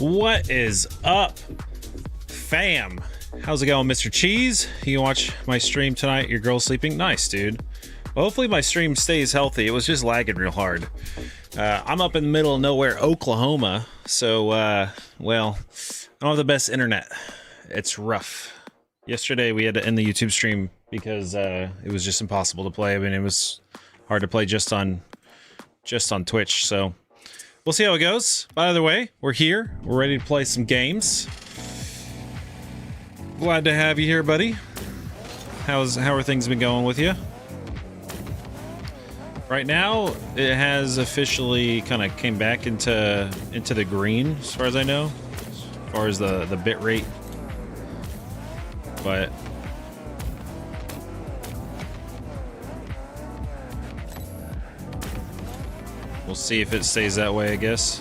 What is up, fam? How's it going, Mr. Cheese? You can watch my stream tonight. Your girl's sleeping? Nice, dude. Well, hopefully my stream stays healthy. It was just lagging real hard. I'm up in the middle of nowhere, Oklahoma. So, well, I don't have the best internet. It's rough. Yesterday we had to end the YouTube stream because it was just impossible to play. I mean, it was hard to play just on Twitch. So we'll see how it goes. By the way, we're here. We're ready to play some games. Glad to have you here, buddy. How are things been going with you? Right now, it has officially kind of came back into the green, as far as I know, as far as the bit rate. But we'll see if it stays that way, I guess.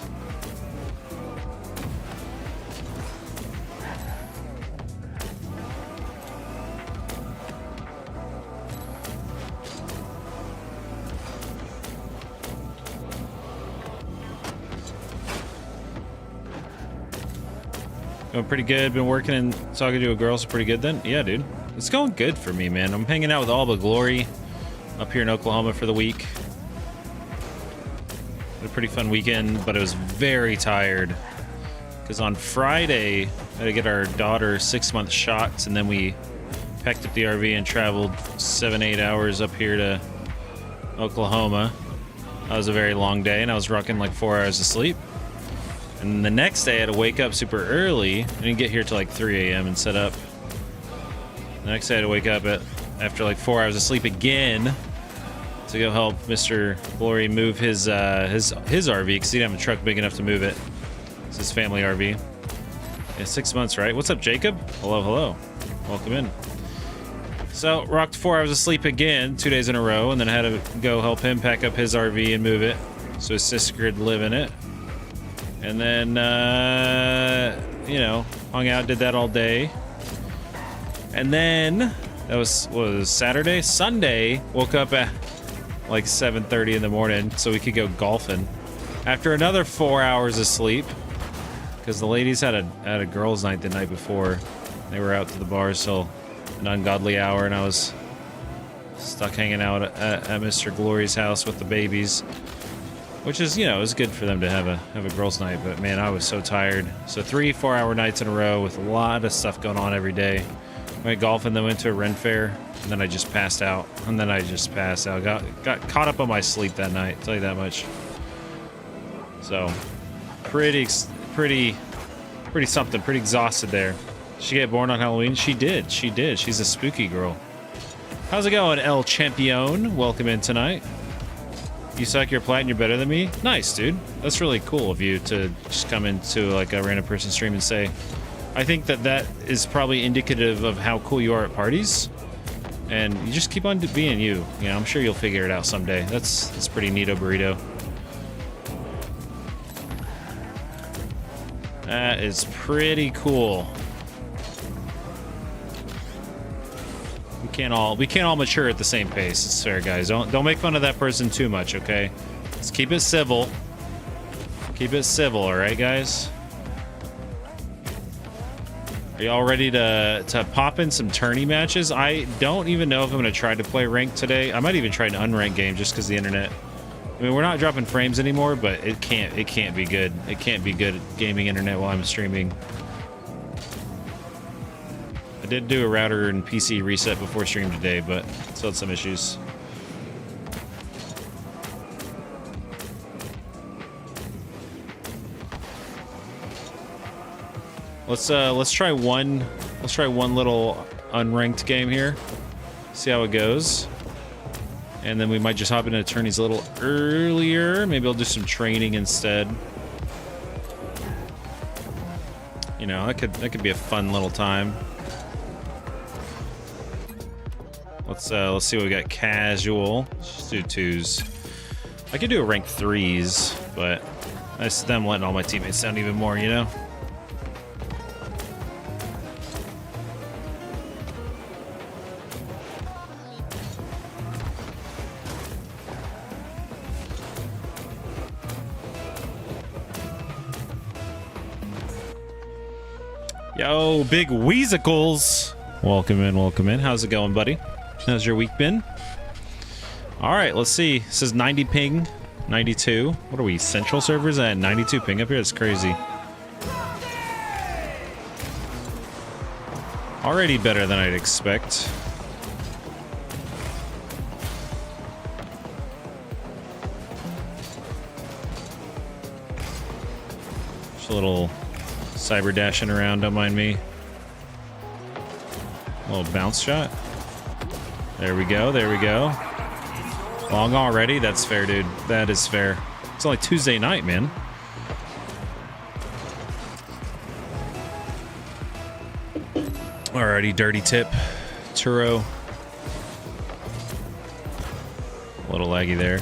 Going pretty good. Been working and talking to a girl, so pretty good then. Yeah, dude. It's going good for me, man. I'm hanging out with all the glory up here in Oklahoma for the week. Had a pretty fun weekend, but I was very tired. Because on Friday, I had to get our daughter 6-month shots, and then we packed up the RV and traveled 7-8 hours up here to Oklahoma. That was a very long day, and I was rocking like 4 hours of sleep. And the next day I had to wake up super early. I didn't get here till like 3 a.m. and set up. The next day I had to wake up after like 4 hours of sleep again to go help Mr. Glory move his RV because he didn't have a truck big enough to move it. It's his family RV. Yeah, 6 months, right? What's up, Jacob? Hello, hello. Welcome in. So, rocked 4 hours of sleep again, 2 days in a row, and then I had to go help him pack up his RV and move it so his sister could live in it. And then, you know, hung out, did that all day. And then, that was, what was it, Saturday? Sunday, woke up at like 7:30 in the morning so we could go golfing. After another 4 hours of sleep, because the ladies had a girls' night the night before. They were out to the bars till an ungodly hour, and I was stuck hanging out at Mr. Glory's house with the babies. Which is, you know, it was good for them to have a girls' night, but man, I was so tired. So 3-4 hour nights in a row with a lot of stuff going on every day. Went golfing, then went to a Ren fair, and then I just passed out. And then I just passed out. Got caught up on my sleep that night, I'll tell you that much. So, pretty something, pretty exhausted there. Did she get born on Halloween? She did. She's a spooky girl. How's it going, El Champion? Welcome in tonight. You suck, you're plat, and you're better than me? Nice, dude. That's really cool of you to just come into like a random person stream and say. I think that is probably indicative of how cool you are at parties. And you just keep on being you. You know, I'm sure you'll figure it out someday. That's pretty neato burrito. That is pretty cool. We can't all mature at the same pace. It's fair, guys. Don't make fun of that person too much, okay? Let's keep it civil. Keep it civil, all right, guys? Are y'all ready to pop in some tourney matches? I don't even know if I'm gonna try to play ranked today. I might even try an unranked game just because the internet. I mean, we're not dropping frames anymore, but it can't be good. It can't be good gaming internet while I'm streaming. I did do a router and PC reset before stream today, but still had some issues. Let's try one little unranked game here. See how it goes. And then we might just hop into attorneys a little earlier. Maybe I'll do some training instead. You know, that could be a fun little time. Let's see what we got. Casual. Let's do 2s. I could do a rank 3s, but that's them letting all my teammates down even more, you know? Yo, big Weasicles. Welcome in, welcome in. How's it going, buddy? How's your week been? All right, let's see. It says 90 ping, 92. What are we, central servers at 92 ping up here? That's crazy. Already better than I'd expect. Just a little cyber dashing around, don't mind me. A little bounce shot. There we go, there we go. Long already? That's fair, dude. That is fair. It's only Tuesday night, man. Alrighty, dirty tip. Turo. A little laggy there.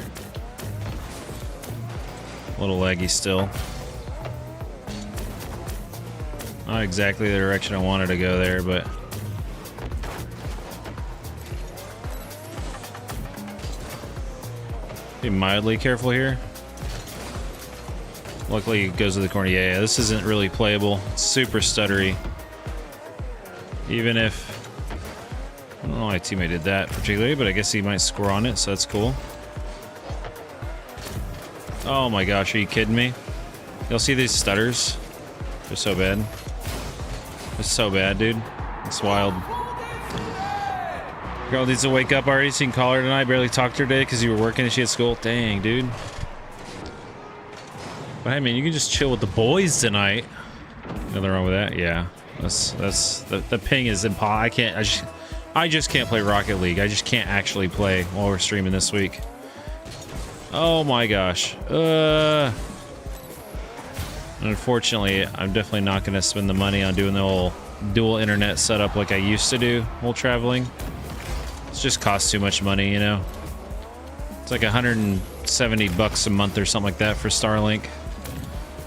A little laggy still. Not exactly the direction I wanted to go there, but... be mildly careful here. Luckily it goes to the corner. Yeah, this isn't really playable. It's super stuttery. Even if... I don't know why my teammate did that particularly, but I guess he might score on it, so that's cool. Oh my gosh, are you kidding me? You'll see these stutters? They're so bad. It's so bad, dude. It's wild. Girl needs to wake up already so you can call her tonight. Barely talked to her today because you were working and she had school. Dang, dude. But hey, man, you can just chill with the boys tonight. Nothing wrong with that. Yeah, that's the ping is impossible. I just can't play Rocket League. I just can't actually play while we're streaming this week. Oh my gosh. Unfortunately, I'm definitely not going to spend the money on doing the whole dual internet setup like I used to do while traveling. It just costs too much money, you know. It's like $170 a month or something like that for Starlink.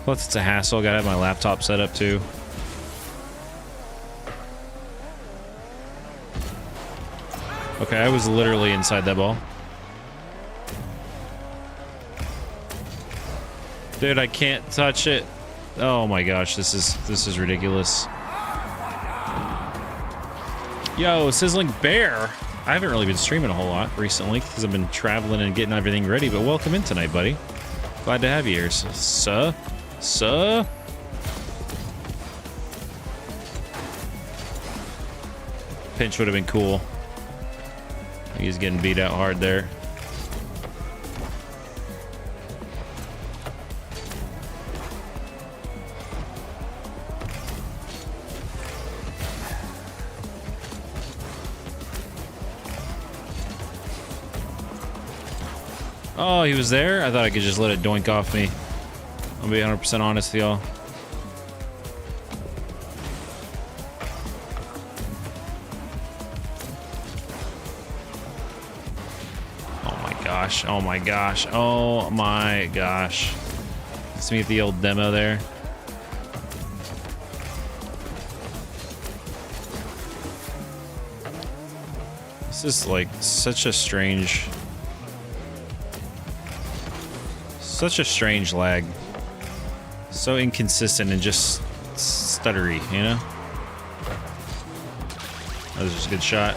Plus, it's a hassle. Gotta have my laptop set up too. Okay, I was literally inside that ball. Dude, I can't touch it. Oh my gosh, this is ridiculous. Yo, Sizzling Bear. I haven't really been streaming a whole lot recently because I've been traveling and getting everything ready, but welcome in tonight, buddy. Glad to have you here, sir. Pinch would have been cool. He's getting beat out hard there. Oh, he was there? I thought I could just let it doink off me. I'll be 100% honest with y'all. Oh my gosh. Oh my gosh. Oh my gosh. Let's meet the old demo there. This is like such a strange lag. So inconsistent and just stuttery, you know? That was just a good shot.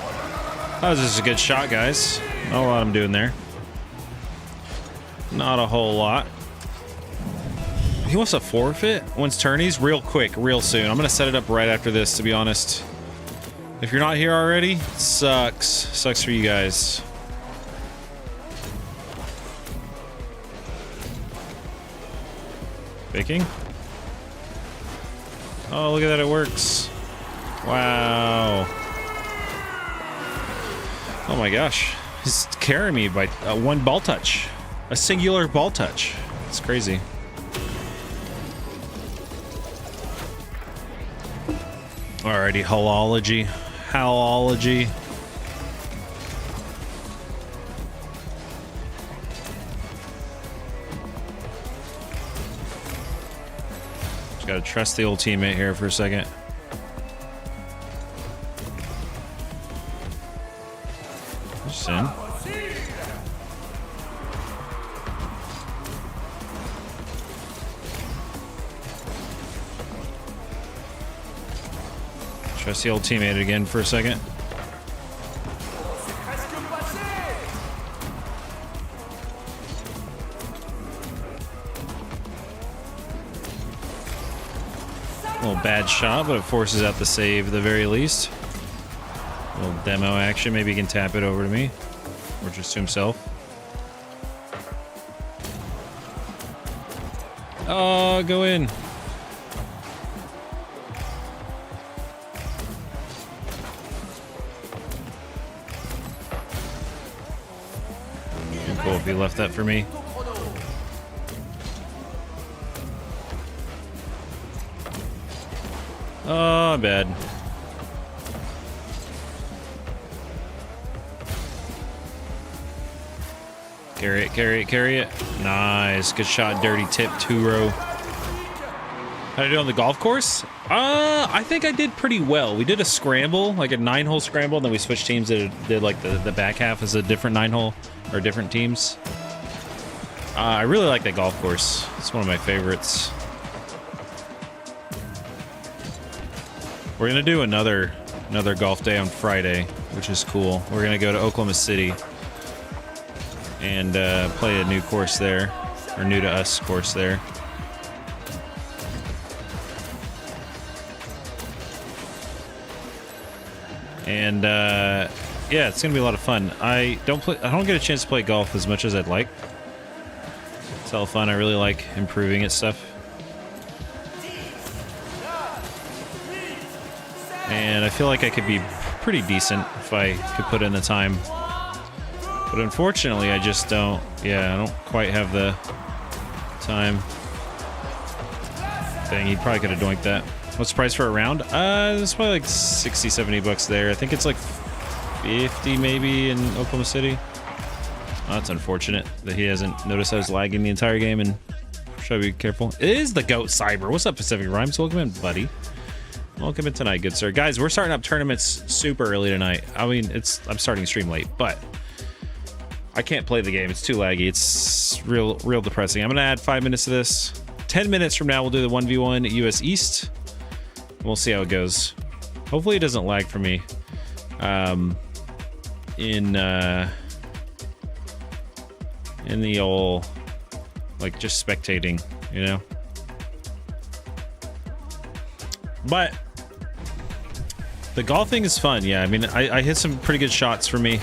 That was just a good shot, guys. Not a lot I'm doing there. Not a whole lot. He wants to forfeit once tourneys real quick, real soon. I'm gonna set it up right after this, to be honest. If you're not here already, it sucks. Sucks for you guys. Baking? Oh, look at that, it works. Wow. Oh my gosh. He's carrying me by one ball touch. A singular ball touch. It's crazy. Alrighty, halology. Halology. Gotta trust the old teammate here for a second. Just in. Trust the old teammate again for a second. A little bad shot, but it forces out the save at the very least. A little demo action. Maybe he can tap it over to me. Or just to himself. Oh, go in. Cool if he left that for me. Oh, bad. Carry it, carry it, carry it. Nice. Good shot, dirty tip, 2-row. How did I do on the golf course? I think I did pretty well. We did a scramble, like a 9-hole scramble, and then we switched teams that did like the back half as a different 9-hole or different teams. I really like that golf course. It's one of my favorites. We're gonna do another golf day on Friday, which is cool. We're gonna go to Oklahoma City and play a new course there, or new to us course there. And yeah, it's gonna be a lot of fun. I don't get a chance to play golf as much as I'd like. It's all fun. I really like improving at stuff. And I feel like I could be pretty decent if I could put in the time. But unfortunately, I just don't. Yeah, I don't quite have the time. Dang, he probably could have doinked that. What's the price for a round? It's probably like 60, 70 bucks there. I think it's like 50 maybe in Oklahoma City. Oh, that's unfortunate that he hasn't noticed I was lagging the entire game, and should I be careful? It is the GOAT Cyber. What's up, Pacific Rhymes? Welcome in, buddy. Welcome in tonight, good sir. Guys, we're starting up tournaments super early tonight. I mean, I'm starting stream late, but I can't play the game. It's too laggy. It's real depressing. I'm gonna add 5 minutes to this. 10 minutes from now, we'll do the 1v1 US East. We'll see how it goes. Hopefully it doesn't lag for me. In the old, like, just spectating, you know? But the golfing is fun. Yeah, I mean, I hit some pretty good shots for me.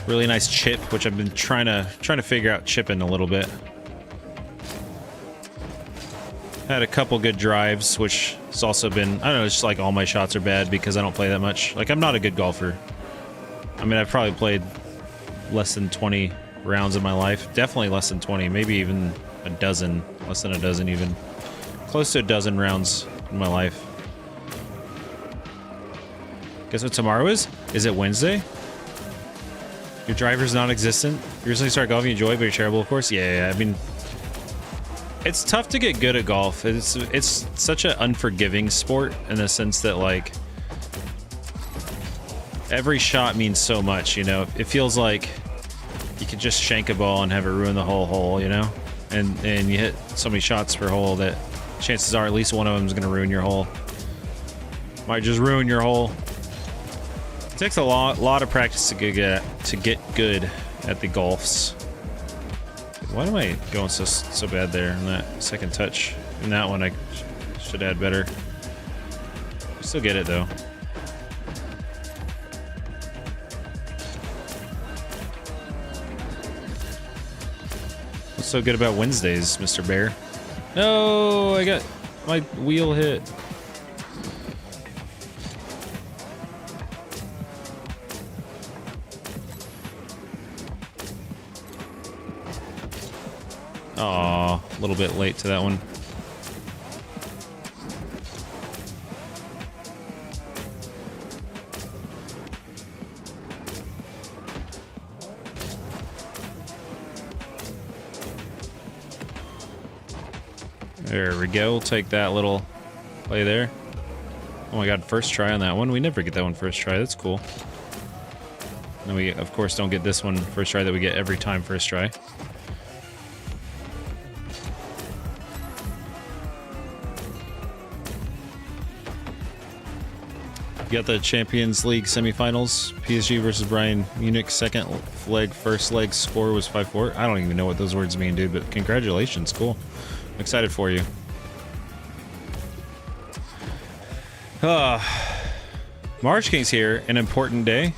Really nice chip, which I've been trying to figure out chipping a little bit. Had a couple good drives, which has also been, I don't know, it's just like all my shots are bad because I don't play that much. Like, I'm not a good golfer. I mean, I've probably played less than 20 rounds in my life. Definitely less than 20, maybe even a dozen, less than a dozen even. Close to a dozen rounds in my life. Guess what tomorrow is? Is it Wednesday? Your driver's non-existent? You recently started golfing, you enjoy, but you're terrible, of course? Yeah, I mean, it's tough to get good at golf. It's such an unforgiving sport in the sense that, like, every shot means so much, you know? It feels like you could just shank a ball and have it ruin the whole hole, you know? And you hit so many shots per hole that chances are at least one of them is going to ruin your hole. Might just ruin your hole. It takes a lot of practice to get good at the golfs. Why am I going so bad there in that second touch? In that one, I should add better. Still get it though. What's so good about Wednesdays, Mr. Bear? No, I got my wheel hit. Aw, a little bit late to that one. There we go. We'll take that little play there. Oh my god, first try on that one. We never get that one first try. That's cool. And we, of course, don't get this one first try that we get every time first try. You got the Champions League semifinals. PSG versus Bayern Munich. Second leg, first leg score was 5-4. I don't even know what those words mean, dude, but congratulations. Cool. I'm excited for you. March King's here. An important day.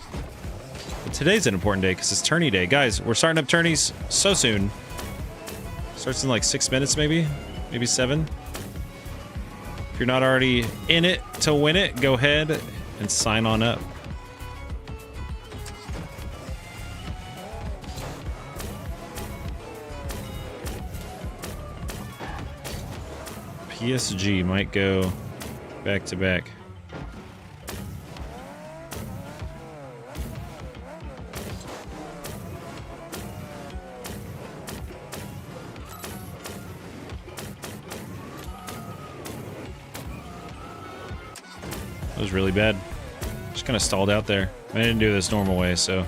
But today's an important day because it's tourney day. Guys, we're starting up tourneys so soon. Starts in like 6 minutes, maybe 7. If you're not already in it to win it, go ahead and sign on up. PSG might go back to back. That was really bad. Just kind of stalled out there. I didn't do this normal way, so.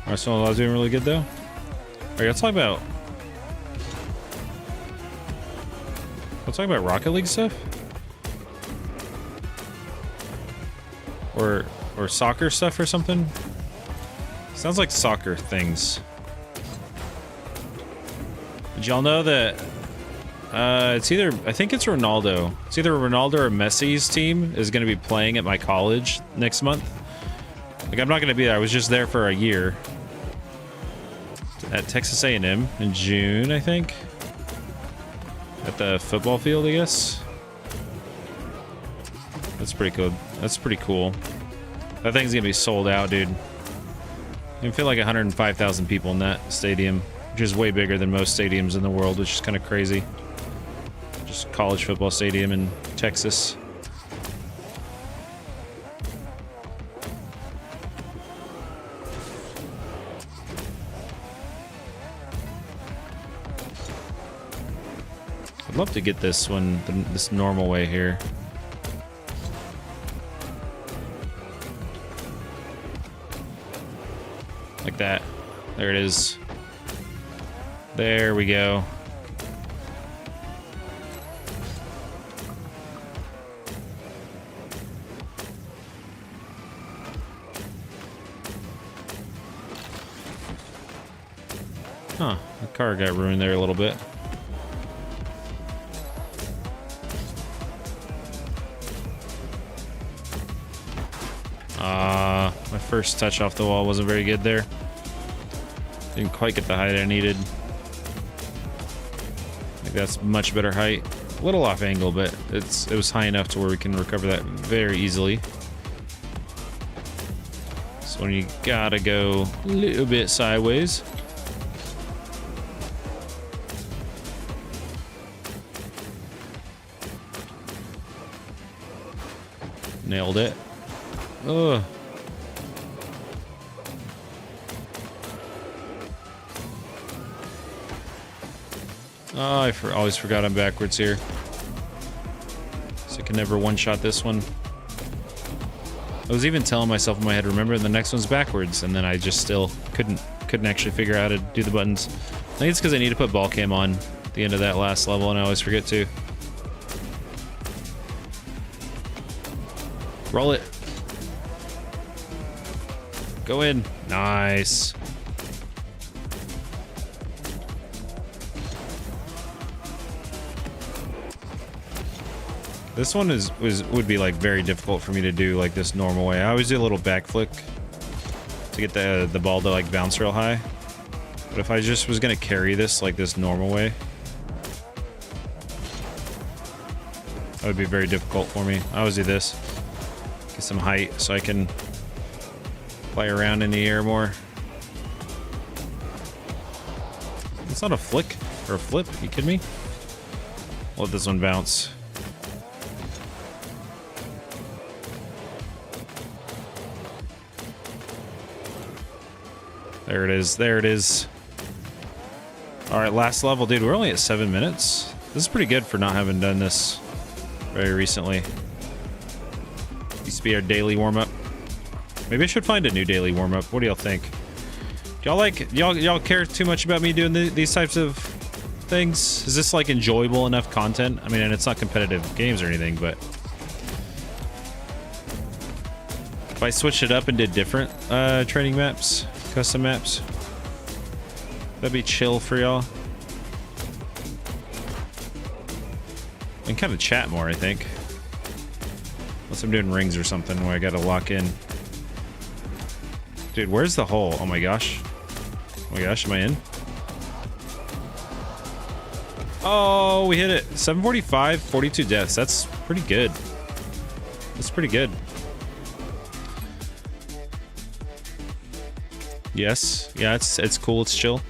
Arsenal is doing really good though. Alright, let's talk about Rocket League stuff. Or soccer stuff or something. Sounds like soccer things. Did y'all know that it's either, I think it's Ronaldo. It's either Ronaldo or Messi's team is going to be playing at my college next month. Like, I'm not going to be there. I was just there for a year. At Texas A&M in June, I think. At the football field, I guess. That's pretty cool. That's pretty cool. That thing's going to be sold out, dude. You can fit like 105,000 people in that stadium, which is way bigger than most stadiums in the world, which is kind of crazy. Just college football stadium in Texas. I'd love to get this one, this normal way here. Like that. There it is. There we go. Huh, the car got ruined there a little bit. My first touch off the wall wasn't very good there. Didn't quite get the height I needed. I think that's much better height. A little off angle, but it was high enough to where we can recover that very easily. So when you gotta go a little bit sideways. Nailed it. Ugh. Oh, I always forgot I'm backwards here. So I can never one-shot this one. I was even telling myself in my head, remember, the next one's backwards, and then I just still couldn't actually figure out how to do the buttons. I think it's because I need to put ball cam on at the end of that last level, and I always forget to. Roll it. Go in. Nice. This one would be like very difficult for me to do like this normal way. I always do a little back flick to get the ball to like bounce real high. But if I just was gonna carry this like this normal way, that would be very difficult for me. I always do this. Get some height so I can play around in the air more. It's not a flick or a flip. Are you kidding me? I'll let this one bounce. There it is. There it is. All right, last level, dude. We're only at 7 minutes. This is pretty good for not having done this very recently. Used to be our daily warm-up. Maybe I should find a new daily warm-up. What do y'all think? y'all care too much about me doing these types of things? Is this like enjoyable enough content? I mean, and it's not competitive games or anything, but if I switched it up and did different training maps, custom maps, that'd be chill for y'all. And kind of chat more, I think. Unless I'm doing rings or something where I gotta lock in. Dude, where's the hole? Oh my gosh. Oh my gosh, am I in? Oh, we hit it. 745, 42 deaths. That's pretty good. That's pretty good. Yes. Yeah, it's cool. It's chill.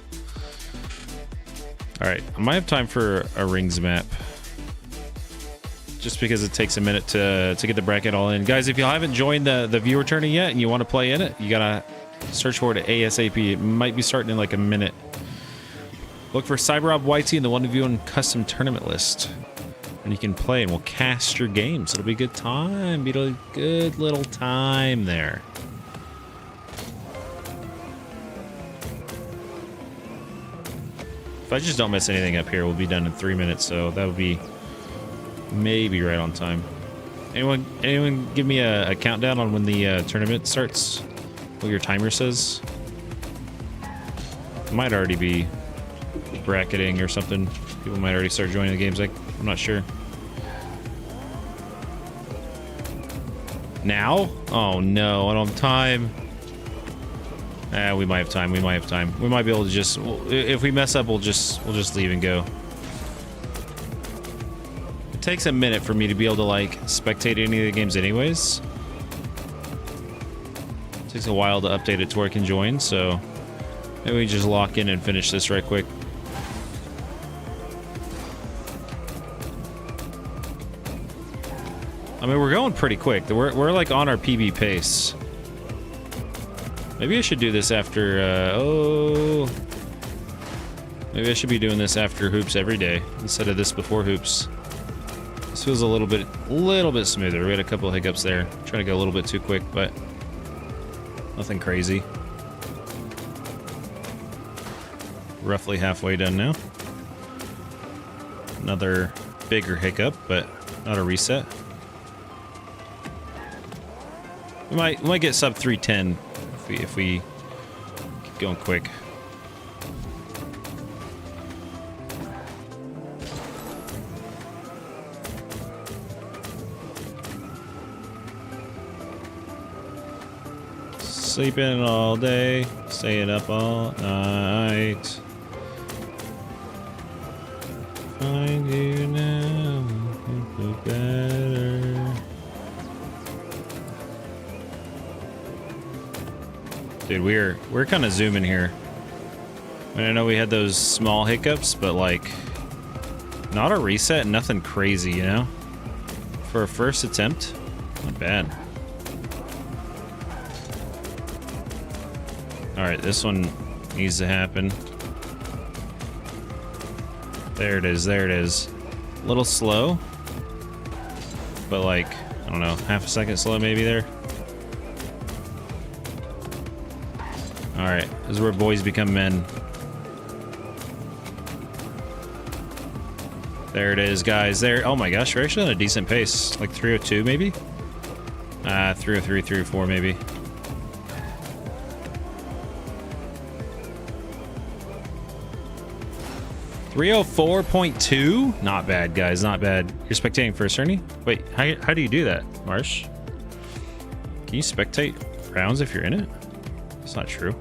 All right. I might have time for a rings map. Just because it takes a minute to get the bracket all in. Guys, if you haven't joined the viewer tourney yet and you want to play in it, you gotta search for it ASAP. It might be starting in like a minute. Look for CyberRob YT in the one of you on custom tournament list. And you can play and we'll cast your games. It'll be a good time. Be a good little time there. If I just don't mess anything up here, we'll be done in 3 minutes, so that would be maybe right on time. Anyone give me a countdown on when the tournament starts? What your timer says? It might already be bracketing or something. People might already start joining the games. I'm not sure. Now? Oh no, I don't have time. We might have time. We might have time. We might be able to just, if we mess up, we'll just leave and go. It takes a minute for me to be able to like spectate any of the games anyways. It takes a while to update it to where I can join, so maybe we just lock in and finish this right quick. I mean, we're going pretty quick. We're like on our PB pace. Maybe I should do this after, maybe I should be doing this after hoops every day instead of this before hoops. This feels a little bit smoother. We had a couple of hiccups there. Trying to go a little bit too quick, but nothing crazy. Roughly halfway done now. Another bigger hiccup, but not a reset. We might get sub 310 if we keep going quick. Sleeping all day, staying up all night. Find you now, look better. Dude, we're kind of zooming here. I mean, I know we had those small hiccups, but like, not a reset, nothing crazy, you know? For a first attempt, not bad. All right, this one needs to happen. There it is, there it is. A little slow, but like, I don't know, half a second slow maybe there. All right, this is where boys become men. There it is, guys. There. Oh my gosh, we're actually on a decent pace. Like 302 maybe? 303, 304 maybe. .304.2? Not bad, guys, not bad. You're spectating first, Ernie? Wait, how do you do that, Marsh? Can you spectate rounds if you're in it? It's not true.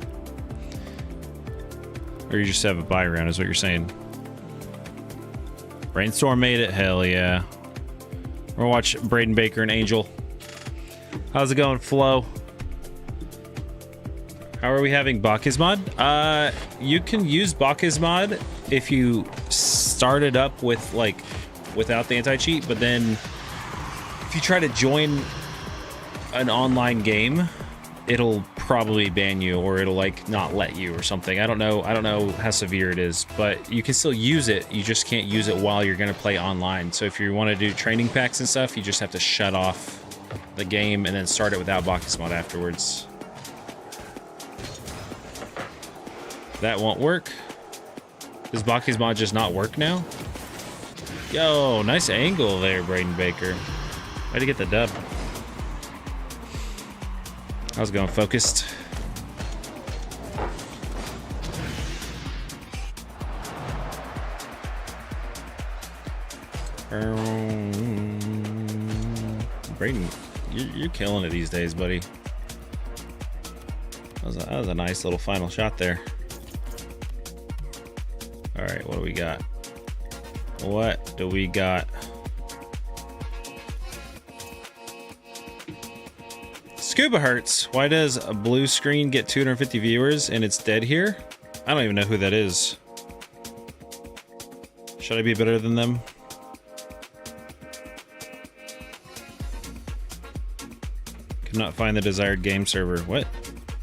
Or you just have a buy round is what you're saying. Brainstorm made it, hell yeah. We're gonna watch Braden Baker and Angel. How's it going, Flo? How are we having Bakismod? You can use Bakismod if you start it up with like without the anti-cheat, but then if you try to join an online game, it'll probably ban you, or it'll like not let you or something. I don't know how severe it is, but you can still use it. You just can't use it while you're gonna play online. So if you want to do training packs and stuff, you just have to shut off the game and then start it without Bakismod afterwards. That won't work. Does Baki's mod just not work now? Yo, nice angle there, Braden Baker. Way to get the dub. I was going focused. Braden, you're killing it these days, buddy. That was a nice little final shot there. All right, what do we got? What do we got? Scuba Hearts. Why does a blue screen get 250 viewers and it's dead here? I don't even know who that is. Should I be better than them? Cannot find the desired game server. What?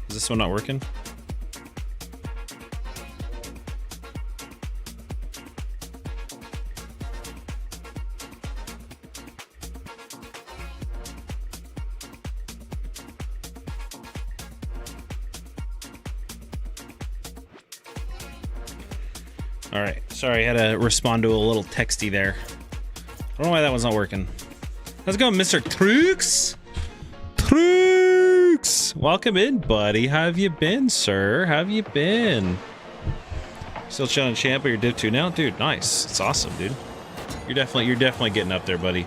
Is this one not working? All right, sorry, I had to respond to a little texty there. I don't know why that one's not working. How's it going, Mr. Trooks? Trooks! Welcome in, buddy. How have you been, sir? How have you been? Still chilling champ, but you're Div 2 now? Dude, nice. It's awesome, dude. You're definitely getting up there, buddy.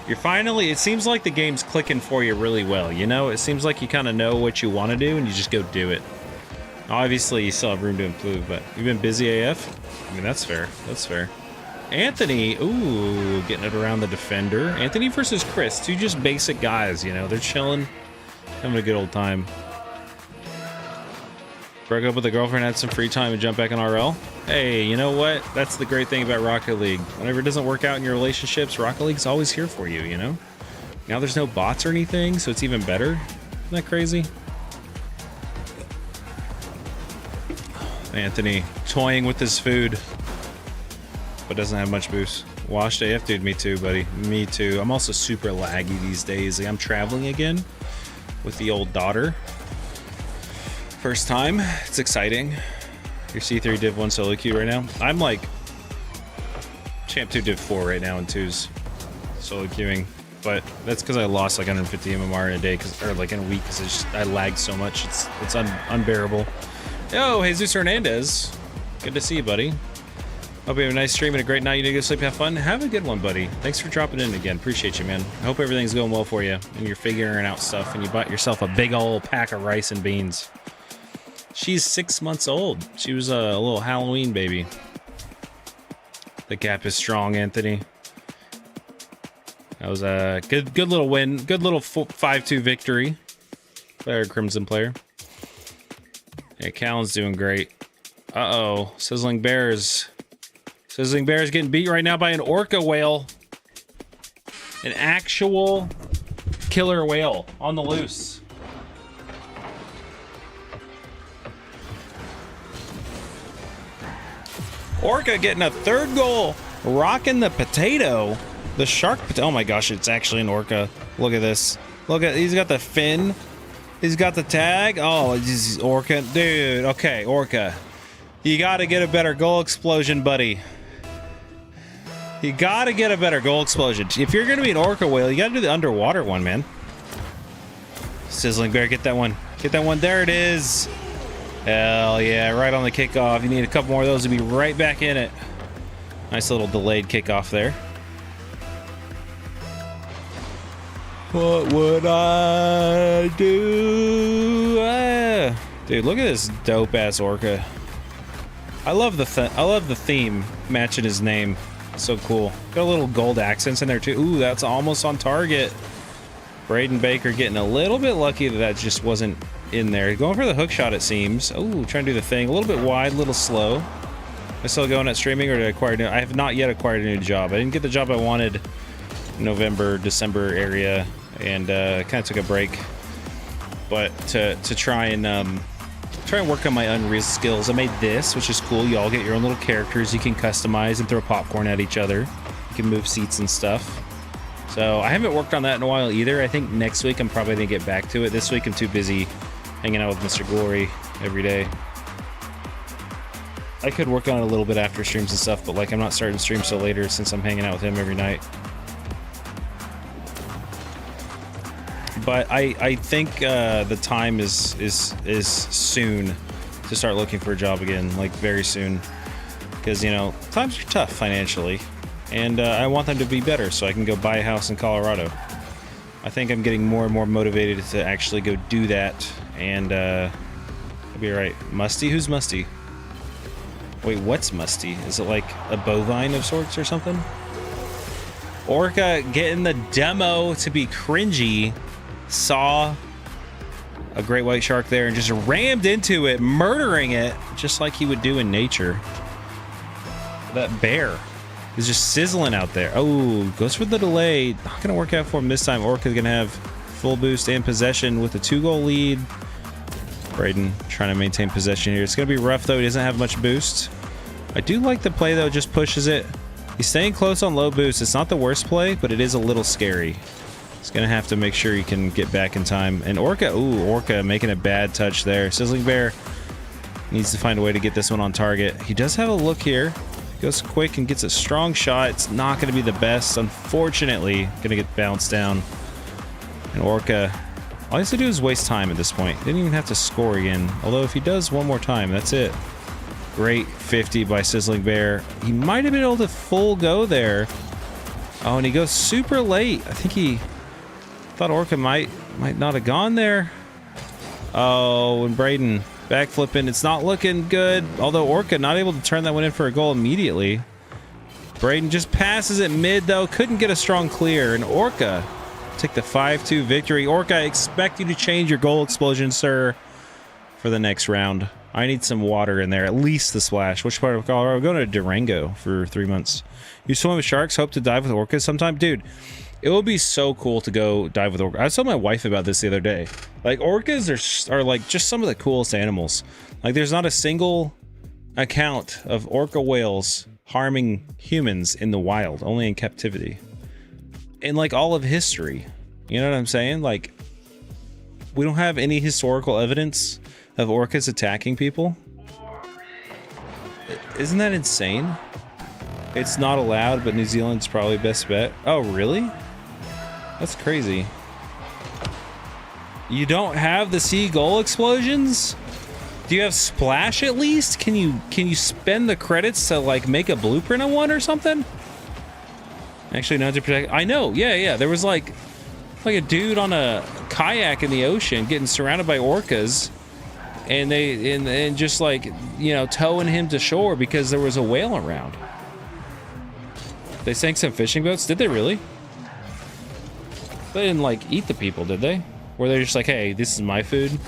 You're finally, it seems like the game's clicking for you really well, you know? It seems like you kind of know what you want to do and you just go do it. Obviously, you still have room to improve, but you've been busy AF? I mean, that's fair. That's fair. Anthony, ooh, getting it around the defender. Anthony versus Chris, two just basic guys, you know? They're chilling, having a good old time. Broke up with a girlfriend, had some free time, and jump back on RL. Hey, you know what? That's the great thing about Rocket League. Whenever it doesn't work out in your relationships, Rocket League's always here for you, you know? Now there's no bots or anything, so it's even better. Isn't that crazy? Anthony toying with his food, but doesn't have much boost. Washed AF, dude. Me too, buddy. Me too. I'm also super laggy these days. Like, I'm traveling again with the old daughter. First time. It's exciting. You're C3 Div 1 solo queue right now. I'm like Champ 2 Div 4 right now in 2's solo queuing, but that's because I lost like 150 MMR in a day, or like in a week, because I lagged so much. It's unbearable. Yo, Jesus Hernandez. Good to see you, buddy. Hope you have a nice stream and a great night. You need to go sleep, have fun. Have a good one, buddy. Thanks for dropping in again. Appreciate you, man. I hope everything's going well for you and you're figuring out stuff and you bought yourself a big old pack of rice and beans. She's 6 months old. She was a little Halloween baby. The gap is strong, Anthony. That was a good little win. Good little 5-2 victory by our Crimson player. Yeah, Callan's doing great. Uh-oh. Sizzling Bears. Sizzling Bears getting beat right now by an orca whale. An actual killer whale on the loose. Orca getting a third goal. Rocking the potato. The shark potato. Oh my gosh, it's actually an orca. Look at this. Look at, he's got the fin. He's got the tag. Oh, this is orca. Dude, okay, orca. You gotta get a better goal explosion, buddy. You gotta get a better goal explosion. If you're gonna be an orca whale, you gotta do the underwater one, man. Sizzling Bear, get that one. Get that one. There it is. Hell yeah, right on the kickoff. You need a couple more of those to be right back in it. Nice little delayed kickoff there. What would I do? Dude, look at this dope-ass orca. I love the theme matching his name. So cool. Got a little gold accents in there too. Ooh, that's almost on target. Braden Baker getting a little bit lucky that just wasn't in there. Going for the hook shot, it seems. Ooh, trying to do the thing. A little bit wide, a little slow. Am I still going at streaming, or did I acquire new? I have not yet acquired a new job. I didn't get the job I wanted in November, December area, and kind of took a break. But to try and work on my Unreal skills, I made this, which is cool. You all get your own little characters you can customize and throw popcorn at each other. You can move seats and stuff. So I haven't worked on that in a while either. I think next week I'm probably gonna get back to it. This week I'm too busy hanging out with Mr. Glory every day. I could work on it a little bit after streams and stuff, but like I'm not starting streams till later since I'm hanging out with him every night. But I think the time is soon to start looking for a job again, like very soon, because you know times are tough financially, and I want them to be better so I can go buy a house in Colorado. I think I'm getting more and more motivated to actually go do that, and I'll be right. Musty? Who's Musty? Wait, what's Musty? Is it like a bovine of sorts or something? Orca getting the demo to be cringy. Saw a great white shark there and just rammed into it, murdering it just like he would do in nature. That bear is just sizzling out there. Oh, goes for the delay. Not gonna work out for him this time. Orca's gonna have full boost and possession with a 2-goal lead. Braden trying to maintain possession here. It's gonna be rough though. He doesn't have much boost. I do like the play though, just pushes it. He's staying close on low boost. It's not the worst play, but it is a little scary. He's gonna have to make sure he can get back in time. And Orca, ooh, Orca making a bad touch there. Sizzling Bear needs to find a way to get this one on target. He does have a look here. He goes quick and gets a strong shot. It's not gonna be the best, unfortunately. Gonna get bounced down. And Orca, all he has to do is waste time at this point. Didn't even have to score again. Although if he does one more time, that's it. Great 50 by Sizzling Bear. He might have been able to full go there. Oh, and he goes super late. I think he thought Orca might not have gone there. Oh, and Braden backflipping. It's not looking good. Although Orca not able to turn that one in for a goal immediately. Braden just passes it mid though. Couldn't get a strong clear. And Orca take the 5-2 victory. Orca, I expect you to change your goal explosion, sir, for the next round. I need some water in there. At least the splash. Which part of Colorado? We're going to Durango for 3 months. You swim with sharks? Hope to dive with orcas sometime? Dude, it would be so cool to go dive with orcas. I was telling my wife about this the other day. Like, orcas are like just some of the coolest animals. Like, there's not a single account of orca whales harming humans in the wild, only in captivity. In like all of history. You know what I'm saying? Like, we don't have any historical evidence of orcas attacking people. Isn't that insane? It's not allowed, but New Zealand's probably best bet. Oh, really? That's crazy. You don't have the sea goal explosions? Do you have splash at least? Can you spend the credits to like make a blueprint of one or something? Actually, not to protect. I know. Yeah. There was like a dude on a kayak in the ocean getting surrounded by orcas, and and just like, you know, towing him to shore because there was a whale around. They sank some fishing boats. Did they really? They didn't like eat the people, did they? Were they just like, hey, this is my food?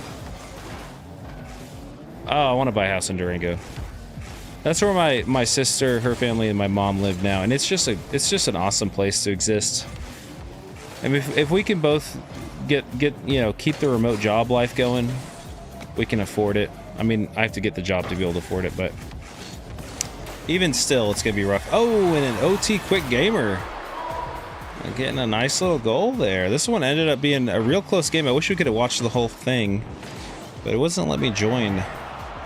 Oh, I want to buy a house in Durango. That's where my sister, her family, and my mom live now, and it's just an awesome place to exist. I mean, if we can both get you know, keep the remote job life going, we can afford it. I mean, I have to get the job to be able to afford it, but even still, it's gonna be rough. Oh, and an OT quick gamer getting a nice little goal there. This one ended up being a real close game. I wish we could have watched the whole thing, but it wasn't letting me join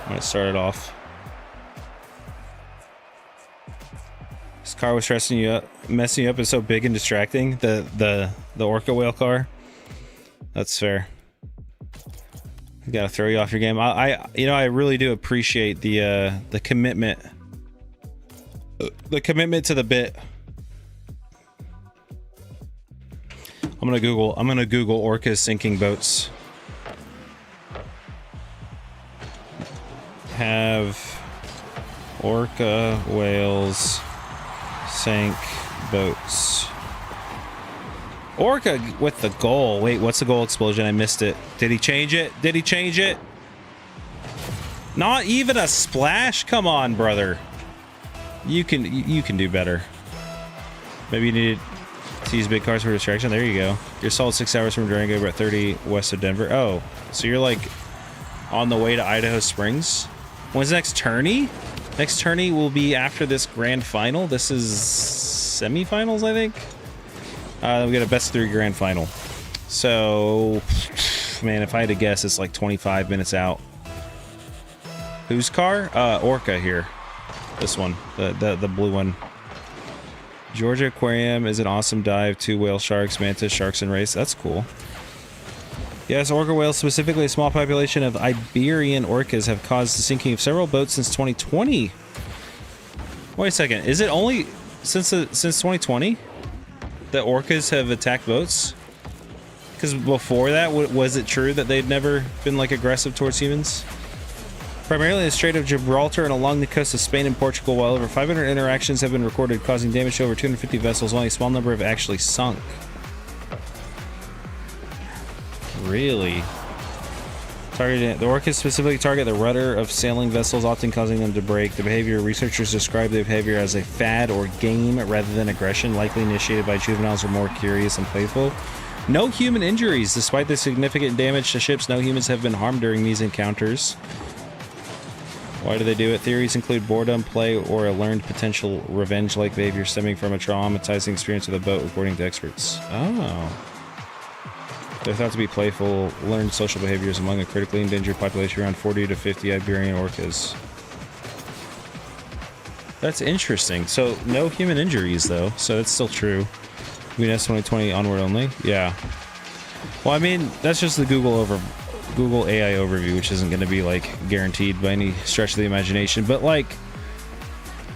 when it started off. This car was messing you up. It's so big and distracting. The orca whale car. That's fair. You gotta throw you off your game. I really do appreciate the commitment. The commitment to the bit. I'm gonna Google orcas sinking boats. Have orca whales sank boats. Orca with the goal. Wait, what's the goal explosion? I missed it. Did he change it? Did he change it? Not even a splash? Come on, brother. You can do better. Maybe you needed to use big cars for distraction. There you go. You're solid 6 hours from Durango, about 30 west of Denver. Oh, so you're like on the way to Idaho Springs. When's the next tourney? Next tourney will be after this grand final. This is semifinals, I think. We got a best of 3 grand final. So, man, if I had to guess, it's like 25 minutes out. Whose car? Orca here. This one, the blue one. Georgia Aquarium is an awesome dive. 2 whale sharks, mantis, sharks, and race. That's cool. Yes, orca whales, specifically a small population of Iberian orcas, have caused the sinking of several boats since 2020. Wait a second. Is it only since 2020 that orcas have attacked boats? Because before that, was it true that they'd never been like aggressive towards humans? Primarily in the Strait of Gibraltar and along the coast of Spain and Portugal, while over 500 interactions have been recorded, causing damage to over 250 vessels, only a small number have actually sunk. Really? The orcas specifically target the rudder of sailing vessels, often causing them to break. The behavior, researchers describe the behavior as a fad or game rather than aggression, likely initiated by juveniles or more curious and playful. No human injuries. Despite the significant damage to ships, no humans have been harmed during these encounters. Why do they do it? Theories include boredom, play, or a learned potential revenge-like behavior stemming from a traumatizing experience with a boat, according to experts. Oh. They're thought to be playful, learned social behaviors among a critically endangered population around 40 to 50 Iberian orcas. That's interesting. So, no human injuries, though. So, that's still true. I mean, that's 2020 onward only? Yeah. Well, I mean, that's just the Google AI overview, which isn't going to be, like, guaranteed by any stretch of the imagination. But, like,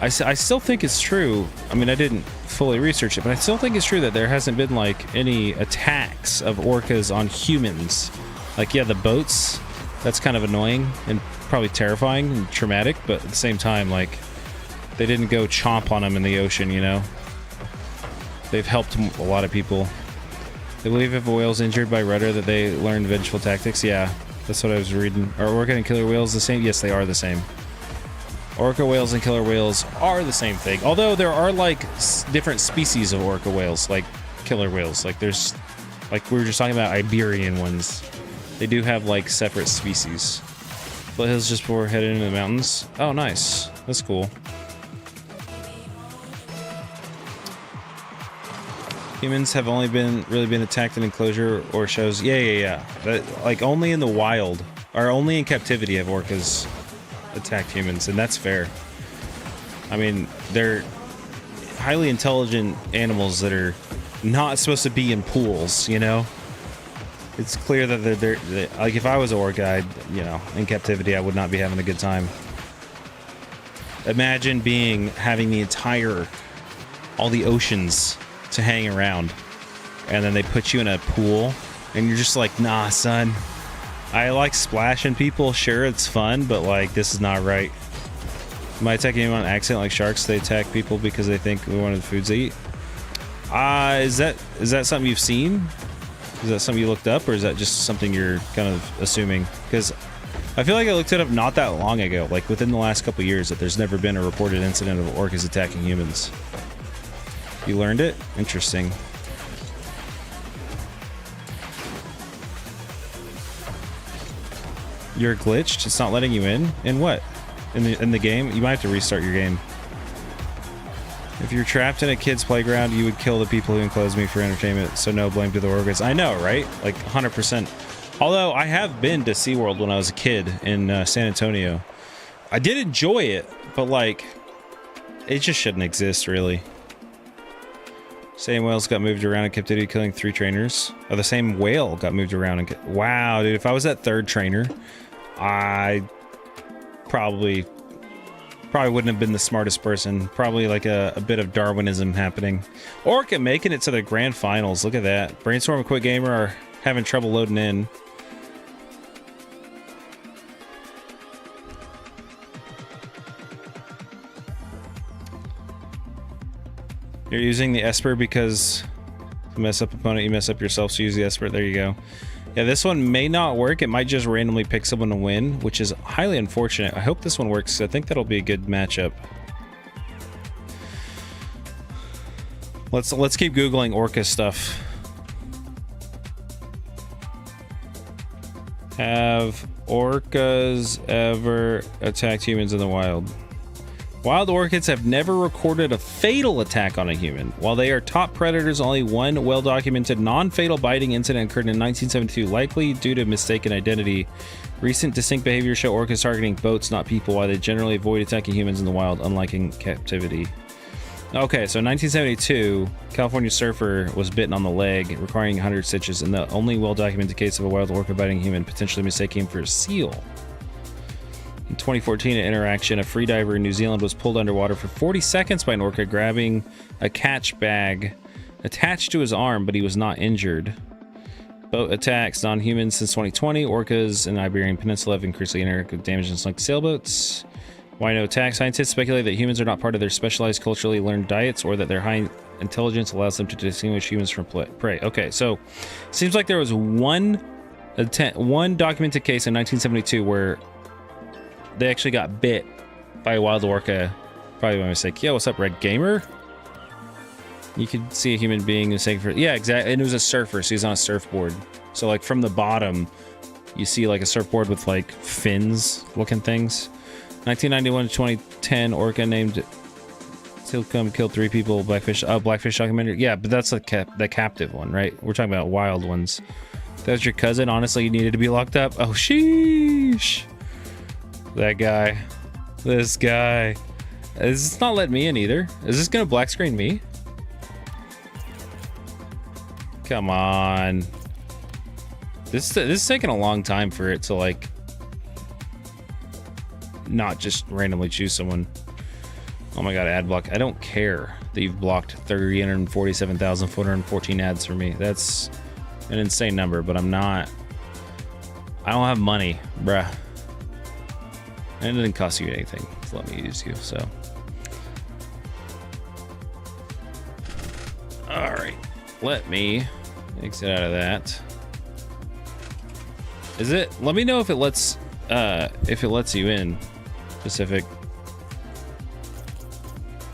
I still think it's true. I mean, I didn't fully research it, but I still think it's true that there hasn't been, like, any attacks of orcas on humans. Like, yeah, the boats, that's kind of annoying and probably terrifying and traumatic, but at the same time, like, they didn't go chomp on them in the ocean, you know? They've helped a lot of people. They believe if a whale's injured by rudder that they learn vengeful tactics. Yeah, that's what I was reading. Are orca and killer whales the same? Yes, they are the same. Orca whales and killer whales are the same thing. Although there are, like, different species of orca whales, like killer whales. Like, there's, like, we were just talking about Iberian ones. They do have, like, separate species. Foothills just before heading into the mountains. Oh, nice. That's cool. Humans have only really been attacked in enclosure or shows. Yeah. Like, only in the wild, or only in captivity have orcas attacked humans, and that's fair. I mean, they're highly intelligent animals that are not supposed to be in pools, you know? It's clear that they're like, if I was an orca, you know, in captivity, I would not be having a good time. Imagine having all the oceans to hang around, and then they put you in a pool, and you're just like, nah, son. I like splashing people, sure, it's fun, but, like, this is not right. Am I attacking anyone on accident like sharks? They attack people because they think we wanted the foods they eat. Is that something you've seen? Is that something you looked up, or is that just something you're kind of assuming? Because I feel like I looked it up not that long ago, like within the last couple years, that there's never been a reported incident of orcas attacking humans. You learned it? Interesting. You're glitched? It's not letting you in? In what? In the game? You might have to restart your game. If you're trapped in a kid's playground, you would kill the people who enclose me for entertainment, so no blame to the orcas. I know, right? Like, 100%. Although, I have been to SeaWorld when I was a kid in San Antonio. I did enjoy it, but, like, it just shouldn't exist, really. Same whales got moved around in captivity, killing 3 trainers. Oh, the same whale got moved around and... Wow, dude, if I was that 3rd trainer, I probably wouldn't have been the smartest person. Probably like a bit of Darwinism happening. Orca making it to the grand finals. Look at that. Brainstorm and Quit Gamer are having trouble loading in. You're using the Esper because you mess up opponent, you mess up yourself, so use the Esper. There you go. Yeah, this one may not work. It might just randomly pick someone to win, which is highly unfortunate. I hope this one works. I think that'll be a good matchup. Let's keep Googling orca stuff. Have orcas ever attacked humans in the wild? Wild orchids have never recorded a fatal attack on a human. While they are top predators, only one well-documented non-fatal biting incident occurred in 1972, likely due to mistaken identity. Recent distinct behavior show orcas targeting boats, not people, while they generally avoid attacking humans in the wild, unlike in captivity. Okay, so in 1972, California surfer was bitten on the leg, requiring 100 stitches, and the only well-documented case of a wild orca biting a human, potentially mistaking him for a seal. In 2014, an interaction, a freediver in New Zealand was pulled underwater for 40 seconds by an orca, grabbing a catch bag attached to his arm, but he was not injured. Boat attacks non-humans since 2020. Orcas in the Iberian Peninsula have increasingly interacted with damage and sunk sailboats. Why no attack? Scientists speculate that humans are not part of their specialized culturally learned diets, or that their high intelligence allows them to distinguish humans from prey. Okay, so seems like there was one documented case in 1972 where they actually got bit by a wild orca, probably by mistake. Yo, what's up, Red Gamer? You could see a human being mistaken for... Yeah, exactly. And it was a surfer, so he's on a surfboard. So, like, from the bottom, you see, like, a surfboard with, like, fins-looking things. 1991 to 2010, orca named Silcum killed 3 people. Blackfish documentary. Yeah, but that's the captive one, right? We're talking about wild ones. That was your cousin. Honestly, you needed to be locked up. Oh, sheesh. That guy. This guy. It's not letting me in either. Is this gonna black screen me? Come on. This is taking a long time for it to, like, not just randomly choose someone. Oh my god, ad block. I don't care that you've blocked 347,414 ads for me. That's an insane number, but I don't have money, bruh. And it didn't cost you anything to let me use you, so. Alright. Let me exit out of that. Is it? Let me know if it lets you in. Pacific.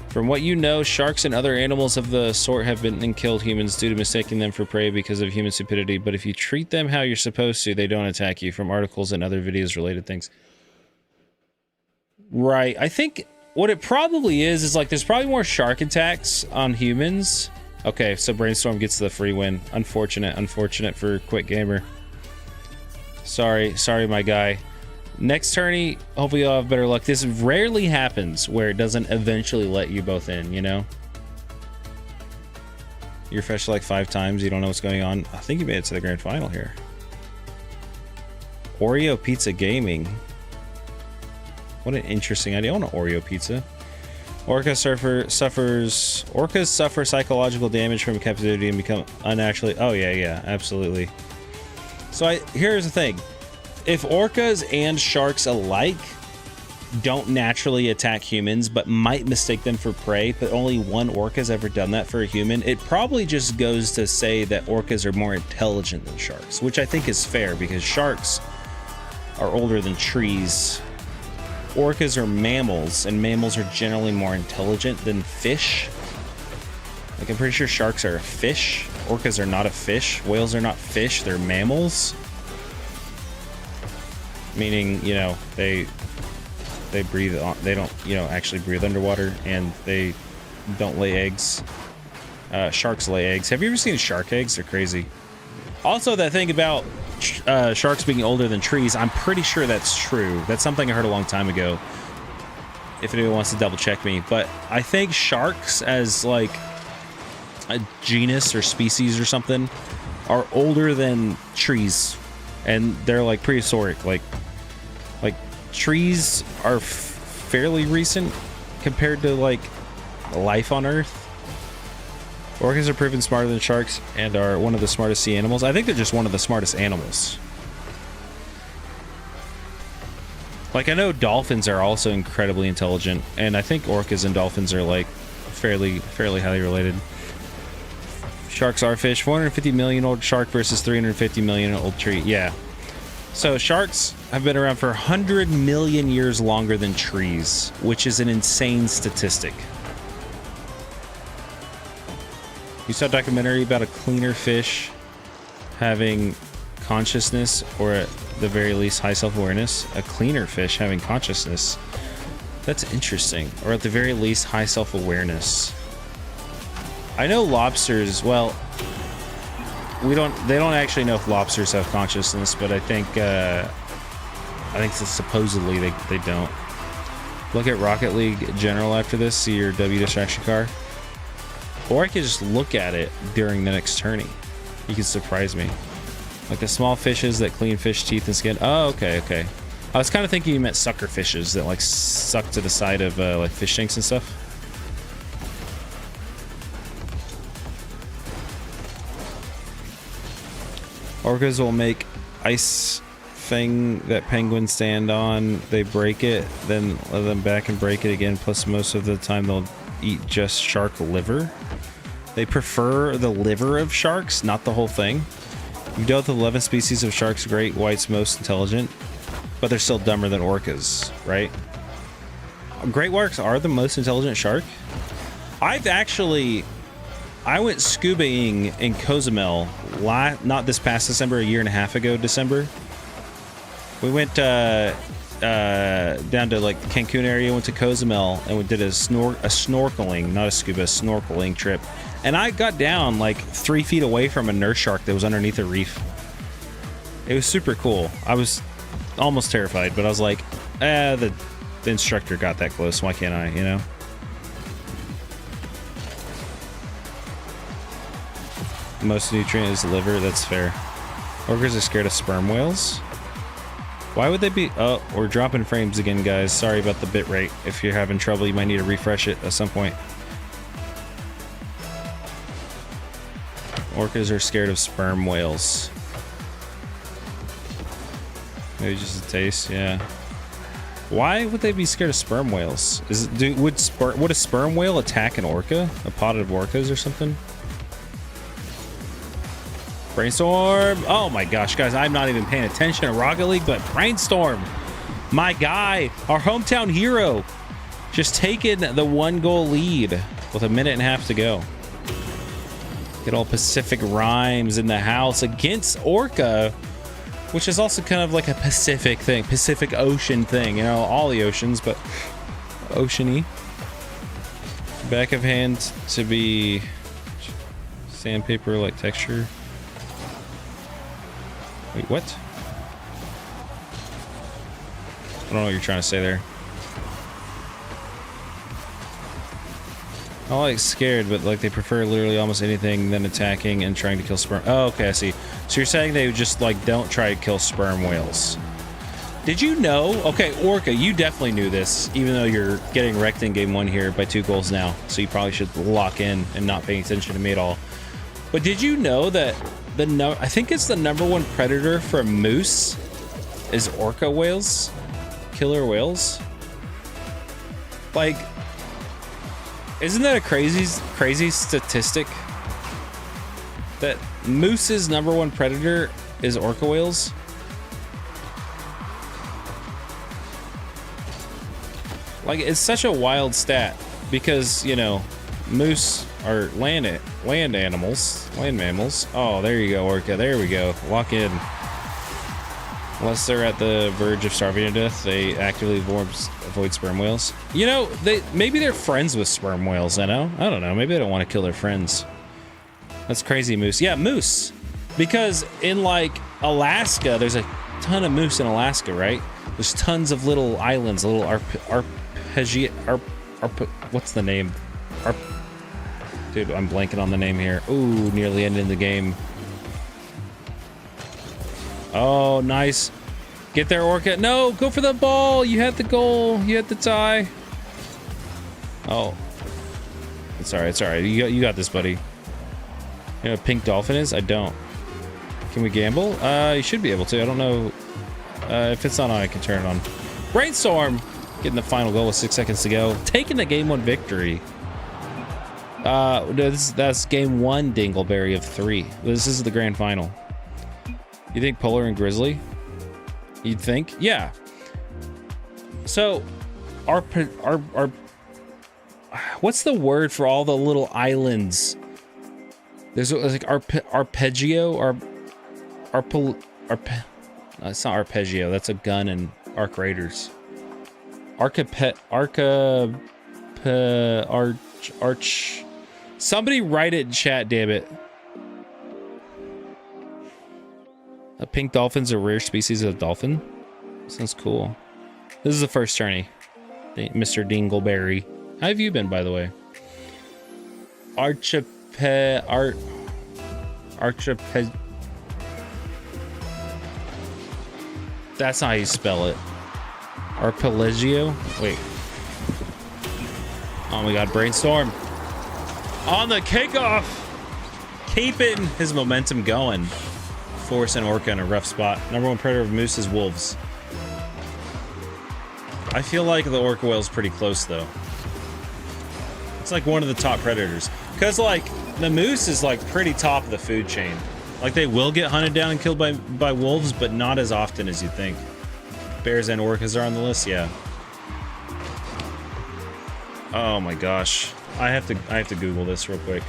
From what you know, sharks and other animals of the sort have been and killed humans due to mistaking them for prey because of human stupidity, but if you treat them how you're supposed to, they don't attack you. From articles and other videos related things. Right. I think what it probably is like there's probably more shark attacks on humans. Okay, so Brainstorm gets the free win. Unfortunate for Quick Gamer. Sorry, my guy. Next tourney, hopefully you'll have better luck. This rarely happens where it doesn't eventually let you both in, you know? You refresh like 5 times, you don't know what's going on. I think you made it to the grand final here. Oreo Pizza Gaming. What an interesting idea. I want an Oreo pizza. Orcas suffer psychological damage from captivity and become unnaturally... Oh, yeah, absolutely. So here's the thing. If orcas and sharks alike don't naturally attack humans, but might mistake them for prey, but only one orca's ever done that for a human, it probably just goes to say that orcas are more intelligent than sharks, which I think is fair because sharks are older than trees. Orcas are mammals, and mammals are generally more intelligent than fish. Like, I'm pretty sure sharks are a fish. Orcas are not a fish. Whales are not fish. They're mammals. Meaning, you know, they breathe on, they don't, you know, actually breathe underwater, and they don't lay eggs. Sharks lay eggs. Have you ever seen shark eggs? They're crazy. Also, that thing about sharks being older than trees, I'm pretty sure that's true. That's something I heard a long time ago. If anyone wants to double check me. But I think sharks as like a genus or species or something are older than trees. And they're like prehistoric. Like trees are fairly recent compared to like life on Earth. Orcas are proven smarter than sharks and are one of the smartest sea animals. I think they're just one of the smartest animals. Like, I know dolphins are also incredibly intelligent, and I think orcas and dolphins are like fairly highly related. Sharks are fish. 450 million old shark versus 350 million old tree. Yeah. So sharks have been around for 100 million years longer than trees, which is an insane statistic. You saw a documentary about a cleaner fish having consciousness, or at the very least high self-awareness. A cleaner fish having consciousness. That's interesting. Or at the very least high self-awareness. I know lobsters, well, they don't actually know if lobsters have consciousness, but I think I think so, supposedly they don't. Look at Rocket League General after this. See your W distraction car. Or I could just look at it during the next tourney. You can surprise me. Like the small fishes that clean fish teeth and skin. Oh, okay, okay. I was kind of thinking you meant sucker fishes that like suck to the side of like fish tanks and stuff. Orcas will make ice thing that penguins stand on. They break it, then let them back and break it again. Plus most of the time they'll eat just shark liver. They prefer the liver of sharks, not the whole thing. You've dealt with 11 species of sharks, great whites most intelligent, but they're still dumber than orcas, right? Great whites are the most intelligent shark. I went scubaing in Cozumel, not this past December, a year and a half ago December. We went down to like Cancun area, went to Cozumel, and we did a snorkeling, not a scuba, snorkeling trip. And I got down like 3 feet away from a nurse shark that was underneath a reef. It was super cool. I was almost terrified, but I was like, the instructor got that close. Why can't I, you know? Most nutrient is liver. That's fair. Orcas are scared of sperm whales. Why would they be? Oh, we're dropping frames again, guys. Sorry about the bit rate. If you're having trouble, you might need to refresh it at some point. Orcas are scared of sperm whales. Maybe just a taste, yeah. Why would they be scared of sperm whales? Would a sperm whale attack an orca? A pod of orcas or something? Brainstorm. Oh my gosh, guys, I'm not even paying attention to Rocket League, but Brainstorm, my guy, our hometown hero, just taking the 1-goal lead with a minute and a half to go. Get all Pacific Rhymes in the house against Orca, which is also kind of like a Pacific thing, Pacific Ocean thing, you know, all the oceans, but oceany. Back of hand to be sandpaper-like texture. Wait, what? I don't know what you're trying to say there. Not like scared, but like they prefer literally almost anything than attacking and trying to kill sperm. Oh, okay, I see. So you're saying they just like don't try to kill sperm whales. Did you know? Okay, Orca, you definitely knew this, even though you're getting wrecked in game 1 here by 2 goals now. So you probably should lock in and not pay attention to me at all. But did you know that I think it's the #1 predator for moose is orca whales? Killer whales? Like, isn't that a crazy statistic? That moose's #1 predator is orca whales? Like, it's such a wild stat because, you know, moose are land animals, land mammals. Oh, there you go, Orca. There we go. Lock in. Unless they're at the verge of starving to death, they actively avoid sperm whales. You know, maybe they're friends with sperm whales. I don't know. Maybe they don't want to kill their friends. That's crazy, moose. Yeah, moose. Because in like Alaska, there's a ton of moose in Alaska, right? There's tons of little islands, little what's the name? Dude, I'm blanking on the name here. Ooh, nearly ending the game. Oh, nice. Get there, Orca. No, go for the ball. You had the goal. You had the tie. Oh. It's all right. It's all right. You got this, buddy. You know what pink dolphin is? I don't. Can we gamble? You should be able to. I don't know. If it's not on, I can turn it on. Brainstorm. Getting the final goal with 6 seconds to go. Taking the game 1 victory. That's game 1 Dingleberry of 3. This is the grand final. You think Polar and Grizzly? You'd think? Yeah. So, our what's the word for all the little islands? There's like arpeggio, it's not arpeggio. That's a gun in Arc Raiders. Arch. Somebody write it in chat, damn it. A pink dolphin's a rare species of dolphin. Sounds cool. This is the first tourney. Mr. Dingleberry. How have you been, by the way? Archipelago. That's not how you spell it. Arpeggio? Wait. Oh my god, Brainstorm. On the kickoff! Keeping his momentum going. Force and Orca in a rough spot. Number one predator of moose is wolves. I feel like the orca whale's pretty close, though. It's like one of the top predators. Because, like, the moose is, like, pretty top of the food chain. Like, they will get hunted down and killed by wolves, but not as often as you think. Bears and orcas are on the list, yeah. Oh my gosh. I have to Google this real quick.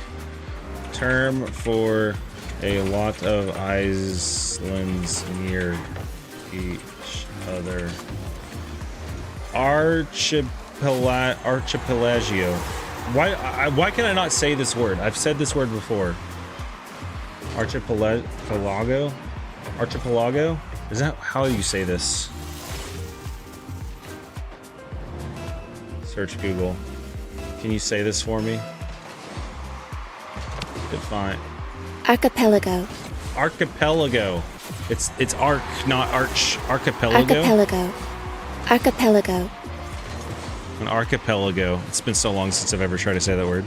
Term for a lot of islands near each other. Archipelago. Why can I not say this word? I've said this word before. Archipelago? Archipelago? Is that how you say this? Search Google. Can you say this for me? Define. Archipelago. Archipelago. It's arc, not arch. Archipelago. Archipelago. Archipelago. An archipelago. It's been so long since I've ever tried to say that word.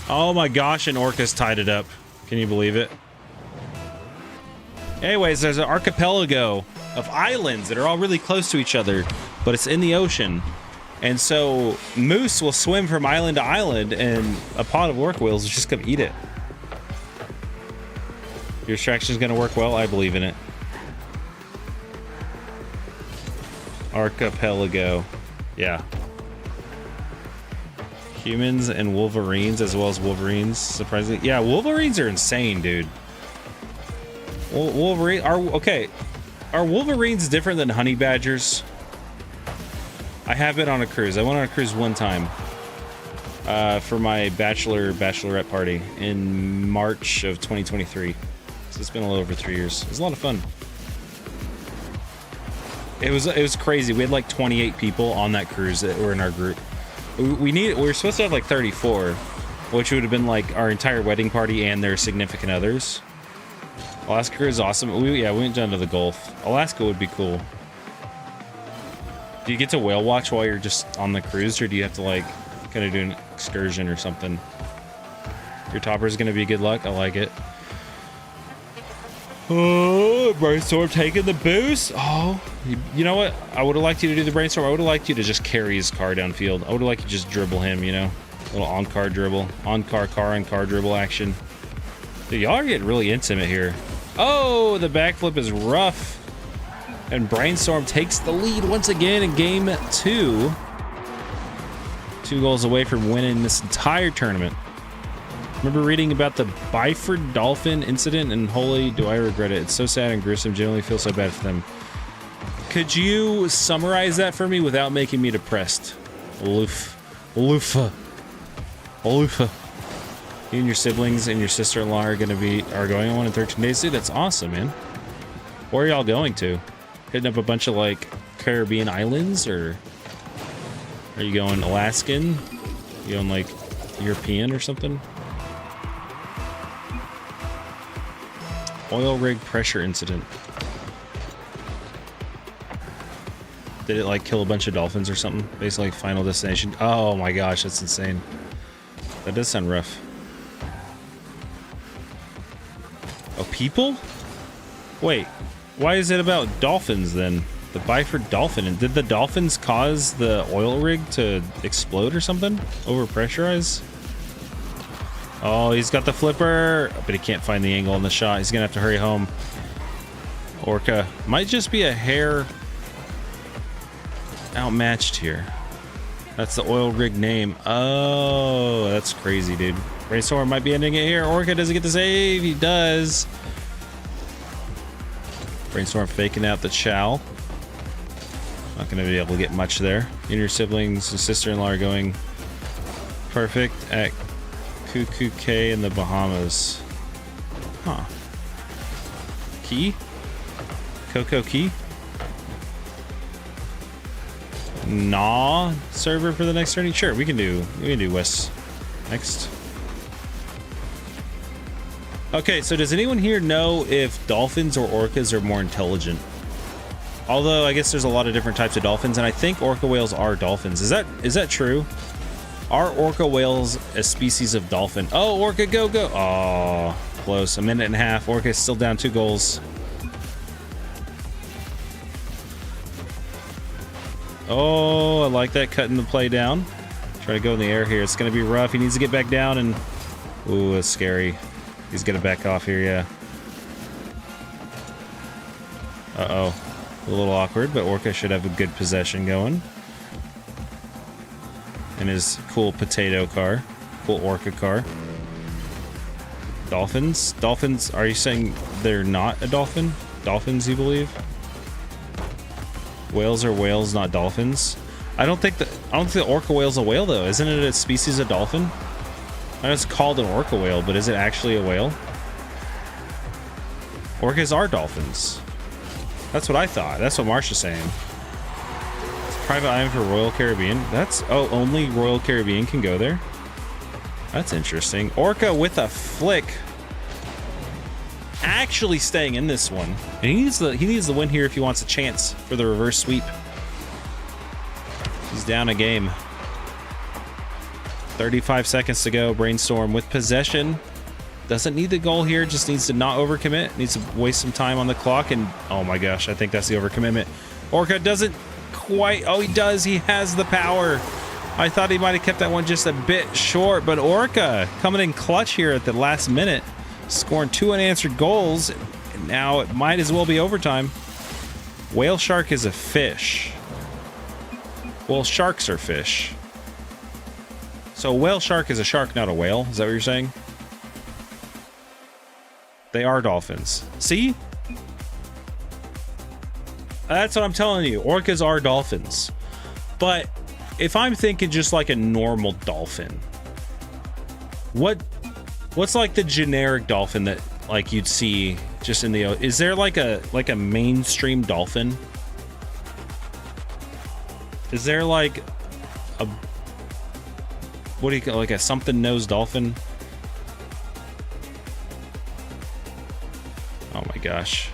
Oh my gosh, an orca's tied it up. Can you believe it? Anyways, there's an archipelago of islands that are all really close to each other, but it's in the ocean. And so moose will swim from island to island, and a pod of orca whales will just come eat it. Your extraction is going to work well. I believe in it. Archipelago. Yeah. Humans and wolverines, as well as wolverines, surprisingly. Yeah, wolverines are insane, dude. Wolverine are okay. Are wolverines different than honey badgers? I have been on a cruise. I went on a cruise one time for my bachelorette party in March of 2023. So it's been a little over 3 years. It was a lot of fun. It was crazy. We had like 28 people on that cruise that were in our group. We were supposed to have like 34, which would have been like our entire wedding party and their significant others. Alaska is awesome. We went down to the Gulf. Alaska would be cool. Do you get to whale watch while you're just on the cruise, or do you have to like kind of do an excursion or something? Your topper is gonna be good luck. I like it. Oh, Brainstorm taking the boost. Oh, you know what? I would have liked you to do the Brainstorm. I would have liked you to just carry his car downfield. I would have liked you to just dribble him, you know? A little on-car dribble. On-car dribble action. Dude, y'all are getting really intimate here. Oh, the backflip is rough. And Brainstorm takes the lead once again in game 2. 2 goals away from winning this entire tournament. Remember reading about the Byford dolphin incident, and holy do I regret it. It's so sad and gruesome. Genuinely feel so bad for them. Could you summarize that for me without making me depressed? Aloofah. You and your siblings and your sister-in-law are going on one in 13 days. Dude, that's awesome, man. Where are y'all going to? Hitting up a bunch of like Caribbean islands, or are you going Alaskan? You going like European or something? Oil rig pressure incident. Did it like kill a bunch of dolphins or something? Basically, final destination. Oh my gosh, that's insane. That does sound rough. Oh, people? Wait, why is it about dolphins then? The Byford dolphin. And did the dolphins cause the oil rig to explode or something? Overpressurize? Oh, he's got the flipper, but he can't find the angle in the shot. He's gonna have to hurry home. Orca might just be a hair outmatched here. That's the oil rig name. Oh, that's crazy, dude. Brainstorm might be ending it here. Orca doesn't get the save. He does. Brainstorm faking out the chow. Not gonna be able to get much there. You and your siblings and sister-in-law are going perfect at Cuckoo Cay in the Bahamas. Huh. Key? Coco Key? Nah server for the next tourney? Sure, we can do West next. Okay, so does anyone here know if dolphins or orcas are more intelligent? Although I guess there's a lot of different types of dolphins, and I think orca whales are dolphins. Is that true? Are orca whales a species of dolphin? Oh, orca, go, go. Oh, close. A minute and a half. Orca is still down 2 goals. Oh, I like that, cutting the play down. Try to go in the air here. It's going to be rough. He needs to get back down, and... Ooh, that's scary. He's going to back off here, yeah. Uh-oh. A little awkward, but Orca should have a good possession going. In his cool potato car. Cool Orca car. Dolphins? Dolphins, are you saying they're not a dolphin? Dolphins, you believe? Whales are whales, not dolphins. I don't think the orca whale's a whale though. Isn't it a species of dolphin? I know it's called an orca whale, but is it actually a whale? Orcas are dolphins. That's what I thought. That's what Marsha's saying. It's a private island for Royal Caribbean. That's only Royal Caribbean can go there. That's interesting. Orca with a flick. Actually staying in this one, and he needs the win here if he wants a chance for the reverse sweep. He's down a game. 35 seconds to go. Brainstorm with possession. Doesn't need the goal here, just needs to not overcommit. Needs to waste some time on the clock, and oh my gosh, I think that's the overcommitment. Orca doesn't quite. Oh, he does. He has the power. I thought he might have kept that one just a bit short, but Orca coming in clutch here at the last minute. Scoring 2 unanswered goals. And now it might as well be overtime. Whale shark is a fish. Well, sharks are fish. So whale shark is a shark, not a whale. Is that what you're saying? They are dolphins. See? That's what I'm telling you. Orcas are dolphins. But if I'm thinking just like a normal dolphin, what's like the generic dolphin that like you'd see just in the ocean? Is there like a mainstream dolphin? Is there like a, what do you call, like a something nose dolphin? Oh my gosh.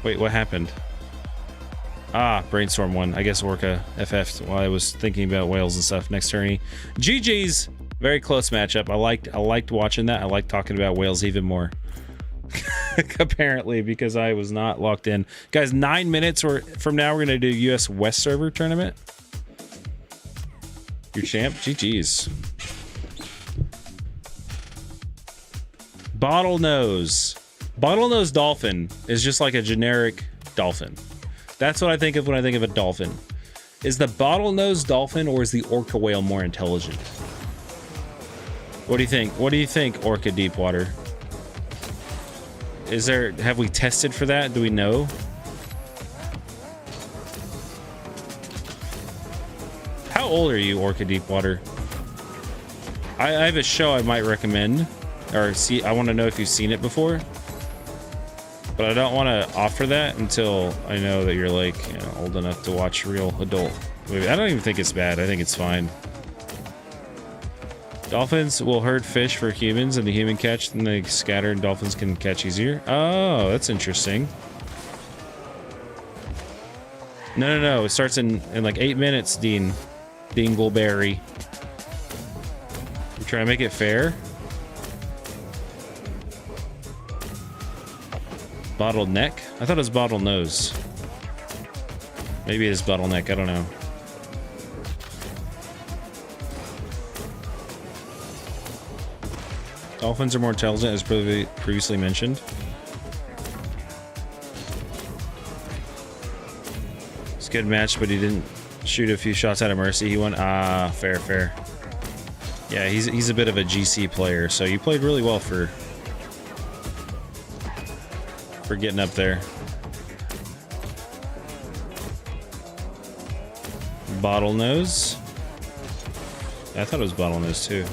Wait, what happened? Ah, Brainstorm won. I guess Orca FF'd while I was thinking about whales and stuff. Next tourney. GG's. Very close matchup. I liked watching that. I liked talking about whales even more. Apparently, because I was not locked in. Guys, 9 minutes from now, we're going to do US West server tournament. Your champ? GG's. Bottlenose. Bottlenose dolphin is just like a generic dolphin. That's what I think of when I think of a dolphin. Is the bottlenose dolphin or is the orca whale more intelligent? What do you think? What do you think, Orca Deepwater? Have we tested for that? Do we know? How old are you, Orca Deepwater? I have a show I might recommend, or see. I want to know if you've seen it before, but I don't want to offer that until I know that you're like, you know, old enough to watch real adult movie. I don't even think it's bad. I think it's fine. Dolphins will herd fish for humans, and the human catch, then they scatter, and dolphins can catch easier. Oh, that's interesting. No. It starts in like 8 minutes, Dean. Dingleberry. You trying to make it fair? Bottleneck? I thought it was bottlenose. Maybe it is bottleneck. I don't know. Dolphins are more intelligent, as previously mentioned. It's a good match, but he didn't shoot a few shots out of mercy. He won. Ah, fair. Yeah, he's a bit of a GC player, so you played really well for getting up there. Bottlenose. I thought it was bottlenose too.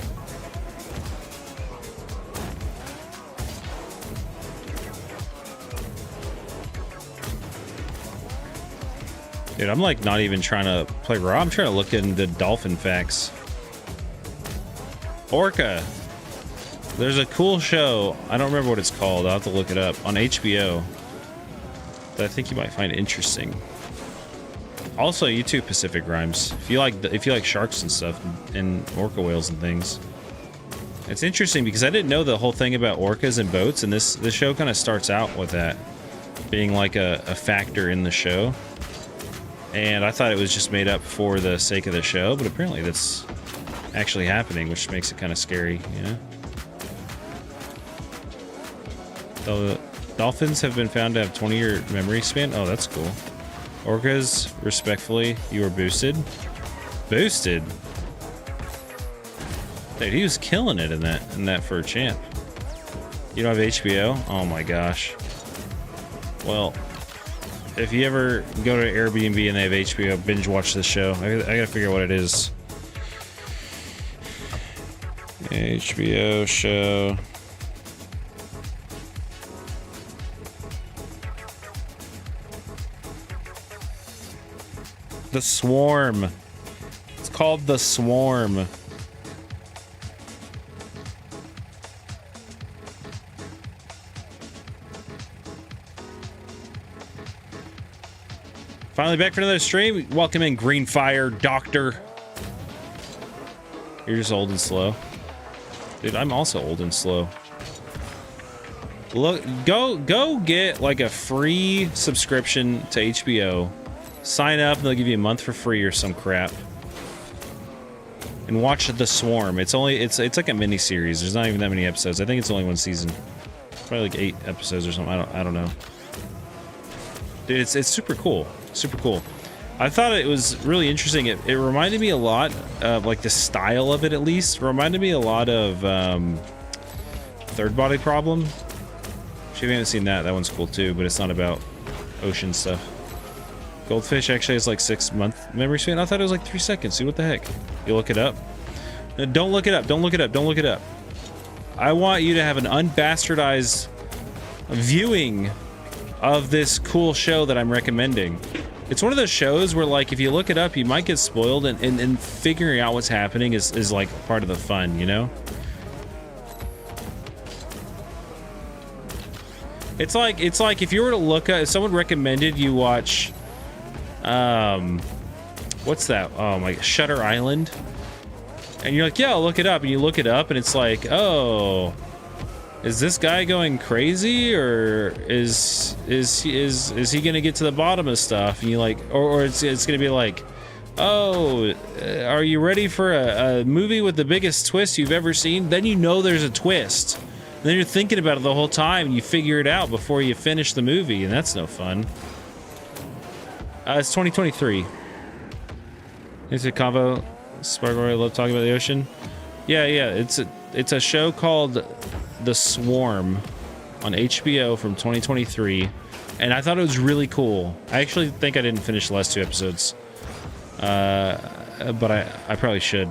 Dude, I'm like not even trying to play raw. I'm trying to look into dolphin facts. Orca. There's a cool show. I don't remember what it's called. I'll have to look it up on HBO. That I think you might find interesting. Also, YouTube Pacific Rhymes. If you like sharks and stuff and orca whales and things. It's interesting because I didn't know the whole thing about orcas and boats, and this show kind of starts out with that being like a factor in the show. And I thought it was just made up for the sake of the show, but apparently that's actually happening, which makes it kind of scary, you know? The dolphins have been found to have 20-year memory span. Oh, that's cool. Orcas, respectfully, you are boosted. Boosted? Dude, he was killing it in that for a champ. You don't have HBO? Oh my gosh. Well, if you ever go to Airbnb and they have HBO, binge watch this show. I gotta figure out what it is. HBO show. The Swarm. It's called The Swarm. Finally back for another stream. Welcome in, Greenfire Doctor. You're just old and slow. Dude, I'm also old and slow. Look, go get like a free subscription to HBO. Sign up and they'll give you a month for free or some crap. And watch The Swarm. It's like a mini series. There's not even that many episodes. I think it's only one season. Probably like 8 episodes or something. I don't know. Dude, it's super cool. Super cool. I thought it was really interesting. It reminded me a lot of like the style of it, at least. Reminded me a lot of Third Body Problem. If you haven't seen that, that one's cool too, but it's not about ocean stuff. Goldfish actually has like 6-month memory span. I thought it was like 3 seconds. Dude, what the heck? You look it up? No, don't look it up. Don't look it up. Don't look it up. I want you to have an unbastardized viewing of this cool show that I'm recommending. It's one of those shows where, like, if you look it up, you might get spoiled, and figuring out what's happening is like part of the fun, you know? It's like if you were to look at, if someone recommended you watch, what's that? Oh my, Shutter Island. And you're like, yeah, I'll look it up. And you look it up and it's like, oh, is this guy going crazy, or is he gonna get to the bottom of stuff? And you like, or it's gonna be like, oh, are you ready for a movie with the biggest twist you've ever seen? Then you know there's a twist. And then you're thinking about it the whole time, and you figure it out before you finish the movie, and that's no fun. It's 2023. It's a combo. Sparkle, I love talking about the ocean. Yeah, it's a show called The Swarm on HBO from 2023, and I thought it was really cool. I actually think I didn't finish the last 2 episodes, but I probably should,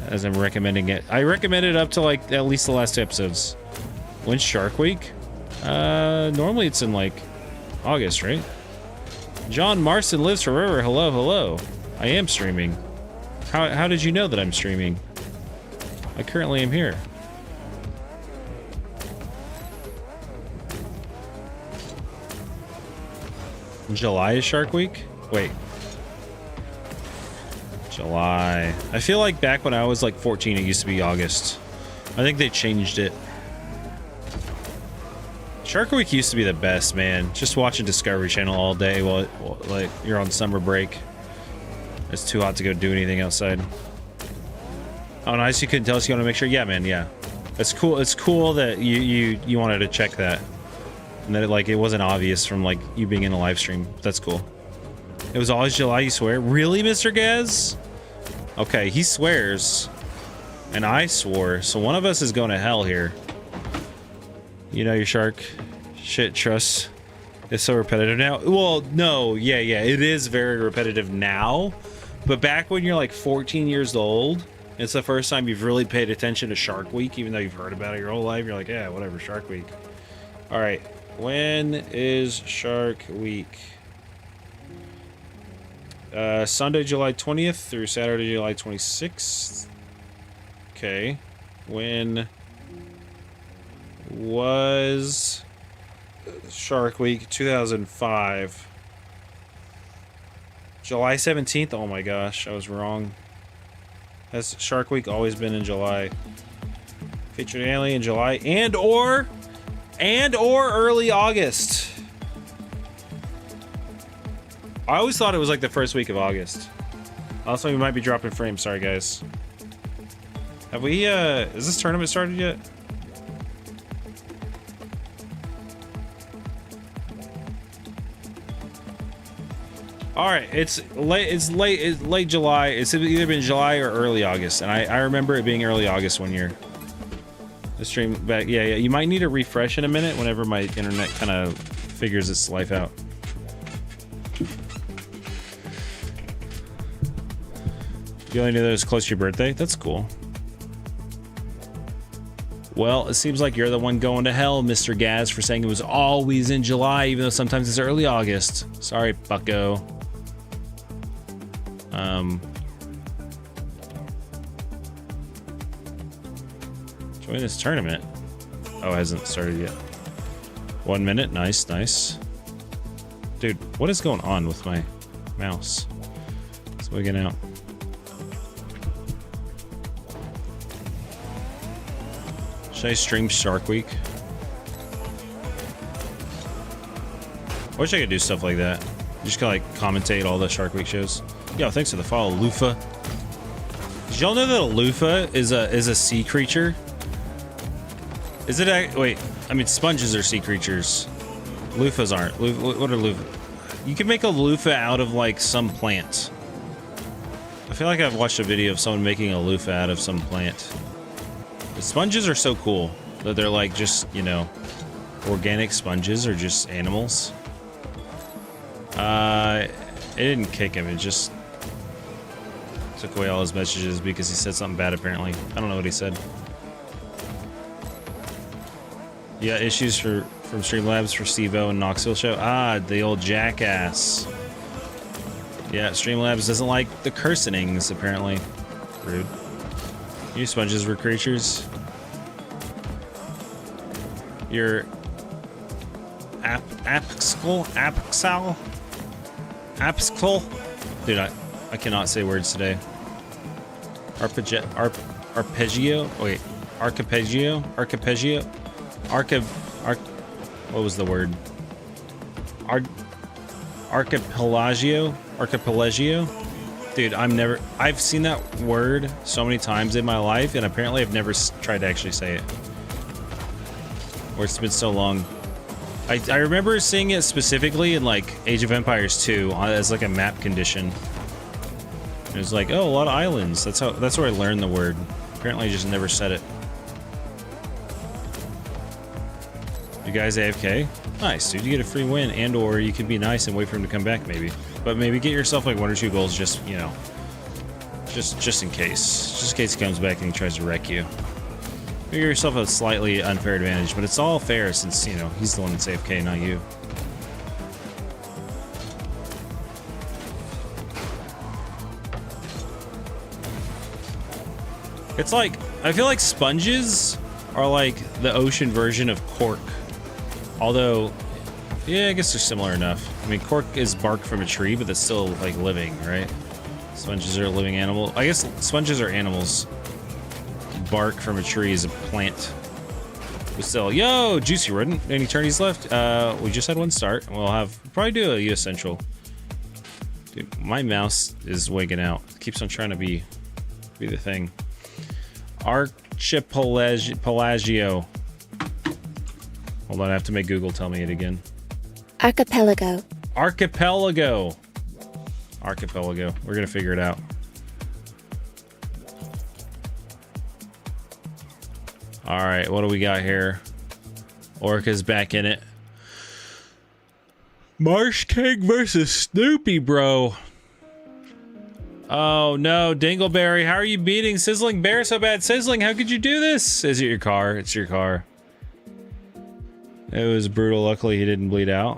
as I'm recommending it. I recommend it up to like at least the last 2 episodes. When's Shark Week? Normally it's in like August, right? John Marston lives forever. Hello. I am streaming. How did you know that I'm streaming? I currently am here. July is Shark Week? Wait. July. I feel like back when I was like 14, it used to be August. I think they changed it. Shark Week used to be the best, man. Just watching Discovery Channel all day while like you're on summer break. It's too hot to go do anything outside. Oh, nice. You couldn't tell us. You want to make sure? Yeah, man. Yeah. It's cool. It's cool that you wanted to check that. And that it wasn't obvious from like you being in a live stream. That's cool. It was always July, you swear? Really, Mr. Gaz? Okay, he swears. And I swore. So one of us is going to hell here. You know your shark shit trust is so repetitive now. Well, no, yeah, it is very repetitive now. But back when you're like 14 years old, it's the first time you've really paid attention to Shark Week, even though you've heard about it your whole life. You're like, yeah, whatever, Shark Week. All right, when is Shark Week? Sunday, July 20th through Saturday, July 26th. Okay. When was Shark Week? 2005. July 17th? Oh my gosh, I was wrong. Has Shark Week always been in July? Featured annually in July and or early August. I always thought it was like the first week of August. Also, we might be dropping frames. Sorry, guys. Have we, is this tournament started yet? Alright, it's late July. It's either been July or early August. And I remember it being early August one year. The stream back, yeah, you might need a refresh in a minute whenever my internet kind of figures its life out. You only knew that it was close to your birthday? That's cool. Well, it seems like you're the one going to hell, Mr. Gaz, for saying it was always in July, even though sometimes it's early August. Sorry, bucko. Join this tournament. Oh, it hasn't started yet. 1 minute. Nice, nice. Dude, what is going on with my mouse? It's wigging out. Should I stream Shark Week? I wish I could do stuff like that. Just kind of like commentate all the Shark Week shows. Yo, thanks for the follow, Lufa. Did y'all know that a loofah is a sea creature? Is it wait, I mean sponges are sea creatures. Loofahs aren't. What are loofahs? You can make a loofah out of like some plant. I feel like I've watched a video of someone making a loofah out of some plant. The sponges are so cool that they're like just, you know, organic sponges or just animals. It didn't kick him, it just took away all his messages because he said something bad apparently. I don't know what he said. Yeah, issues from Streamlabs for Steve-O and Knoxville show. Ah, the old jackass. Yeah, Streamlabs doesn't like the cursings, apparently. Rude. You sponges were creatures. Your apixel? Dude, I cannot say words today. Arpeggio? Wait, arpeggio? What was the word? Archipelagio? Dude, I've seen that word so many times in my life, and apparently I've never tried to actually say it. Or it's been so long. I remember seeing it specifically in like Age of Empires 2 as like a map condition. It was like, oh, a lot of islands. That's where I learned the word. Apparently I just never said it. You guys AFK? Nice, dude. You get a free win, and or you can be nice and wait for him to come back, maybe. But maybe get yourself like 1 or 2 goals, just, you know, just in case. Just in case he comes back and he tries to wreck you. Give yourself a slightly unfair advantage, but it's all fair since, you know, he's the one that's AFK, not you. It's like, I feel like sponges are like the ocean version of cork. Although, yeah, I guess they're similar enough. I mean, cork is bark from a tree, but that's still like living, right? Sponges are a living animal. I guess sponges are animals. Bark from a tree is a plant. But still, yo, Juicy Rodent. Any tourneys left? We just had one start. We'll probably do a US Central. Dude, my mouse is wigging out. It keeps on trying to be the thing. Archipelagio. Hold on, I have to make Google tell me it again. Archipelago. Archipelago. Archipelago. We're gonna figure it out. All right, what do we got here? Orca's back in it. Marsh King versus Snoopy, bro. Oh no, Dingleberry, how are you beating Sizzling Bear so bad? Sizzling, how could you do this? Is it your car? It's your car. It was brutal. Luckily, he didn't bleed out.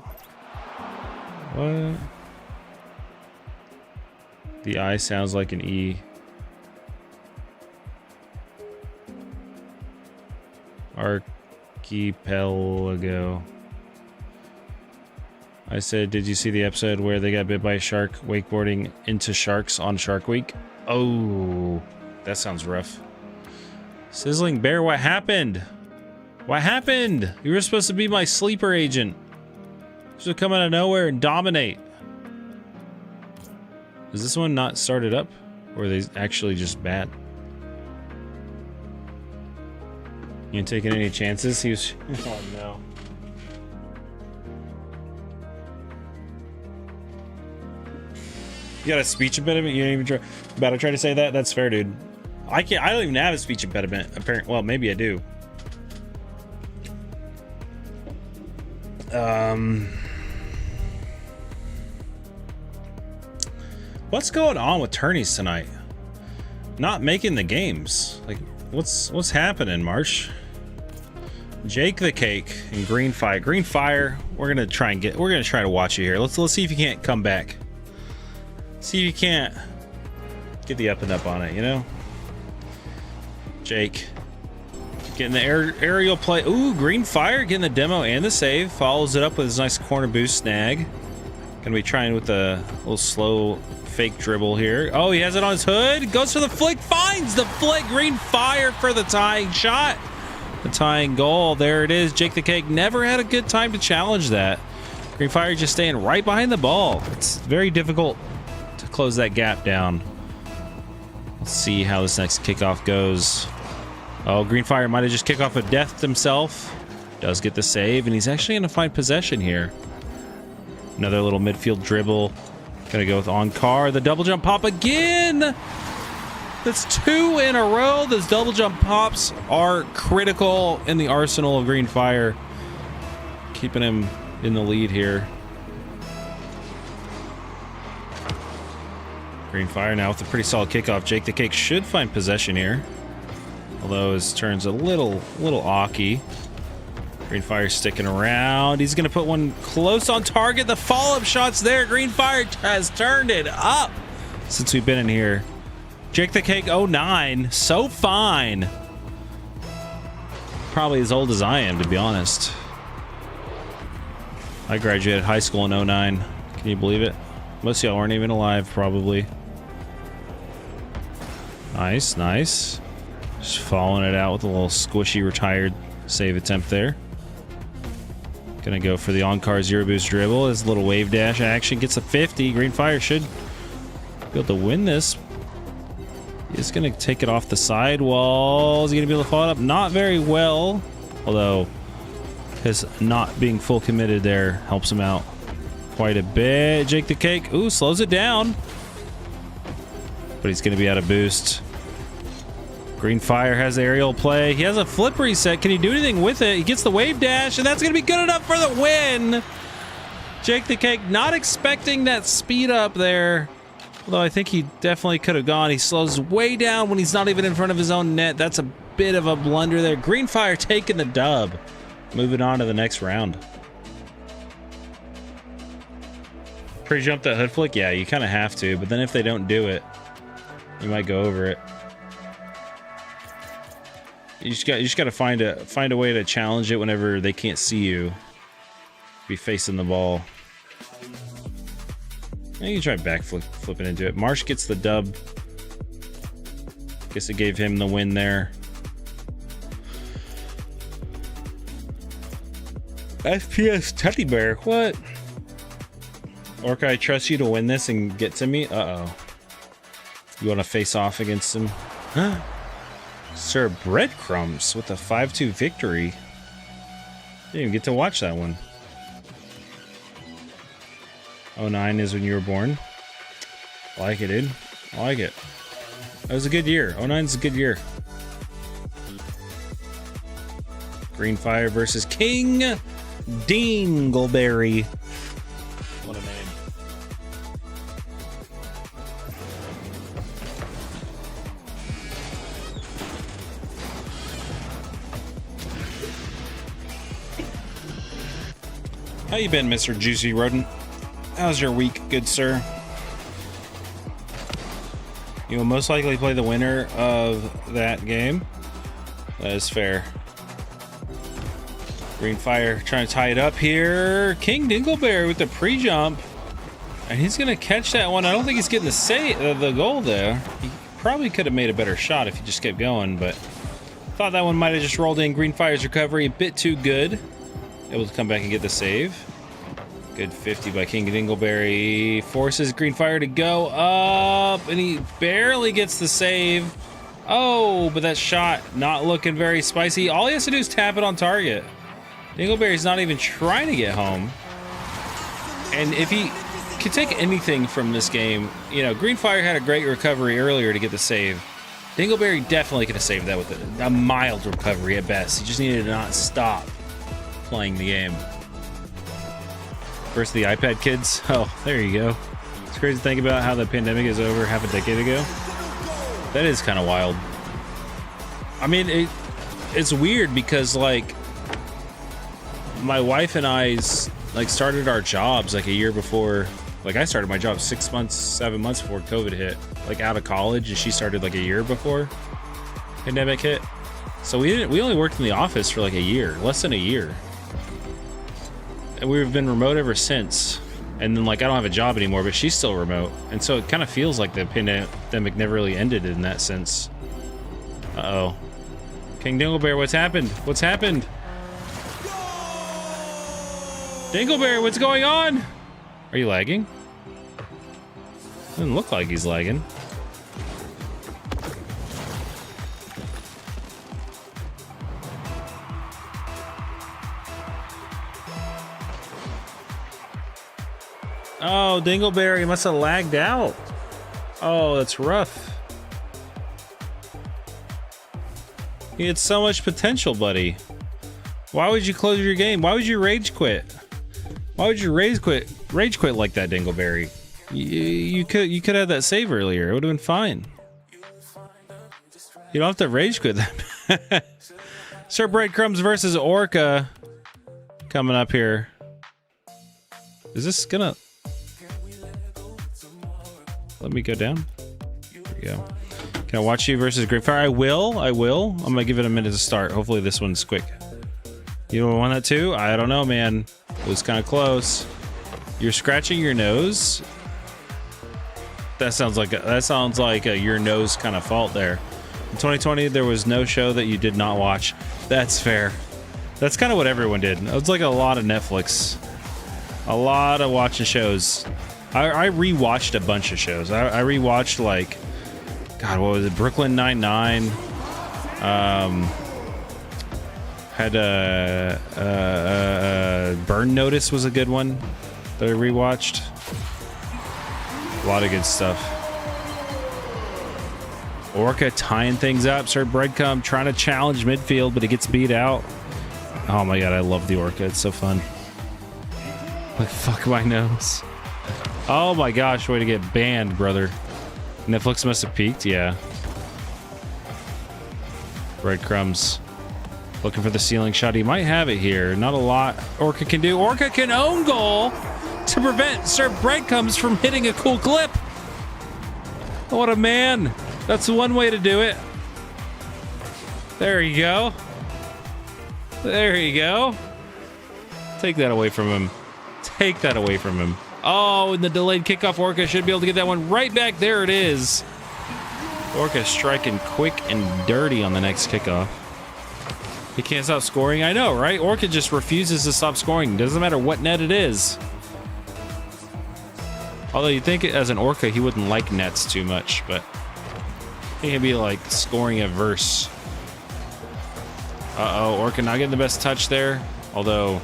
What? The I sounds like an E. Archipelago. I said, did you see the episode where they got bit by a shark wakeboarding into sharks on Shark Week? Oh, that sounds rough. Sizzling Bear, what happened? What happened? You were supposed to be my sleeper agent. You should come out of nowhere and dominate. Is this one not started up? Or are they actually just bad? You ain't taking any chances? He was... Oh, no. You got a speech impediment? You didn't even about to try to say that? That's fair, dude. I don't even have a speech impediment. Apparently, well, maybe I do. What's going on with tourneys tonight? Not making the games. Like, what's happening, Marsh? Jake the Cake and Green Fire. Green Fire, we're gonna try to watch you here. Let's see if you can't come back. See if you can't get the up and up on it, you know? Jake getting the aerial play. Ooh, Green Fire getting the demo and the save. Follows it up with his nice corner boost snag. Gonna be trying with a little slow fake dribble here. Oh, he has it on his hood. Goes for the flick. Finds the flick. Green Fire for the tying shot. The tying goal. There it is. Jake the Cake never had a good time to challenge that. Green Fire just staying right behind the ball. It's very difficult to close that gap down. Let's see how this next kickoff goes. Oh, Green Fire might have just kicked off a death himself. Does get the save, and he's actually going to find possession here. Another little midfield dribble. Gonna go with on car. The double jump pop again. That's 2 in a row. Those double jump pops are critical in the arsenal of Green Fire. Keeping him in the lead here. Green Fire now with a pretty solid kickoff. Jake the Cake should find possession here. Although his turn's a little awky. Green Fire sticking around. He's going to put one close on target. The follow-up shot's there. Green Fire has turned it up since we've been in here. Jake the Cake 09. So fine. Probably as old as I am, to be honest. I graduated high school in 09. Can you believe it? Most of y'all weren't even alive, probably. Nice, nice. Just following it out with a little squishy retired save attempt there. Gonna go for the on-car zero boost dribble. His little wave dash action gets a 50. Green Fire should be able to win this. He's gonna take it off the sidewall. Is he gonna be able to follow it up? Not very well. Although his not being full committed there helps him out quite a bit. Jake the Cake, ooh, slows it down. But he's gonna be out of boost. Green Fire has the aerial play. He has a flip reset. Can he do anything with it? He gets the wave dash, and that's going to be good enough for the win. Jake the Cake not expecting that speed up there. Although I think he definitely could have gone. He slows way down when he's not even in front of his own net. That's a bit of a blunder there. Green Fire taking the dub. Moving on to the next round. Pre-jump that hood flick? Yeah, you kind of have to. But then if they don't do it, you might go over it. You just got to find a way to challenge it whenever they can't see you. Be facing the ball. And you can try flipping into it. Marsh gets the dub. Guess it gave him the win there. FPS Teddy Bear, what? Orca, I trust you to win this and get to me. Uh-oh. You want to face off against him? Huh? Sir Breadcrumbs with a 5-2 victory. Didn't even get to watch that one. 09 is when you were born. I like it, dude. I like it. That was a good year. 09's a good year. Green Fire versus King Dingleberry. What a name. How you been, Mr. Juicy Rodent? How's your week, good sir? You will most likely play the winner of that game. That is fair. Green Fire trying to tie it up here. King Dingleberry with the pre-jump. And he's going to catch that one. I don't think he's getting the goal there. He probably could have made a better shot if he just kept going, but thought that one might have just rolled in. Green Fire's recovery a bit too good. Able to come back and get the save. Good 50 by King Dingleberry. Forces Green Fire to go up, and he barely gets the save. Oh, but that shot not looking very spicy. All he has to do is tap it on target. Dingleberry's not even trying to get home. And if he could take anything from this game, you know, Green Fire had a great recovery earlier to get the save. Dingleberry definitely could have saved that with a mild recovery at best. He just needed to not stop playing the game. Versus the iPad kids. Oh, there you go. It's crazy to think about how the pandemic is over half a decade ago. That is kind of wild. I mean, it's weird because, like, my wife and I started our jobs like a year before. Like, I started my job 6 months, 7 months before COVID hit, like out of college, and she started like a year before pandemic hit. So we only worked in the office for like a year, less than a year. And we've been remote ever since. And then, like, I don't have a job anymore, but she's still remote. And so it kind of feels like the pandemic never really ended in that sense. Uh-oh. King Dingleberry, what's happened? What's happened? Dingleberry, what's going on? Are you lagging? Doesn't look like he's lagging. Oh, Dingleberry must have lagged out. Oh, that's rough. He had so much potential, buddy. Why would you close your game? Why would you rage quit? Why would you rage quit like that, Dingleberry? You could have that save earlier. It would have been fine. You don't have to rage quit that. Sir Breadcrumbs versus Orca coming up here. Is this gonna... Let me go down. There we go. Can I watch you versus Green Fire? I will. I'm gonna give it a minute to start. Hopefully this one's quick. You don't want that too? I don't know, man. It was kind of close. You're scratching your nose. That sounds like a your nose kind of fault there. In 2020, there was no show that you did not watch. That's fair. That's kind of what everyone did. It was like a lot of Netflix. A lot of watching shows. I rewatched a bunch of shows. I rewatched, like, God, what was it? Brooklyn Nine-Nine. Had Burn Notice was a good one that I rewatched. A lot of good stuff. Orca tying things up. Sir Breadcrumb trying to challenge midfield, but he gets beat out. Oh my God, I love the Orca. It's so fun. Like, fuck my nose. Oh my gosh, way to get banned, brother. Netflix must have peaked, yeah. Breadcrumbs. Looking for the ceiling shot. He might have it here. Not a lot Orca can do. Orca can own goal to prevent Sir Breadcrumbs from hitting a cool clip. What a man. That's one way to do it. There you go. There you go. Take that away from him. Take that away from him. Oh, and the delayed kickoff. Orca should be able to get that one right back. There it is. Orca striking quick and dirty on the next kickoff. He can't stop scoring. I know, right? Orca just refuses to stop scoring. Doesn't matter what net it is. Although you'd think as an Orca, he wouldn't like nets too much, but he can be like scoring averse. Uh-oh, Orca not getting the best touch there. Although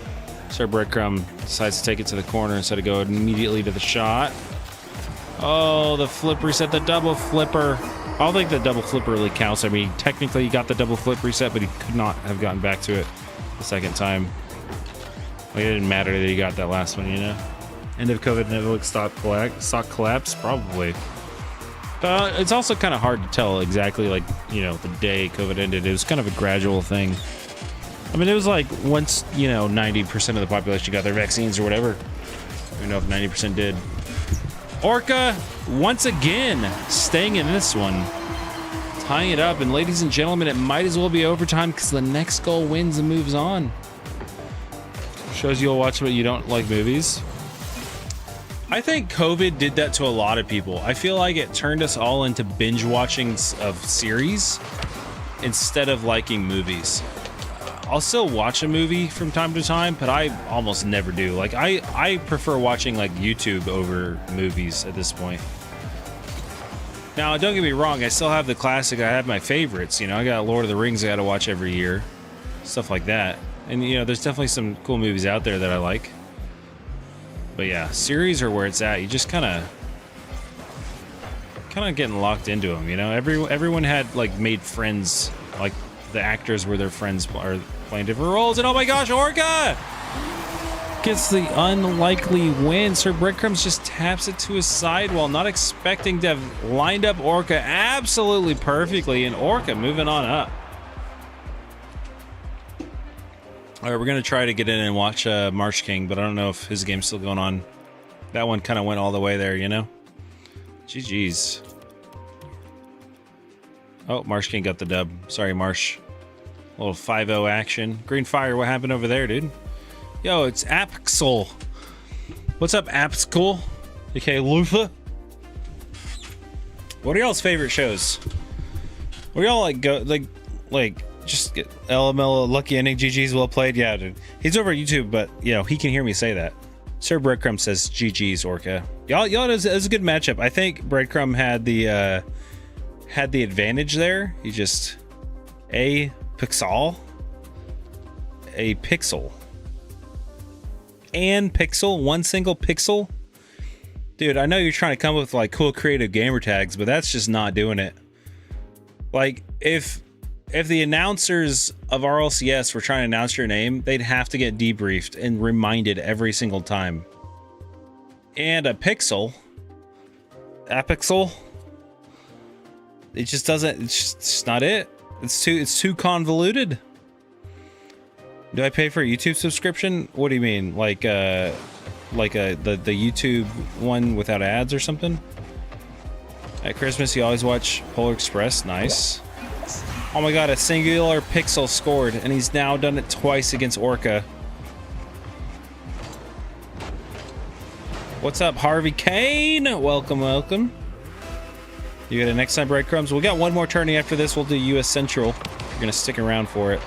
Sir Breadcrumb decides to take it to the corner instead of going immediately to the shot. Oh, the flip reset, the double flipper. I don't think the double flipper really counts. I mean, technically he got the double flip reset, but he could not have gotten back to it the second time. Like, it didn't matter that he got that last one, you know? End of COVID, Netflix stock collapse? Probably. But it's also kind of hard to tell exactly, like, you know, the day COVID ended. It was kind of a gradual thing. I mean, it was like once, you know, 90% of the population got their vaccines or whatever. I don't know if 90% did. Orca, once again, staying in this one. Tying it up. And ladies and gentlemen, it might as well be overtime because the next goal wins and moves on. Shows you'll watch but you don't like movies. I think COVID did that to a lot of people. I feel like it turned us all into binge watching of series instead of liking movies. I'll still watch a movie from time to time, but I almost never do. Like I prefer watching like YouTube over movies at this point. Now, don't get me wrong, I still have the classic. I have my favorites. You know, I got Lord of the Rings I got to watch every year, stuff like that. And you know, there's definitely some cool movies out there that I like. But yeah, series are where it's at. You just kind of getting locked into them. You know, everyone had like made friends. Like the actors were their friends are playing different roles. And oh my gosh, Orca gets the unlikely win. Sir Breadcrumbs just taps it to his side while not expecting to have lined up Orca absolutely perfectly. And Orca moving on up. All right, we're going to try to get in and watch Marsh King, but I don't know if his game's still going on. That one kind of went all the way there, you know? GG's. Oh, Marsh King got the dub. Sorry, Marsh. A little 5-0 action. Green Fire, what happened over there, dude? Yo, it's Apxel. What's up, Apxel? Okay, Lufa. What are y'all's favorite shows? Where y'all like go like just get LML lucky ending, GG's well played? Yeah, dude. He's over at YouTube, but you know, he can hear me say that. Sir Breadcrumb says GG's Orca. Y'all it was a good matchup. I think Breadcrumb had the advantage there. He just a pixel and pixel, one single pixel. Dude, I know you're trying to come up with like cool creative gamer tags, but that's just not doing it. Like if the announcers of RLCS were trying to announce your name, they'd have to get debriefed and reminded every single time. And a pixel, it just doesn't. It's just not it. It's too convoluted. Do I pay for a YouTube subscription? What do you mean? Like the YouTube one without ads or something? At Christmas, you always watch Polar Express. Nice. Oh my god, a singular pixel scored, and he's now done it twice against Orca. What's up, Harvey Kane? Welcome, welcome. You got a next time, Breadcrumbs? We got one more tourney after this. We'll do US Central. You're gonna stick around for it.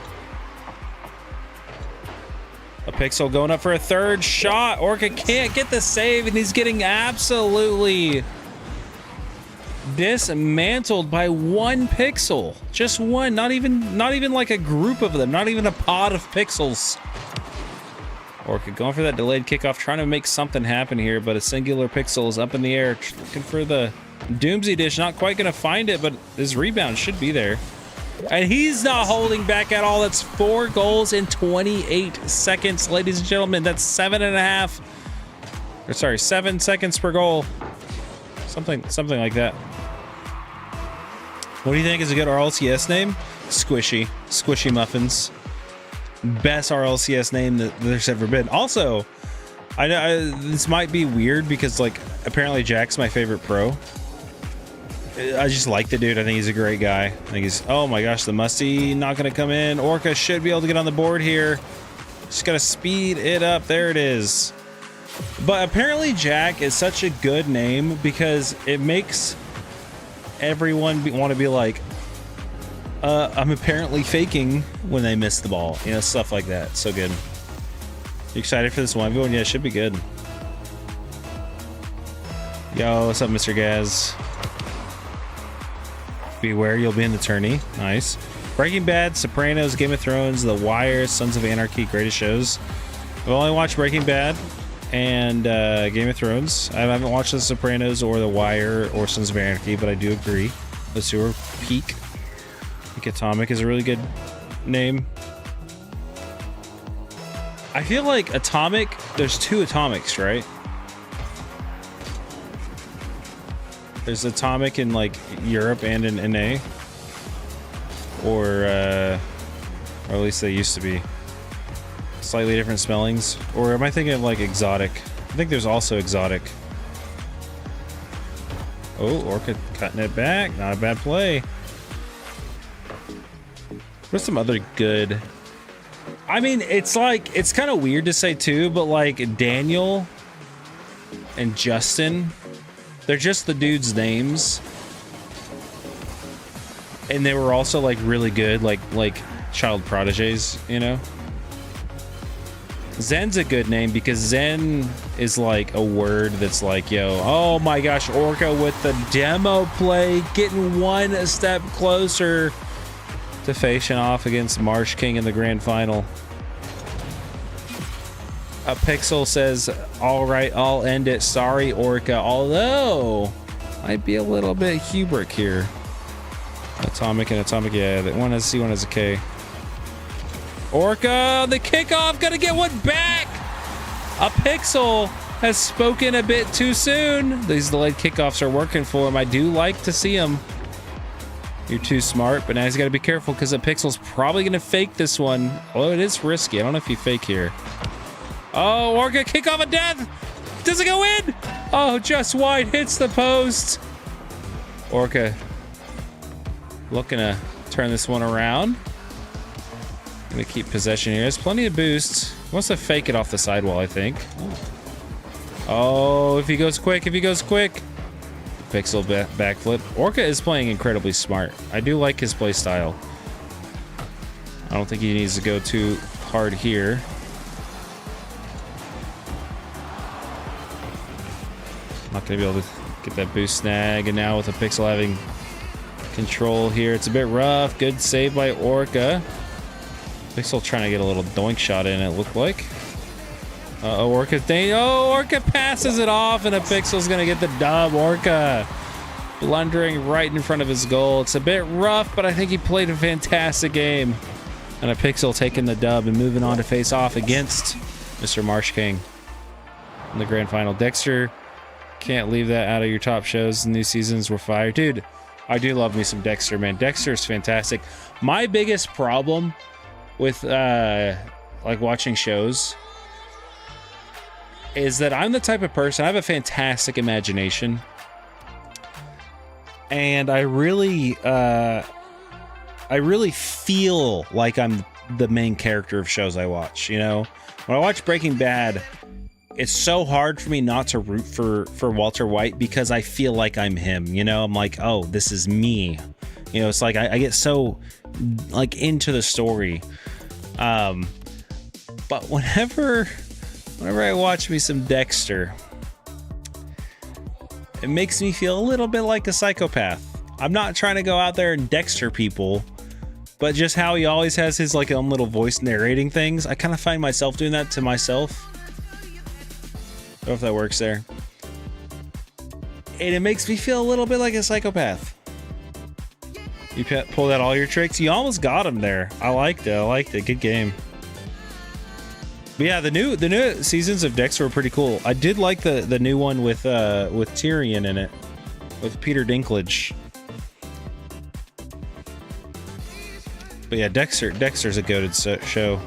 A pixel going up for a third shot. Orca can't get the save, and he's getting absolutely dismantled by one pixel. Just one, not even like a group of them, not even a pod of pixels. Orca going for that delayed kickoff, trying to make something happen here, but a singular pixel is up in the air, looking for the Doomsy dish, not quite gonna find it, but his rebound should be there. And he's not holding back at all. That's 4 goals in 28 seconds, ladies and gentlemen. That's 7 seconds per goal. Something like that. What do you think is a good RLCS name? Squishy Muffins. Best RLCS name that there's ever been. Also, I know this might be weird because like apparently Jack's my favorite pro. I just like the dude. I think he's a great guy. I think he's, oh my gosh, the Musty not gonna come in. Orca should be able to get on the board here. Just gotta speed it up. There it is. But apparently Jack is such a good name because it makes everyone want to be like, I'm apparently faking when they miss the ball. You know, stuff like that. So good. You excited for this 1v1? Yeah, it should be good. Yo, what's up, Mr. Gaz? Beware, you'll be in the tourney. Nice. Breaking Bad, Sopranos, Game of Thrones, The Wire, Sons of Anarchy, greatest shows. I've only watched Breaking Bad and Game of Thrones. I haven't watched The Sopranos or The Wire or Sons of Anarchy, but I do agree. Those two are peak. I think Atomic is a really good name. I feel like Atomic, there's 2 Atomics, right? There's Atomic in like Europe and in NA. Or at least they used to be. Slightly different spellings. Or am I thinking of like Exotic? I think there's also Exotic. Oh, Orca cutting it back. Not a bad play. What's some other good... I mean, it's kind of weird to say too, but like Daniel and Justin, they're just the dudes' names. And they were also like really good, like child prodigies, you know? Zen's a good name because Zen is like a word that's like, yo, oh my gosh, Orca with the demo play, getting one step closer to facing off against Marsh King in the grand final. A Pixel says, all right, I'll end it. Sorry, Orca. Although, might be a little bit Hubrick here. Atomic and Atomic, yeah. One has a C, one has a K. Orca, the kickoff, gonna get one back. A Pixel has spoken a bit too soon. These delayed kickoffs are working for him. I do like to see him. You're too smart, but now he's got to be careful because the Pixel's probably going to fake this one. Although it is risky. I don't know if you fake here. Oh, Orca, kickoff of death. Does it go in? Oh, just wide. Hits the post. Orca looking to turn this one around. Going to keep possession here. There's plenty of boost. Wants to fake it off the sidewall, I think. Oh, if he goes quick, Pixel backflip. Orca is playing incredibly smart. I do like his play style. I don't think he needs to go too hard here. Not going to be able to get that boost snag. And now with a Pixel having control here, it's a bit rough. Good save by Orca. Pixel trying to get a little doink shot in, it looked like. Orca passes it off, and a Pixel's gonna get the dub. Orca blundering right in front of his goal. It's a bit rough, but I think he played a fantastic game. And a Pixel taking the dub and moving on to face off against Mr. Marsh King in the grand final. Dexter, can't leave that out of your top shows. New seasons were fire. Dude, I do love me some Dexter, man. Dexter is fantastic. My biggest problem with like watching shows is that I'm the type of person, I have a fantastic imagination, and I really feel like I'm the main character of shows I watch, you know? When I watch Breaking Bad, it's so hard for me not to root for Walter White because I feel like I'm him, you know? I'm like, oh, this is me. You know, it's like I get so like into the story. But whenever I watch me some Dexter, it makes me feel a little bit like a psychopath. I'm not trying to go out there and Dexter people, but just how he always has his like own little voice narrating things. I kind of find myself doing that to myself. I don't know if that works there. And it makes me feel a little bit like a psychopath. You pulled out all your tricks. You almost got him there. I liked it. Good game. But yeah, the new seasons of Dexter were pretty cool. I did like the new one with Tyrion in it, with Peter Dinklage. But yeah, Dexter's a goated show.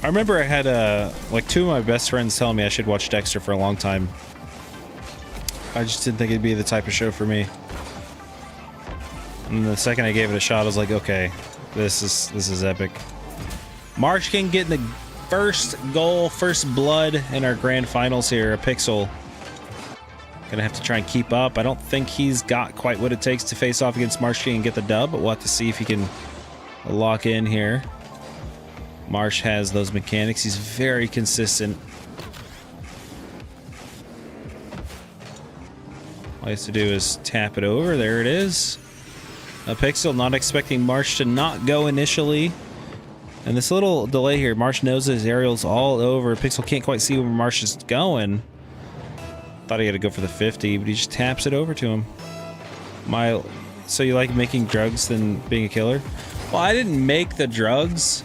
I remember I had like two of my best friends telling me I should watch Dexter for a long time. I just didn't think it'd be the type of show for me. And the second I gave it a shot, I was like, okay, this is epic. Marsh King getting the first goal, first blood in our grand finals here. A Pixel gonna have to try and keep up. I don't think he's got quite what it takes to face off against Marsh King and get the dub, but we'll have to see if he can lock in here. Marsh has those mechanics. He's very consistent. All he has to do is tap it over. There it is. A Pixel not expecting Marsh to not go initially. And this little delay here, Marsh knows his aerial's all over. Pixel can't quite see where Marsh is going. Thought he had to go for the 50, but he just taps it over to him. So you like making drugs than being a killer? Well, I didn't make the drugs.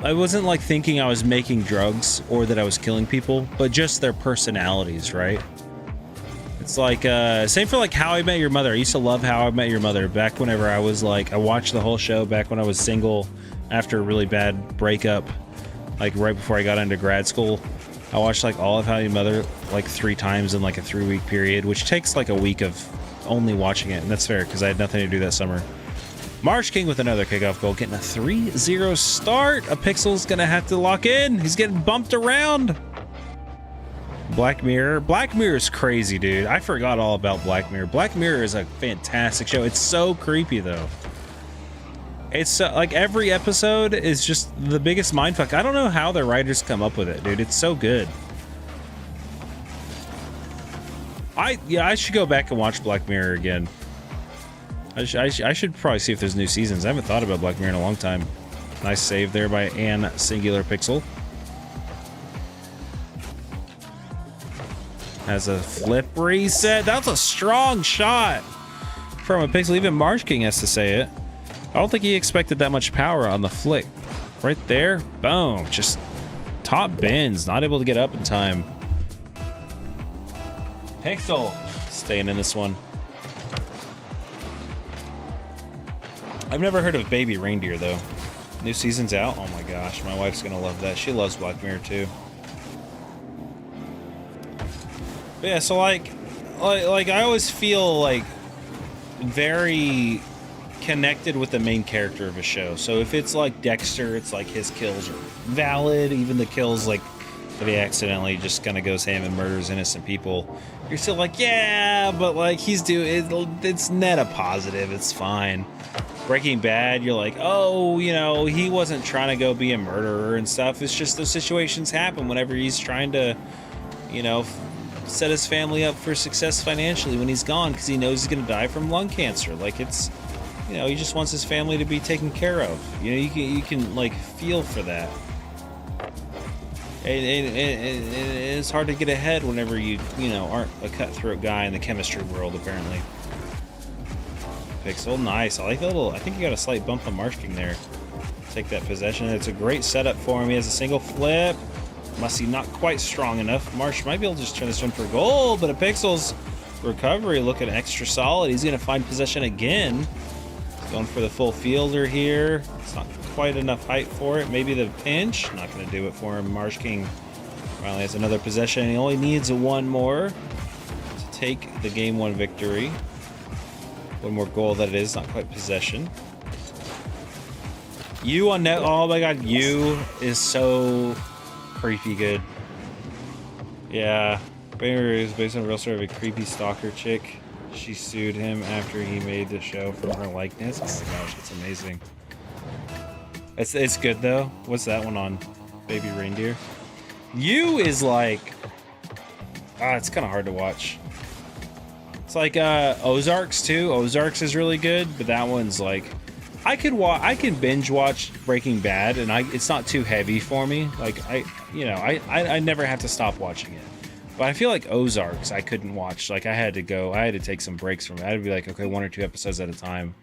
I wasn't like thinking I was making drugs or that I was killing people, but just their personalities, right? It's like, same for like How I Met Your Mother. I used to love How I Met Your Mother back whenever I was like, I watched the whole show back when I was single after a really bad breakup, like right before I got into grad school. I watched like all of How You Mother like 3 times in like a 3-week period, which takes like a week of only watching it, and that's fair because I had nothing to do that summer. Marsh King with another kickoff goal, getting a 3-0 start. A Pixel's gonna have to lock in. He's getting bumped around. Black Mirror. Black Mirror is crazy, dude. I forgot all about Black Mirror. Black Mirror is a fantastic show. It's so creepy, though. It's like every episode is just the biggest mindfuck. I don't know how the writers come up with it, dude. It's so good. I should go back and watch Black Mirror again. I should probably see if there's new seasons. I haven't thought about Black Mirror in a long time. Nice save there by Ann Singular Pixel. Has a flip reset. That's a strong shot from a Pixel. Even Marsh King has to say it. I don't think he expected that much power on the flick. Right there. Boom. Just top bins. Not able to get up in time. Pixel staying in this one. I've never heard of Baby Reindeer, though. New season's out? Oh my gosh, my wife's gonna love that. She loves Black Mirror, too. But yeah, so like I always feel like very connected with the main character of a show. So if it's like Dexter, it's like his kills are valid. Even the kills like that he accidentally just kind of goes ham and murders innocent people. You're still like, yeah, but like it's net a positive. It's fine. Breaking Bad, you're like, oh, you know, he wasn't trying to go be a murderer and stuff. It's just those situations happen whenever he's trying to, you know, set his family up for success financially when he's gone because he knows he's going to die from lung cancer. Like, it's, you know, he just wants his family to be taken care of. You know, you can like feel for that. And it's hard to get ahead whenever you know, aren't a cutthroat guy in the chemistry world, apparently. Pixel, nice. I like that little, I think you got a slight bump on Marsh King there. Take that possession. It's a great setup for him. He has a single flip. Must be not quite strong enough. Marsh might be able to just turn this one for a goal, but a Pixel's recovery looking extra solid. He's going to find possession again. He's going for the full fielder here. It's not quite enough height for it. Maybe the pinch. Not going to do it for him. Marsh King finally has another possession. He only needs one more to take the game 1 victory. One more goal that it is, not quite possession. You on net, oh my god, you is so creepy good. Yeah, Banger is based on a real story of a creepy stalker chick. She sued him after he made the show from her likeness. Oh my gosh, it's amazing. It's good though. What's that one on? Baby Reindeer. You is like, it's kind of hard to watch. It's like Ozarks too. Ozarks is really good, but that one's like, I can binge watch Breaking Bad, and it's not too heavy for me. Like I never have to stop watching it. But I feel like Ozarks I couldn't watch. Like I had to take some breaks from it. I'd be like, okay, 1 or 2 episodes at a time.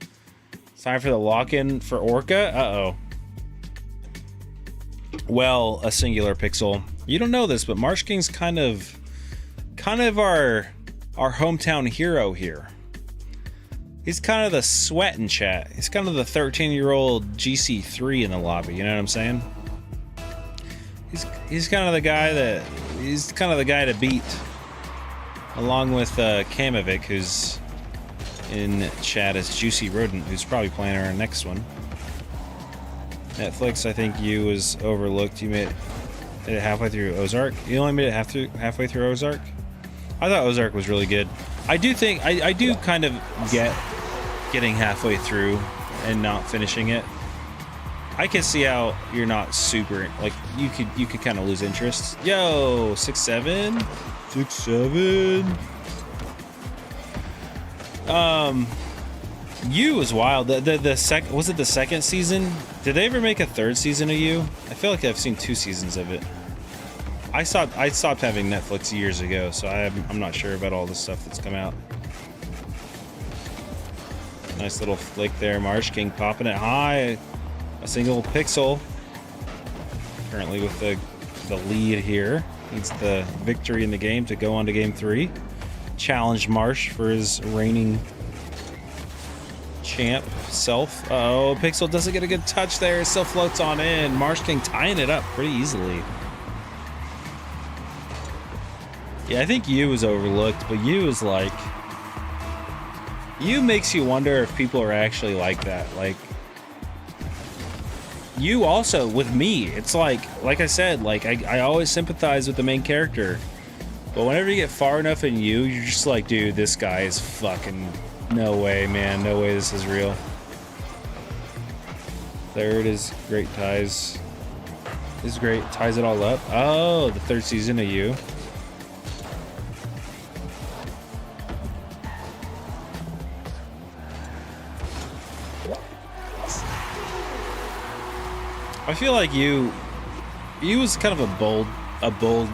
It's time for the lock-in for Orca. Uh-oh. Well, a Singular Pixel. You don't know this, but Marsh King's kind of our hometown hero here. He's kind of the sweat in chat. He's kind of the 13-year-old GC3 in the lobby. You know what I'm saying? He's kind of the guy to beat, along with Kamovic, who's in chat as Juicy Rodent, who's probably playing our next one. Netflix, I think you was overlooked. You made it halfway through Ozark. You only made it halfway through Ozark. I thought Ozark was really good. I do think I do kind of get getting halfway through and not finishing it. I can see how you're not super, like, you could kind of lose interest. Yo, 6-7. You was wild. Was it the second season? Did they ever make a 3rd season of You? I feel like I've seen 2 seasons of it. I stopped having Netflix years ago, so I'm not sure about all the stuff that's come out. Nice little flick there. Marsh King popping it high. A single Pixel. Currently with the lead here. Needs the victory in the game to go on to game 3. Challenge Marsh for his reigning champ self. Oh, Pixel doesn't get a good touch there. It still floats on in. Marsh King tying it up pretty easily. Yeah, I think you was overlooked, but you is like... You makes you wonder if people are actually like that. Like, you also, with me, it's like I said, like, I always sympathize with the main character. But whenever you get far enough in you, you're just like, dude, this guy is fucking... No way, man. No way this is real. There it is. Great ties. This is great. Ties it all up. Oh, the third season of you. I feel like you was kind of a bold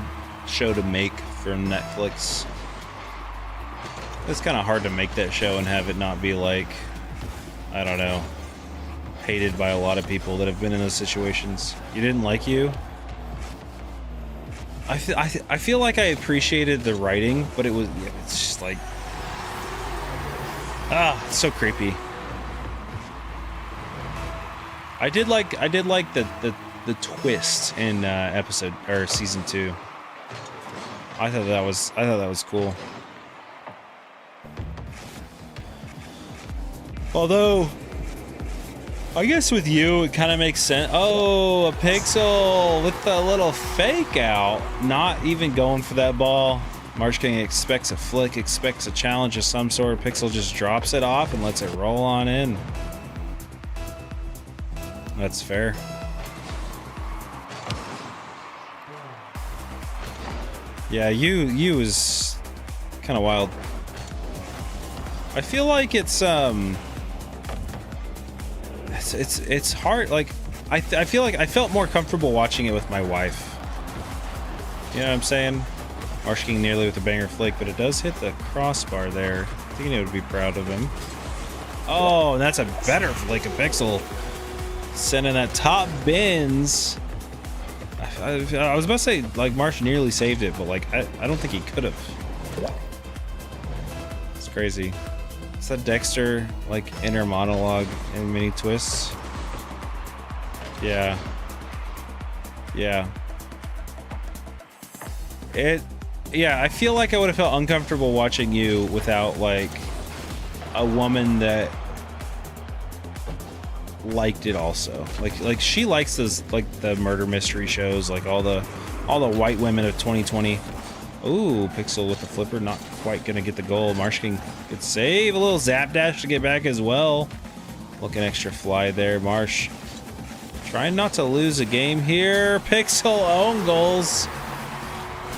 show to make for Netflix. It's kind of hard to make that show and have it not be like, I don't know, hated by a lot of people that have been in those situations. You didn't like you? I feel like I appreciated the writing, but it's just like, it's so creepy. I did like the twist in episode or season 2. I thought that was cool. Although, I guess with you it kind of makes sense. Oh, a Pixel with the little fake out, not even going for that ball. Marsh King expects a flick, expects a challenge of some sort. Pixel just drops it off and lets it roll on in. That's fair. Yeah, you was kind of wild. I feel like it's hard. Like, I feel like I felt more comfortable watching it with my wife. You know what I'm saying? Marsh King nearly with a banger flick, but it does hit the crossbar there. I think it would be proud of him. Oh, and that's a better flick of Pixel. Sending that top bins. I was about to say, like, Marsh nearly saved it, but, like, I don't think he could have. It's crazy. It's that Dexter, like, inner monologue and mini twists. Yeah. Yeah. Yeah, I feel like I would have felt uncomfortable watching you without, like, a woman that liked it also. Like she likes those, like, the murder mystery shows, like all the white women of 2020. Ooh, Pixel with the flipper, not quite gonna get the goal. Marsh King could save, a little zap dash to get back as well. Looking extra fly there. Marsh trying not to lose a game here. Pixel own goals.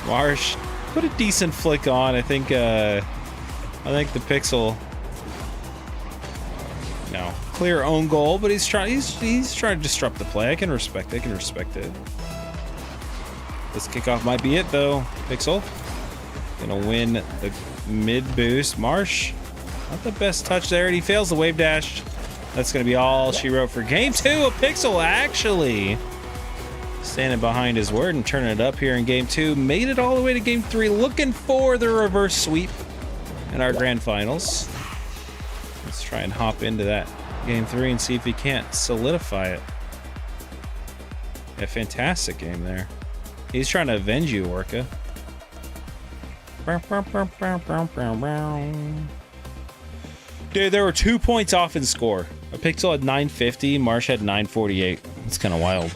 Marsh put a decent flick on. I think the Pixel, no, clear own goal, but he's trying to disrupt the play. I can respect it. This kickoff might be it though. Pixel gonna win the mid boost. Marsh, not the best touch there, and he fails the wave dash. That's gonna be all she wrote for game 2. A Pixel actually standing behind his word and turning it up here in game 2. Made it all the way to game 3, looking for the reverse sweep in our grand finals. Let's try and hop into that game 3 and see if he can't solidify it. A fantastic game there. He's trying to avenge you, Orca. Dude, there were 2 points off in score. A Pixel had 950, Marsh had 948. It's kind of wild.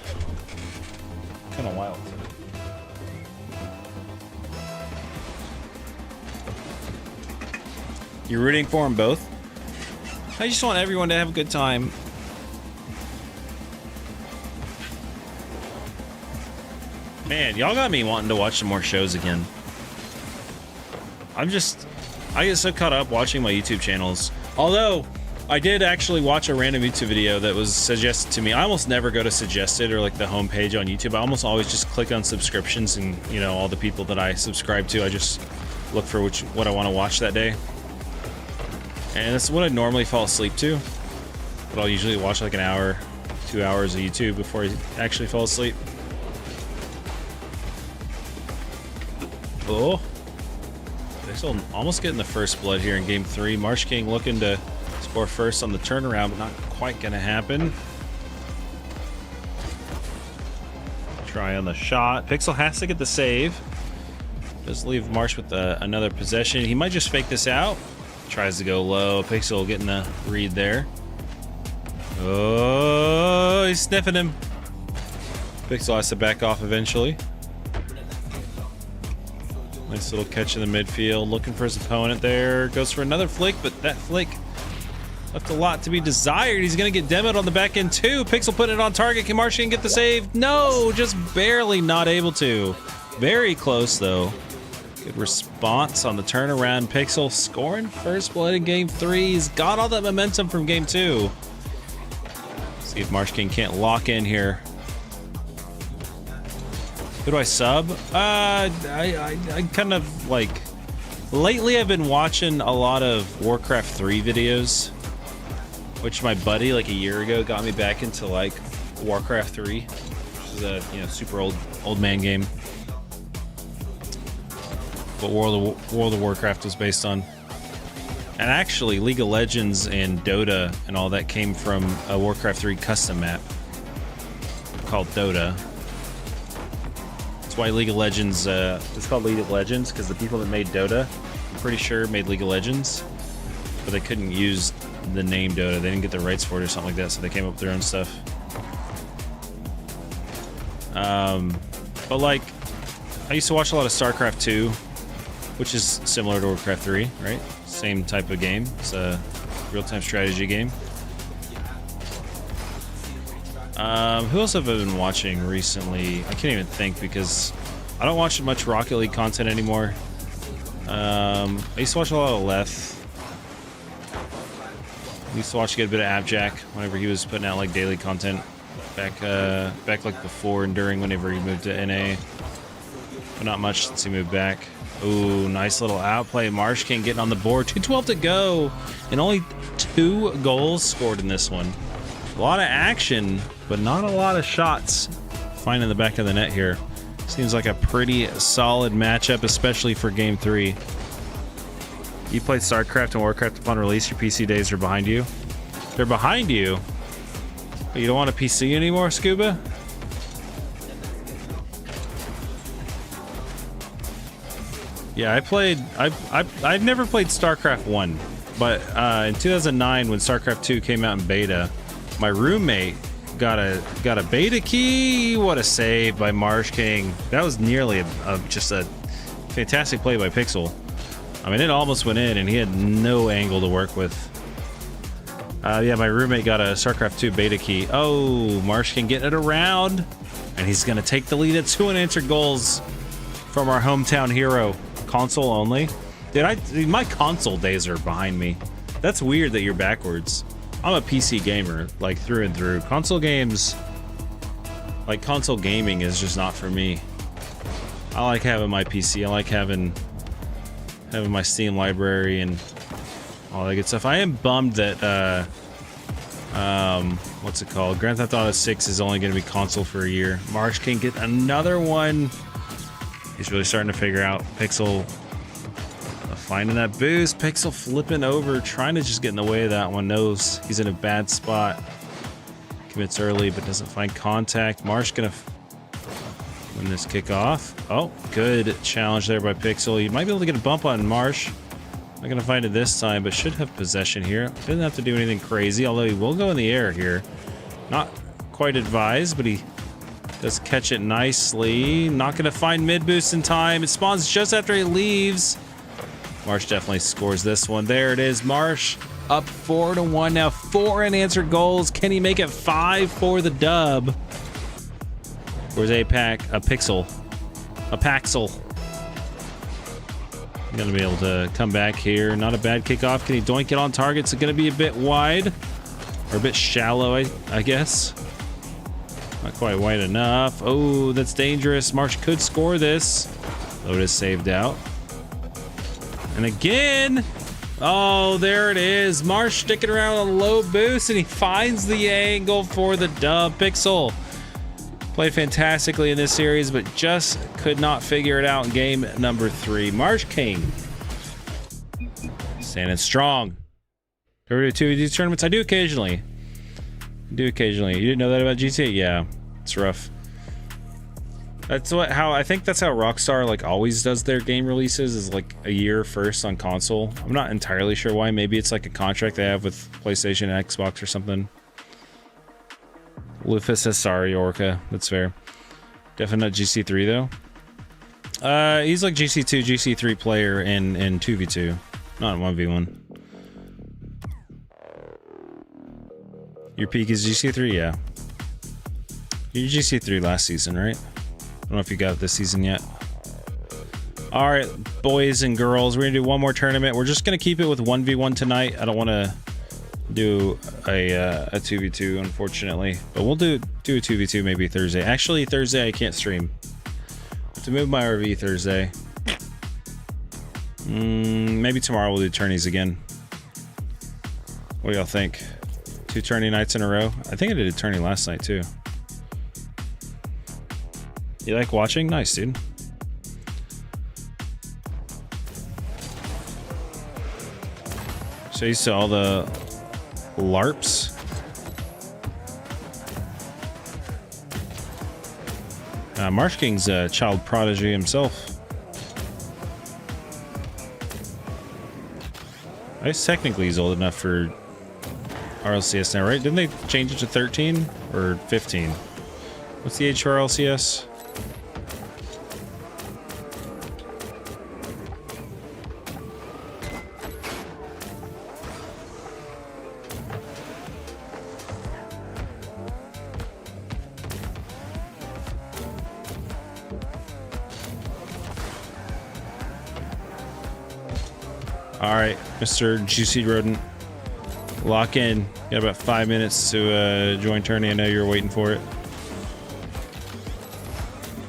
You're rooting for them both? I just want everyone to have a good time. Man, y'all got me wanting to watch some more shows again. I get so caught up watching my YouTube channels. Although, I did actually watch a random YouTube video that was suggested to me. I almost never go to suggested or like the homepage on YouTube. I almost always just click on subscriptions and, you know, all the people that I subscribe to. I just look for what I want to watch that day. And that's what I normally fall asleep to. But I'll usually watch like an hour, 2 hours of YouTube before I actually fall asleep. Oh. Pixel almost getting the first blood here in game 3. Marsh King looking to score first on the turnaround, but not quite gonna happen. Try on the shot. Pixel has to get the save. Does leave Marsh with another possession. He might just fake this out. Tries to go low. Pixel getting the read there. Oh, he's sniffing him. Pixel has to back off eventually. Nice little catch in the midfield. Looking for his opponent there. Goes for another flick, but that flick left a lot to be desired. He's going to get demoed on the back end too. Pixel putting it on target. Can Martian get the save? No, just barely not able to. Very close though. Good response on the turnaround. Pixel scoring first blood in game 3. He's got all that momentum from game 2. See if Marsh King can't lock in here. Who do I sub? I kind of like... Lately I've been watching a lot of Warcraft 3 videos, which my buddy like a year ago got me back into like Warcraft 3, which is a super old man game. What World of Warcraft was based on. And actually League of Legends and Dota and all that came from a Warcraft 3 custom map called Dota. That's why League of Legends, it's called League of Legends because the people that made Dota, I'm pretty sure made League of Legends, but they couldn't use the name Dota. They didn't get the rights for it or something like that, so they came up with their own stuff. But like, I used to watch a lot of StarCraft 2, which is similar to Warcraft 3, right? Same type of game. It's a real-time strategy game. Who else have I been watching recently? I can't even think because I don't watch much Rocket League content anymore. I used to watch a lot of Leth. I used to watch a good bit of Abjack whenever he was putting out like daily content back like before and during whenever he moved to NA. But not much since he moved back. Ooh, nice little outplay. Marsh King getting on the board. 2:12 to go. And only 2 goals scored in this one. A lot of action, but not a lot of shots finding the back of the net here. Seems like a pretty solid matchup, especially for game 3. You played StarCraft and Warcraft upon release. Your PC days are behind you. They're behind you? But you don't want a PC anymore, Scuba? Yeah, I've never played StarCraft 1, but in 2009 when StarCraft 2 came out in beta, my roommate got a beta key. What a save by Marsh King. That was nearly just a fantastic play by Pixel. I mean, it almost went in and he had no angle to work with. Yeah, my roommate got a StarCraft 2 beta key. Oh, Marsh King getting it around, and he's gonna take the lead at 2 unanswered goals from our hometown hero. Console only? Dude, my console days are behind me. That's weird that you're backwards. I'm a PC gamer, like through and through. Console games, like console gaming is just not for me. I like having my PC. I like having my Steam library and all that good stuff. I am bummed that what's it called? Grand Theft Auto 6 is only going to be console for a year. Marsh can get another one. He's really starting to figure out Pixel finding that boost. Pixel flipping over, trying to just get in the way of that one. Knows he's in a bad spot. Commits early, but doesn't find contact. Marsh gonna win this kickoff. Oh, good challenge there by Pixel. You might be able to get a bump on Marsh. Not gonna find it this time, but should have possession here. Doesn't have to do anything crazy, although he will go in the air here. Not quite advised, but he does catch it nicely. Not gonna find mid boost in time. It spawns just after he leaves. Marsh definitely scores this one. There it is. Marsh up 4-1 now. 4 unanswered goals. Can he make it 5 for the dub? Where's a Paxel? Gonna be able to come back here. Not a bad kickoff. Can he doink it on target? It's gonna be a bit wide or a bit shallow, I guess. Not quite wide enough. Oh, that's dangerous. Marsh could score this. Lotus saved out. And again, oh, there it is. Marsh sticking around on a low boost, and he finds the angle for the dub. Pixel played fantastically in this series, but just could not figure it out in game number 3. Marsh King standing strong. Over to these tournaments, I do occasionally. You didn't know that about GTA? Yeah, it's rough. That's how I think that's how Rockstar like always does their game releases, is like a year first on console. I'm not entirely sure why. Maybe it's like a contract they have with PlayStation and Xbox or something. Lufus says sorry, Orca. That's fair. Definitely not GC3 though. He's like GC2, GC3 player in 2v2, not in 1v1. Your peak is GC3, yeah. You're GC3 last season, right? I don't know if you got it this season yet. All right, boys and girls, we're gonna do one more tournament. We're just gonna keep it with 1v1 tonight. I don't want to do a 2v2, unfortunately, but we'll do a 2v2 maybe Thursday. Actually, Thursday I can't stream. I have to move my RV Thursday. Maybe tomorrow we'll do tourneys again. What do y'all think? 2 tourney nights in a row? I think I did a tourney last night too. You like watching? Nice, dude. So you saw all the LARPs? Marsh King's a child prodigy himself. I guess technically he's old enough for RLCS now, right? Didn't they change it to 13 or 15? What's the age for RLCS? All right, Mr. Juicy Rodent, lock in. Got about 5 minutes to join tourney. I know you're waiting for it.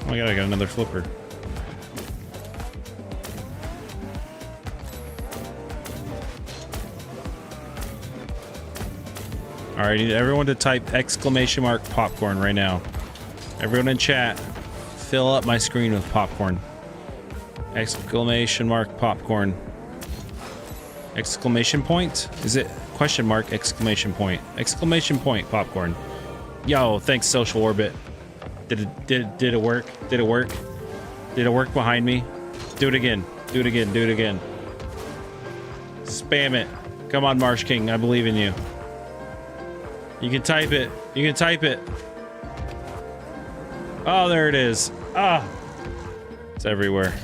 Oh my god, I got another flipper. All right, need everyone to type !! popcorn right now. Everyone in chat, fill up my screen with popcorn. ! Popcorn. Exclamation point? Is it question mark exclamation point? Exclamation point popcorn. Yo, thanks Social Orbit. Did it work? Did it work? Did it work behind me? Do it again. Do it again. Do it again. Spam it. Come on, Marsh King. I believe in you. You can type it. You can type it. Oh, there it is. Ah. It's everywhere.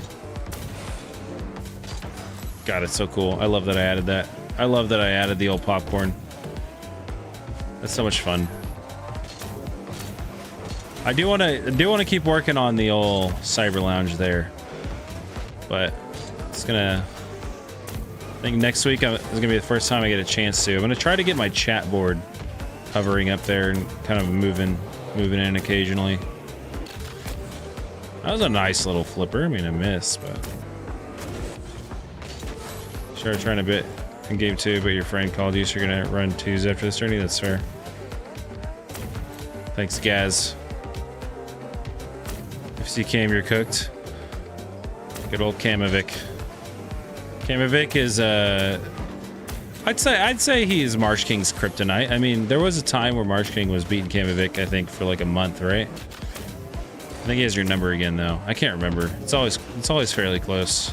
God, it's so cool. I love that I added that. I love that I added the old popcorn. That's so much fun. I do want to keep working on the old Cyber Lounge there, but it's gonna. I think next week is gonna be the first time I get a chance to. I'm gonna try to get my chat board hovering up there and kind of moving in occasionally. That was a nice little flipper. I mean, I missed, but. Sure, trying a bit in game 2, but your friend called you, so you're gonna run 2s after this tourney. That's fair. Thanks, Gaz. If you came, you're cooked. Good old Kamovic. Kamovic is I'd say he is Marsh King's kryptonite. I mean, there was a time where Marsh King was beating Kamovic, I think, for like a month, right? I think he has your number again, though. I can't remember. It's always fairly close.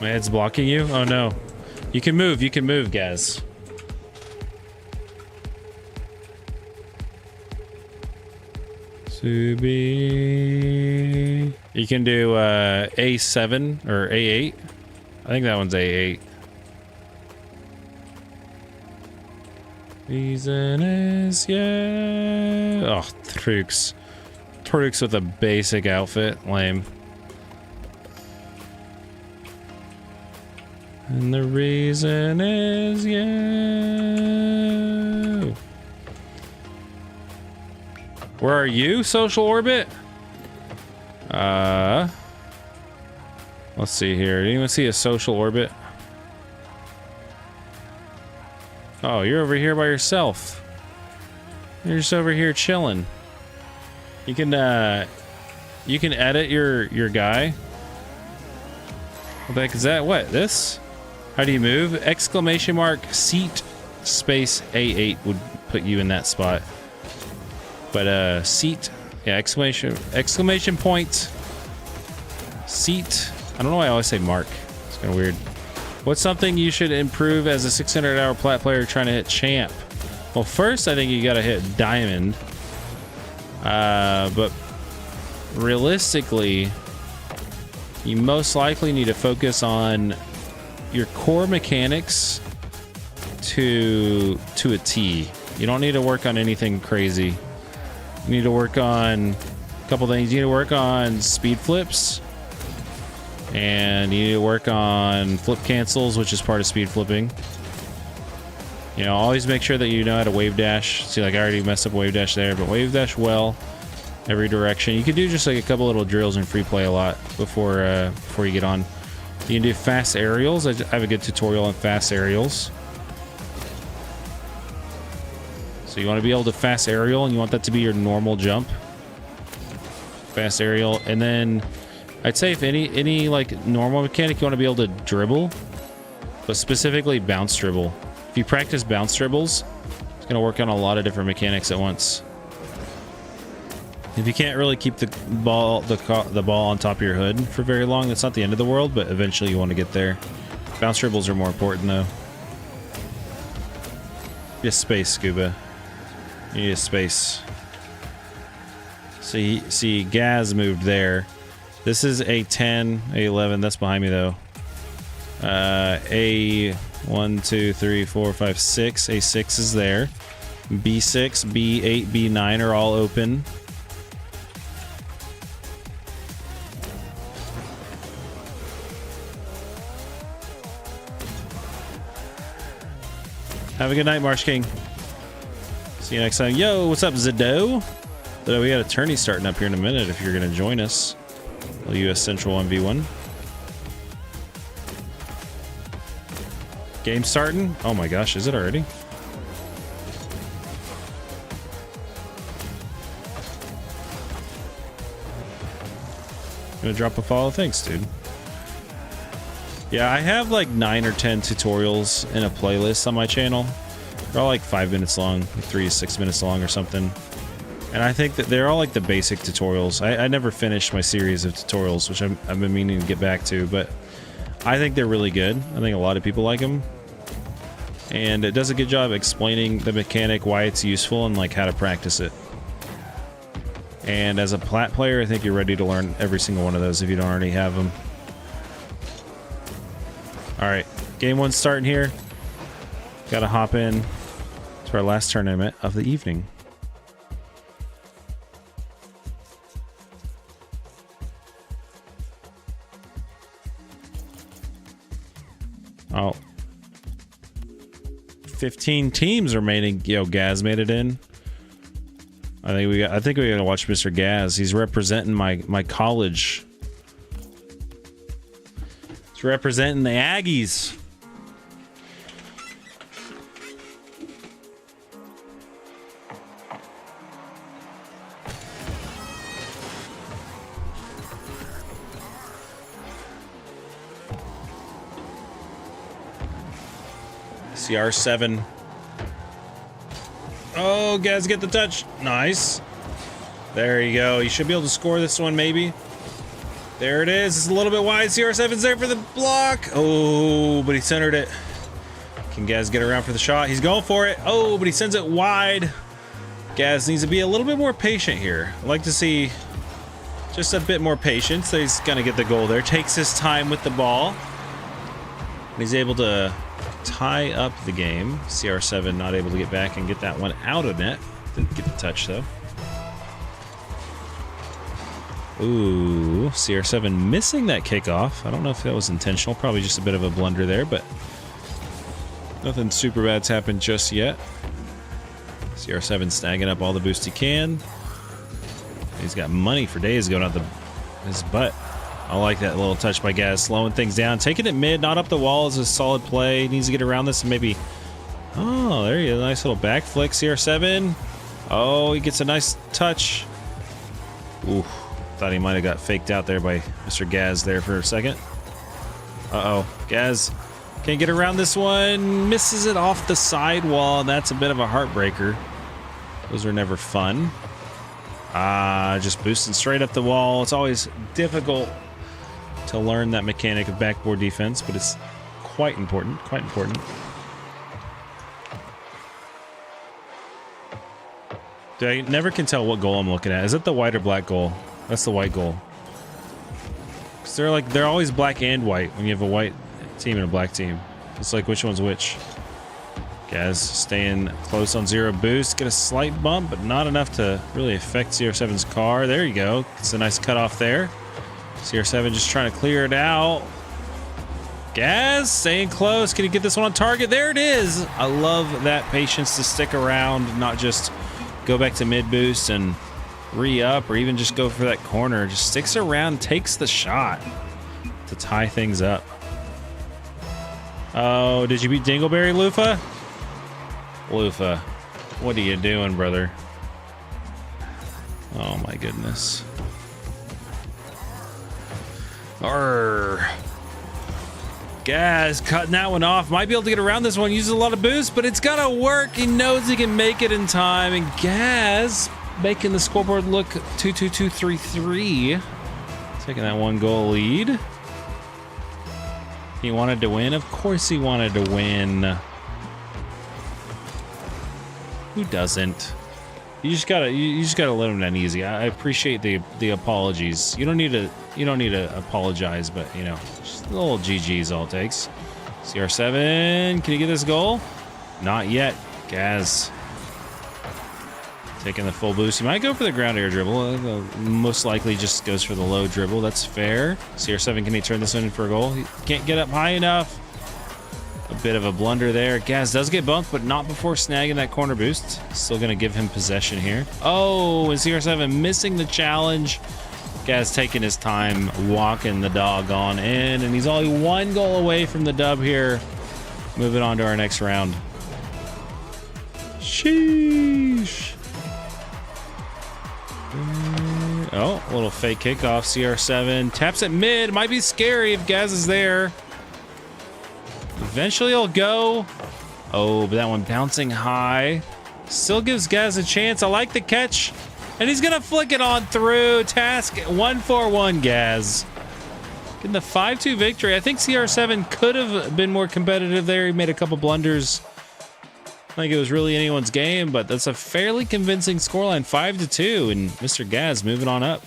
My head's blocking you? Oh no. You can move, Gaz. Subi. You can do A7 or A8. I think that one's A8. Reason is yeah. Oh, Trux. Trux with a basic outfit. Lame. And the reason is you. Where are you, Social Orbit? Let's see here. Anyone see a Social Orbit? Oh, you're over here by yourself. You're just over here chilling. You can edit your guy. What the heck is that? What? This? How do you move? Exclamation mark seat space A8 would put you in that spot. But seat, yeah, exclamation point seat. I don't know why I always say mark. It's kind of weird. What's something you should improve as a 600-hour plat player trying to hit champ? Well, first I think you got to hit diamond. But realistically, you most likely need to focus on your core mechanics to a T. You don't need to work on anything crazy. You need to work on a couple things. You need to work on speed flips, and you need to work on flip cancels, which is part of speed flipping. You know, always make sure that you know how to wave dash. See, like I already messed up wave dash there, but wave dash well every direction. You could do just like a couple little drills in free play a lot before you get on. You can do fast aerials. I have a good tutorial on fast aerials. So you want to be able to fast aerial, and you want that to be your normal jump. Fast aerial, and then I'd say if any like normal mechanic, you want to be able to dribble, but specifically bounce dribble. If you practice bounce dribbles, it's going to work on a lot of different mechanics at once. If you can't really keep the ball on top of your hood for very long, that's not the end of the world, but eventually you want to get there. Bounce dribbles are more important though. Just space, Scuba. You need a space. See, Gaz moved there. This is A10, A11. That's behind me though. A1, 2, 3, 4, 5, 6. A6 is there. B6, B8, B9 are all open. Have a good night, Marsh King. See you next time. Yo, what's up, Zado? So we got a tourney starting up here in a minute if you're going to join us. A US Central 1v1. Game starting? Oh my gosh, is it already? Gonna drop a follow. Thanks, dude. Yeah, I have like 9 or 10 tutorials in a playlist on my channel. They're all like 5 minutes long, like 3 to 6 minutes long or something. And I think that they're all like the basic tutorials. I never finished my series of tutorials, which I've been meaning to get back to, but I think they're really good. I think a lot of people like them. And it does a good job explaining the mechanic, why it's useful, and like how to practice it. And as a plat player, I think you're ready to learn every single one of those if you don't already have them. Alright, game 1 starting here. Gotta hop in to our last tournament of the evening. Oh. 15 teams remaining. Yo, Gaz made it in. I think we gotta watch Mr. Gaz. He's representing my college. He's representing the Aggies. CR7. Oh, Gaz, get the touch. Nice. There you go. You should be able to score this one, maybe. There it is. It's a little bit wide. CR7's there for the block. Oh, but he centered it. Can Gaz get around for the shot? He's going for it. Oh, but he sends it wide. Gaz needs to be a little bit more patient here. I'd like to see just a bit more patience. He's gonna get the goal there. Takes his time with the ball. And he's able to tie up the game. CR7 not able to get back and get that one out of net. Didn't get the touch though. Ooh, CR7 missing that kickoff. I don't know if that was intentional. Probably just a bit of a blunder there, but nothing super bad's happened just yet. CR7 snagging up all the boost he can. He's got money for days going out his butt. I like that little touch by Gaz, slowing things down. Taking it mid, not up the wall is a solid play. Needs to get around this and maybe... Oh, there you go. Nice little back flick, CR7. Oh, he gets a nice touch. Ooh, thought he might have got faked out there by Mr. Gaz there for a second. Uh-oh. Gaz Can't get around this one. Misses it off the sidewall. That's a bit of a heartbreaker. Those are never fun. Just boosting straight up the wall. It's always difficult to learn that mechanic of backboard defense, but it's quite important. Quite important. Dude, I never can tell what goal I'm looking at. Is it the white or black goal? That's the white goal. Because they're always black and white when you have a white team and a black team. It's like which one's which. Gaz staying close on zero boost. Get a slight bump, but not enough to really affect CR7's car. There you go. It's a nice cutoff there. CR7 just trying to clear it out. Gaz staying close. Can he get this one on target? There it is. I love that patience to stick around, not just go back to mid boost and re-up or even just go for that corner. Just sticks around, takes the shot to tie things up. Oh, did you beat Dingleberry, Lufa? Lufa, what are you doing, brother? Oh my goodness. Arrgh. Gaz cutting that one off. Might be able to get around this one. Uses a lot of boost, but it's gotta work. He knows he can make it in time. And Gaz making the scoreboard look 2-2-2-3-3. Taking that 1-goal lead. He wanted to win. Of course he wanted to win. Who doesn't? You just gotta let him down easy. I appreciate the apologies. You don't need to apologize, but you know, just a little GG's all it takes. CR7, can you get this goal? Not yet. Gaz taking the full boost. He might go for the ground air dribble. Most likely just goes for the low dribble. That's fair. CR7, can he turn this one in for a goal? He can't get up high enough. A bit of a blunder there. Gaz does get bumped, but not before snagging that corner boost. Still going to give him possession here. Oh, and CR7 missing the challenge. Gaz taking his time, walking the dog on in, and he's only 1 goal away from the dub here. Moving on to our next round. Sheesh. Oh, a little fake kickoff. CR7 taps it mid. Might be scary if Gaz is there. Eventually he'll go. Oh, but that one bouncing high. Still gives Gaz a chance. I like the catch. And he's going to flick it on through. Task 1-4-1, Gaz. Getting the 5-2 victory. I think CR7 could have been more competitive there. He made a couple blunders. I think it was really anyone's game, but that's a fairly convincing scoreline. 5-2, and Mr. Gaz moving on up.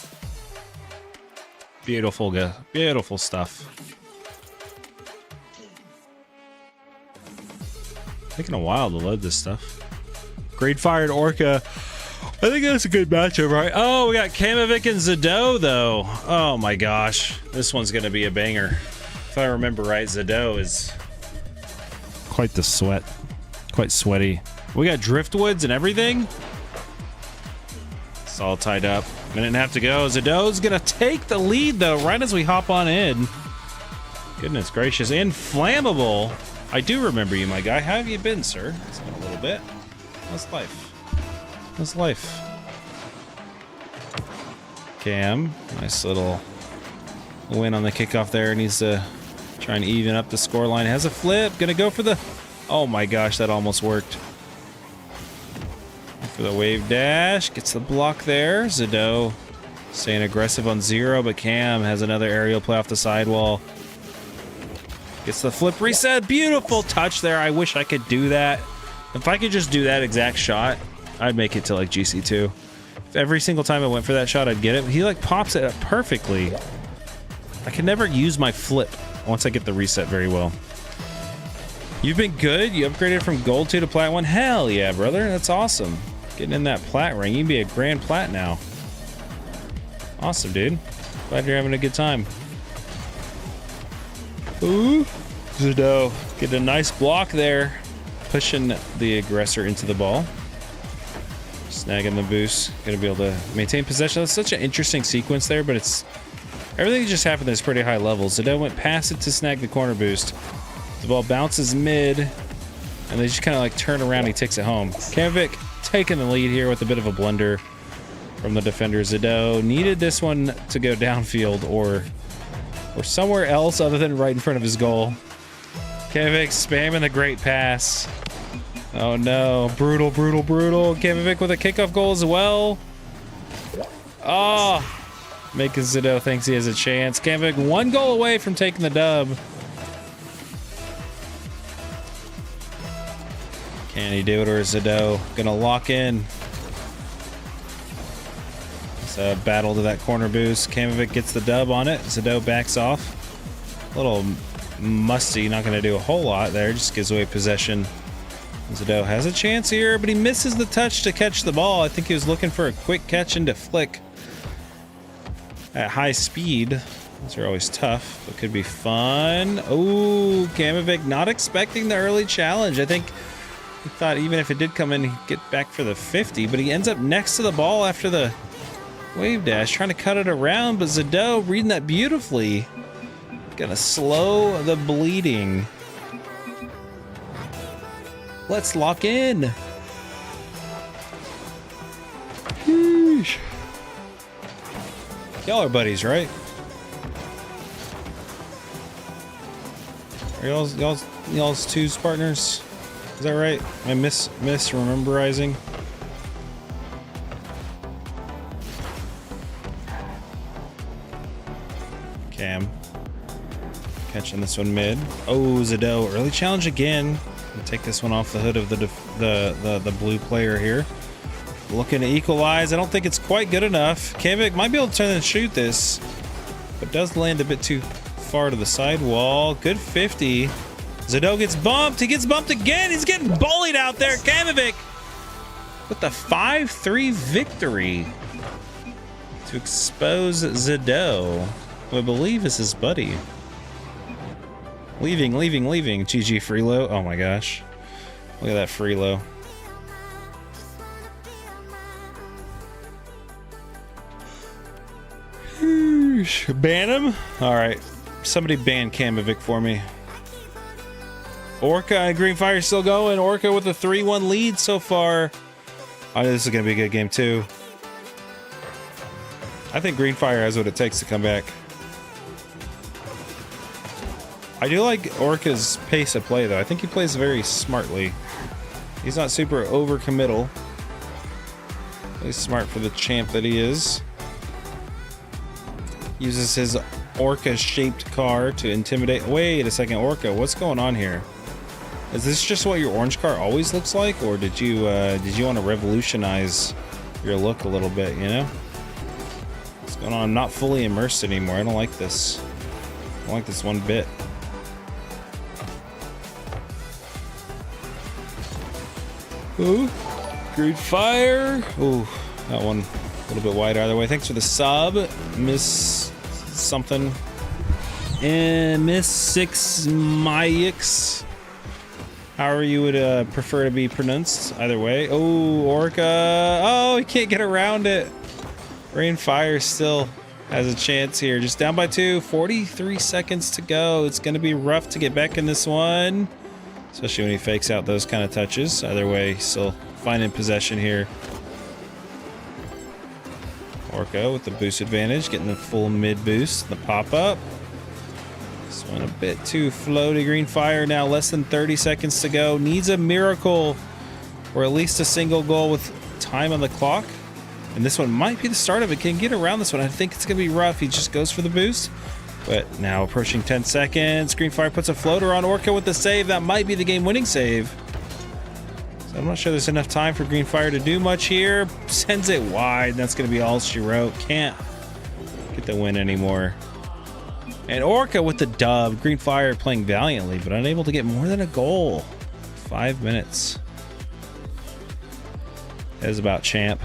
Beautiful, beautiful stuff. Taking a while to load this stuff. Great fired Orca. I think that's a good matchup, right? Oh, we got Kamovic and Zado, though. Oh my gosh. This one's going to be a banger. If I remember right, Zado is quite the sweat. Quite sweaty. We got driftwoods and everything. It's all tied up. Minute and a half to go. Zado's going to take the lead, though, right as we hop on in. Goodness gracious. And flammable. I do remember you, my guy. How have you been, sir? It's been a little bit. How's life? How's life? Cam, nice little win on the kickoff there. Needs to try and even up the scoreline. Has a flip. Gonna go for the... Oh my gosh, that almost worked. For the wave dash. Gets the block there. Zado staying aggressive on zero, but Cam has another aerial play off the sidewall. Gets the flip reset. Beautiful touch there. I wish I could do that. If I could just do that exact shot, I'd make it to like GC2. If every single time I went for that shot, I'd get it. He like pops it up perfectly. I can never use my flip once I get the reset very well. You've been good. You upgraded from gold 2 to plat 1. Hell yeah, brother. That's awesome. Getting in that plat ring. You can be a grand plat now. Awesome, dude. Glad you're having a good time. Ooh, Zado get a nice block there, pushing the aggressor into the ball, snagging the boost. Gonna be able to maintain possession. That's such an interesting sequence there, but it's everything just happened at pretty high levels. Zado went past it to snag the corner boost. The ball bounces mid, and they just kind of like turn around. He takes it home. Kamovic taking the lead here with a bit of a blunder from the defender. Zado needed this one to go downfield or somewhere else other than right in front of his goal. Kevic spamming the great pass. Oh no, brutal, brutal, brutal. Kevic with a kickoff goal as well. Oh, making Zado thinks he has a chance. Kevic 1 goal away from taking the dub. Can he do it, or is Zado gonna lock in? It's a battle to that corner boost. Kevic gets the dub on it. Zado backs off. A little musty, not gonna do a whole lot there. Just gives away possession. Zado has a chance here, but he misses the touch to catch the ball. I think he was looking for a quick catch into flick at high speed. Those are always tough, but could be fun. Oh, Kamovic not expecting the early challenge. I think he thought even if it did come in, he'd get back for the 50, but he ends up next to the ball after the wave dash, trying to cut it around, but Zado reading that beautifully. Gonna slow the bleeding. Let's lock in. Sheesh. Y'all are buddies, right? Are y'all's twos partners? Is that right? Am I misrememberizing? Cam catching this one mid. Oh, Zado early challenge again. We'll take this one off the hood of the blue player here. Looking to equalize. I don't think it's quite good enough. Kevic might be able to turn and shoot this, but does land a bit too far to the sidewall. Good 50. Zado gets bumped. He gets bumped again. He's getting bullied out there. Kemovic with the 5-3 victory to expose Zado, who I believe is his buddy. Leaving. GG Freelo. Oh my gosh. Look at that Freelo. Ban him? Alright. Somebody ban Kamovic for me. Orca and Green Fire still going. Orca with a 3-1 lead so far. Oh, this is going to be a good game too. I think Green Fire has what it takes to come back. I do like Orca's pace of play though. I think he plays very smartly. He's not super over-committal. He's smart for the champ that he is. Uses his Orca-shaped car to intimidate. Wait a second, Orca, what's going on here? Is this just what your orange car always looks like, or did you want to revolutionize your look a little bit? You know, what's going on? I'm not fully immersed anymore. I don't like this. I don't like this one bit. Ooh, Green Fire. Ooh, that one a little bit wide either way. Thanks for the sub, Miss something. And Miss 6 Mayix. However you would prefer to be pronounced. Either way. Oh, Orca. Oh, he can't get around it. Green Fire still has a chance here. Just down by 2. 43 seconds to go. It's going to be rough to get back in this one. Especially when he fakes out those kind of touches. Either way, still finding possession here. Orca with the boost advantage, getting the full mid boost, the pop up. This one a bit too floaty. Green Fire now less than 30 seconds to go. Needs a miracle or at least a single goal with time on the clock. And this one might be the start of it. Can get around this one. I think it's going to be rough. He just goes for the boost. But now approaching 10 seconds. Green Fire puts a floater on Orca with the save. That might be the game-winning save. So I'm not sure there's enough time for Green Fire to do much here. Sends it wide. That's going to be all she wrote. Can't get the win anymore. And Orca with the dub. Green Fire playing valiantly, but unable to get more than a goal. 5 minutes. That is about champ.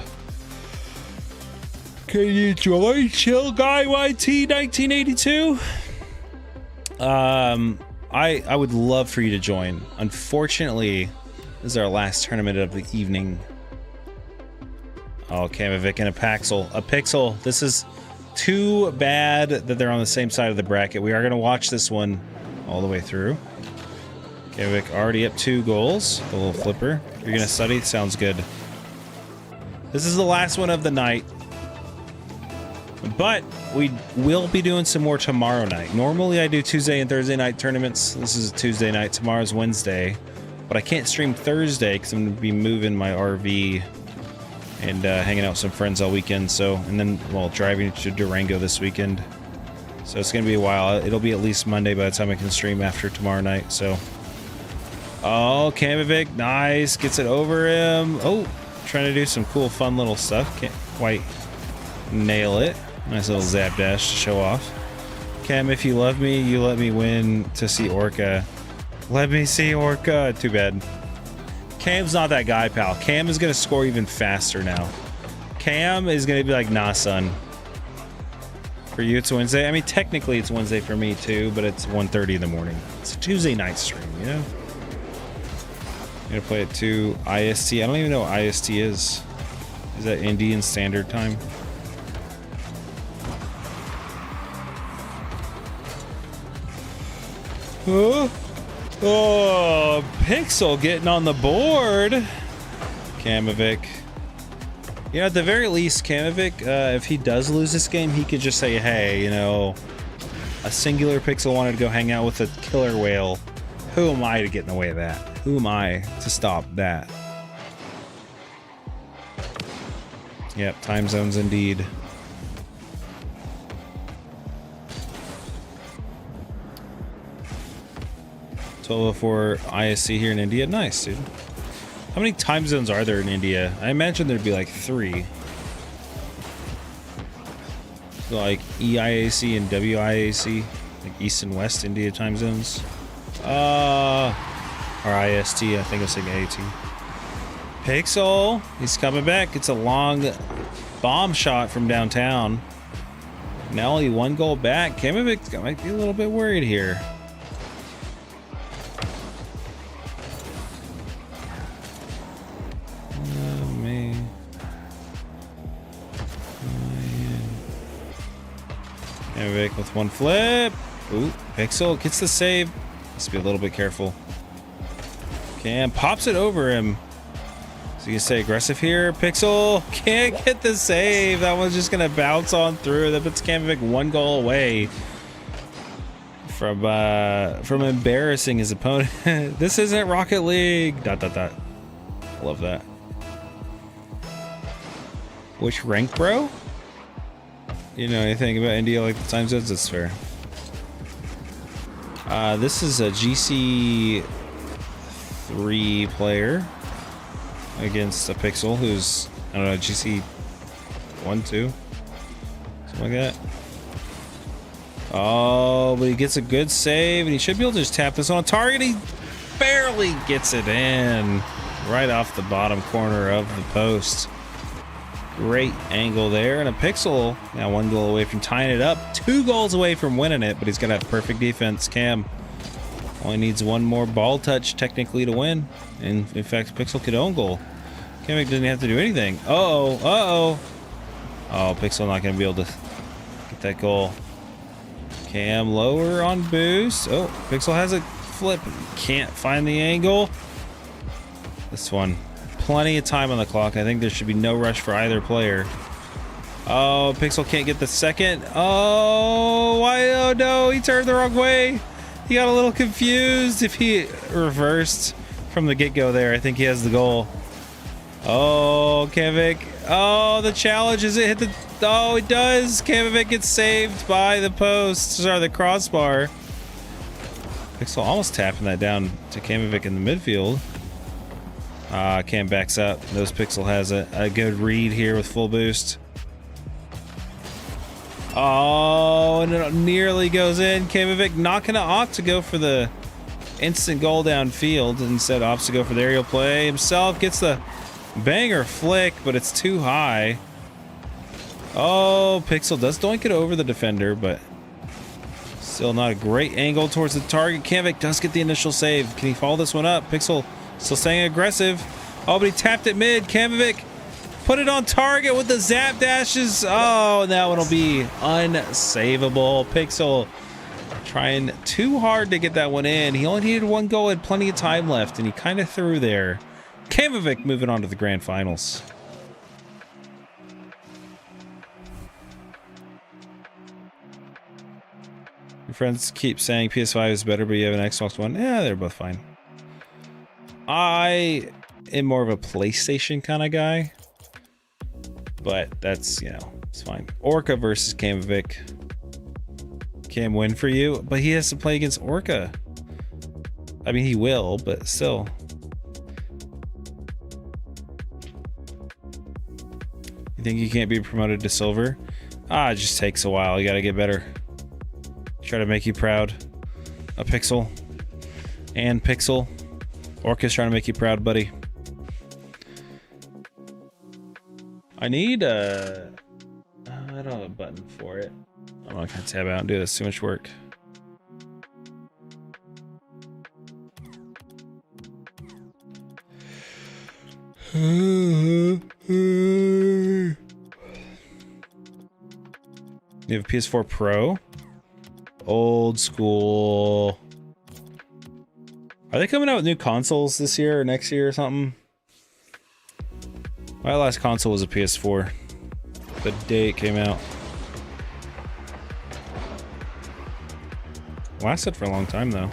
Can you join Chill Guy YT 1982? I would love for you to join. Unfortunately, this is our last tournament of the evening. Oh, Kamovic and a Pixel. This is too bad that they're on the same side of the bracket. We are going to watch this one all the way through. Kamovic already up 2 goals. The little flipper. You're going to study? Sounds good. This is the last one of the night. But we will be doing some more tomorrow night. Normally I do Tuesday and Thursday night tournaments. This is a Tuesday night. Tomorrow's Wednesday. But I can't stream Thursday because I'm going to be moving my RV and hanging out with some friends all weekend. So, and then, well, driving to Durango this weekend. So it's going to be a while. It'll be at least Monday by the time I can stream after tomorrow night. So, oh, Kamovic, nice. Gets it over him. Oh, trying to do some cool, fun little stuff. Can't quite nail it. Nice little zap dash to show off. Cam, if you love me, you let me win to see Orca. Let me see Orca. Too bad. Cam's not that guy, pal. Cam is going to score even faster now. Cam is going to be like, nah, son. For you, it's Wednesday. I mean, technically it's Wednesday for me too, but it's 1:30 in the morning. It's a Tuesday night stream, you know? I'm going to play it to IST. I don't even know what IST is. Is that Indian Standard Time? Oh, Pixel getting on the board. Kamovic. You know, at the very least, Kamovic, if he does lose this game, he could just say, hey, you know, a singular Pixel wanted to go hang out with a killer whale. Who am I to get in the way of that? Who am I to stop that? Yep, time zones indeed. For ISC here in India. Nice, dude. How many time zones are there in India? I imagine there'd be like 3. So like EIAC and WIAC, like East and West India time zones. Or IST, I think it's like AT. Pixel, he's coming back. It's a long bomb shot from downtown. Now only 1 goal back. Kamovic might be a little bit worried here. Kamovic with 1 flip. Ooh, Pixel gets the save. Must be a little bit careful. Cam pops it over him. So you can stay aggressive here. Pixel can't get the save. That one's just gonna bounce on through. That puts Kamovic 1 goal away from embarrassing his opponent. This isn't Rocket League. ... I love that. Which rank, bro? You know anything about India like the time zones? That's fair. This is a GC3 player against a Pixel who's, I don't know, GC1, 2, something like that. Oh, but he gets a good save and he should be able to just tap this on target. He barely gets it in right off the bottom corner of the post. Great angle there, and a Pixel now 1 goal away from tying it up, 2 goals away from winning it, but he's gonna have perfect defense. Cam only needs 1 more ball touch technically to win, and in fact Pixel could own goal. Kamovic doesn't have to do anything. Oh, Pixel not gonna be able to get that goal. Cam lower on boost. Oh, Pixel has a flip, can't find the angle. This one, plenty of time on the clock. I think there should be no rush for either player. Oh, Pixel can't get the second. Oh, why? Oh no, he turned the wrong way. He got a little confused. If he reversed from the get-go there, I think he has the goal. Oh, Kamovic. Oh, the challenge, is it hit the... Oh, it does. Kamovic gets saved by the post. Sorry, the crossbar. Pixel almost tapping that down to Kamovic in the midfield. Cam backs up. Nose Pixel has a good read here with full boost. Oh, and it nearly goes in. Kamovic not gonna opt to go for the instant goal downfield. Instead opts to go for the aerial play. Himself gets the banger flick, but it's too high. Oh, Pixel does doink it over the defender, but still not a great angle towards the target. Kamovic does get the initial save. Can he follow this one up? Pixel still staying aggressive. Oh, but he tapped it mid. Kamovic put it on target with the zap dashes. Oh, and that one will be unsavable. Pixel trying too hard to get that one in. He only needed 1 goal, had plenty of time left, and he kind of threw there. Kamovic moving on to the grand finals. Your friends keep saying PS5 is better, but you have an Xbox One. Yeah, they're both fine. I am more of a PlayStation kind of guy, but that's, you know, it's fine. Orca versus Camovic. Cam win for you, but he has to play against Orca. I mean, he will, but still. You think you can't be promoted to silver? It just takes a while. You gotta get better. Try to make you proud. A pixel. And pixel. Orca's trying to make you proud, buddy. I need I don't have a button for it. I'm not gonna tab out and do this. Too much work. You have a PS4 Pro? Old school. Are they coming out with new consoles this year or next year or something? My last console was a PS4. The day it came out. Lasted for a long time though.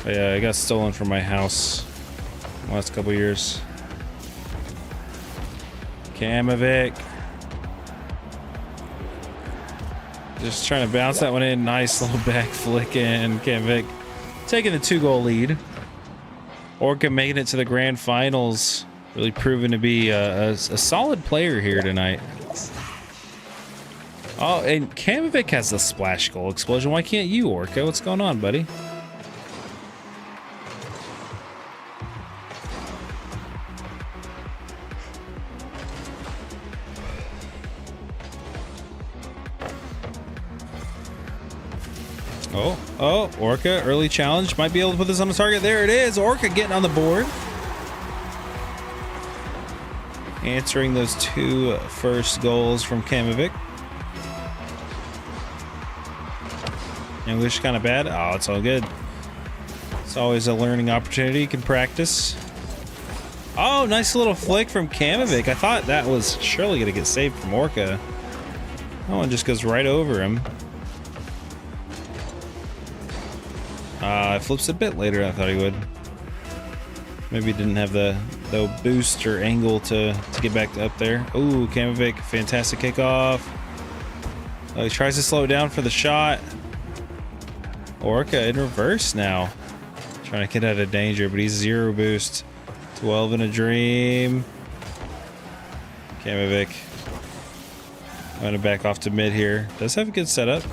But yeah, I got stolen from my house the last couple years. Camovic. Just trying to bounce that one in. Nice little back flick in. Camovic taking the 2-goal lead. Orca making it to the grand finals. Really proven to be a solid player here tonight. Oh, and Camovic has the splash goal explosion. Why can't you, Orca? What's going on, buddy? Oh, Orca, early challenge. Might be able to put this on the target. There it is. Orca getting on the board. Answering those 2 first goals from Camovic. English kind of bad. Oh, it's all good. It's always a learning opportunity. You can practice. Oh, nice little flick from Camovic. I thought that was surely going to get saved from Orca. That one just goes right over him. It flips a bit later than I thought he would. Maybe didn't have the boost or angle to get back up there. Ooh, Camovic, fantastic kickoff. Oh, he tries to slow it down for the shot. Orca in reverse now. Trying to get out of danger, but he's 0 boost. 12 in a dream. Camovic. I'm gonna back off to mid here. Does have a good setup.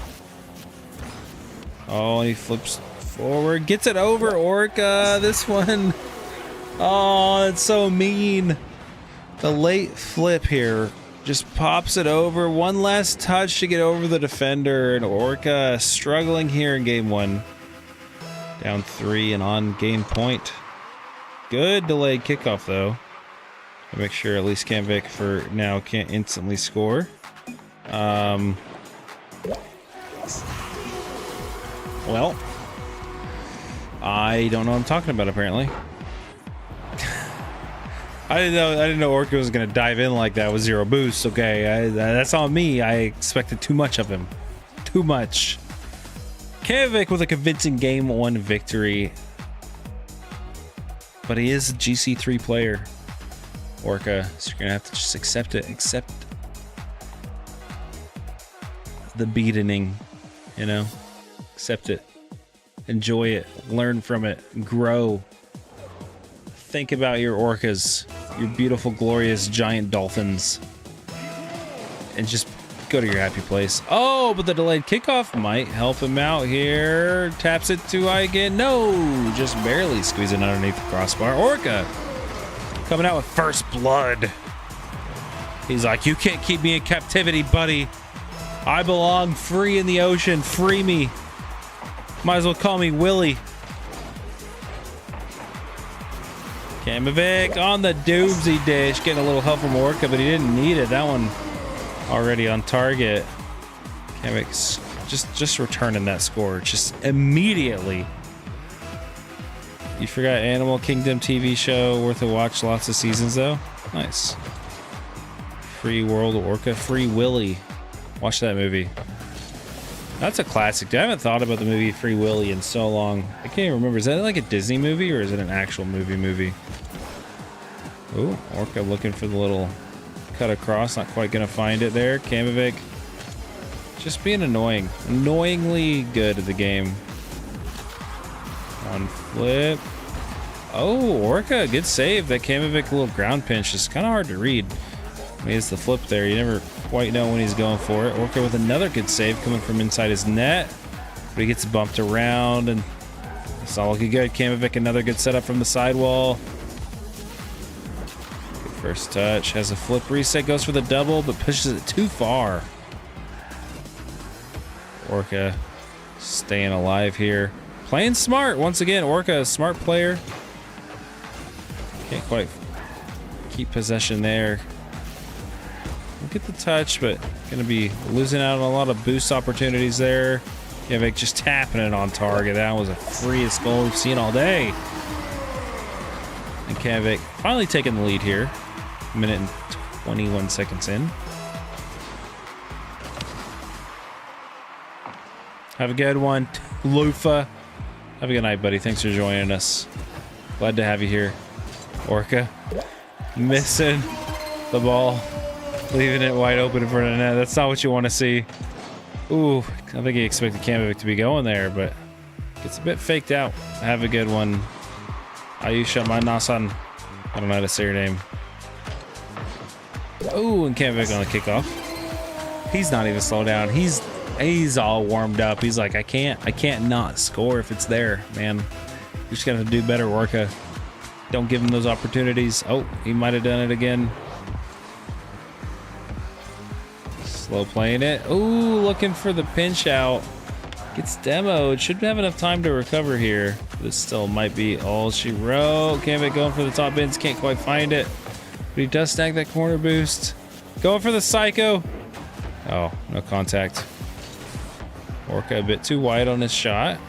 Oh, he flips forward. Gets it over Orca. This one. Oh, that's so mean. The late flip here just pops it over. One last touch to get over the defender. And Orca struggling here in game 1. Down 3 and on game point. Good delayed kickoff though. I'll make sure at least Camovic for now can't instantly score. Well, I don't know what I'm talking about apparently. I didn't know Orca was gonna dive in like that with 0 boost. Okay, that's on me. I expected too much of him. Too much. Camovic with a convincing game 1 victory. But he is a GC3 player. Orca, so you're gonna have to just accept it. Accept the beating, you know? Accept it. Enjoy it. Learn from it. Grow. Think about your orcas, your beautiful, glorious, giant dolphins, and just go to your happy place. Oh, but the delayed kickoff might help him out here. Taps it too high again. No, just barely squeezing underneath the crossbar. Orca coming out with first blood. He's like, you can't keep me in captivity, buddy. I belong free in the ocean. Free me. Might as well call me Willie. Camovic on the doobsy dish. Getting a little help from Orca, but he didn't need it. That one already on target. Camovic's just returning that score. Just immediately. You forgot Animal Kingdom TV show. Worth a watch. Lots of seasons, though. Nice. Free World of Orca. Free Willy. Watch that movie. That's a classic. I haven't thought about the movie Free Willy in so long. I can't even remember. Is that like a Disney movie or is it an actual movie? Ooh, Orca looking for the little cut across. Not quite going to find it there. Kamovic just being annoying. Annoyingly good at the game. On flip. Oh, Orca, good save. That Kamovic little ground pinch is kind of hard to read. When he has the flip there, you never quite know when he's going for it. Orca with another good save coming from inside his net. But he gets bumped around and it's all looking good. Kamovic, another good setup from the sidewall. Good first touch. Has a flip reset, goes for the double, but pushes it too far. Orca staying alive here. Playing smart. Once again, Orca, a smart player. Can't quite keep possession there. We'll get the touch, but going to be losing out on a lot of boost opportunities there. Kamovic just tapping it on target. That was the freest goal we've seen all day. And Kamovic finally taking the lead here. A minute and 21 seconds in. Have a good one, Lufa. Have a good night, buddy. Thanks for joining us. Glad to have you here. Orca missing the ball, leaving it wide open in front of the net. That's not what you want to see. Ooh, I think he expected Kamovic to be going there, but gets a bit faked out. Have a good one. Ayusha Manasan. I don't know how to say your name. Ooh, and Kamovic on the kickoff. He's not even slowed down. He's all warmed up. He's like, I can't not score if it's there, man. You're just gonna do better, Orca. Don't give him those opportunities. Oh, he might have done it again. Slow playing it. Ooh, looking for the pinch out. Gets demoed. Should have enough time to recover here. This still might be all she wrote. Kamovic going for the top bins. Can't quite find it. But he does snag that corner boost. Going for the psycho. Oh, no contact. Orca a bit too wide on his shot.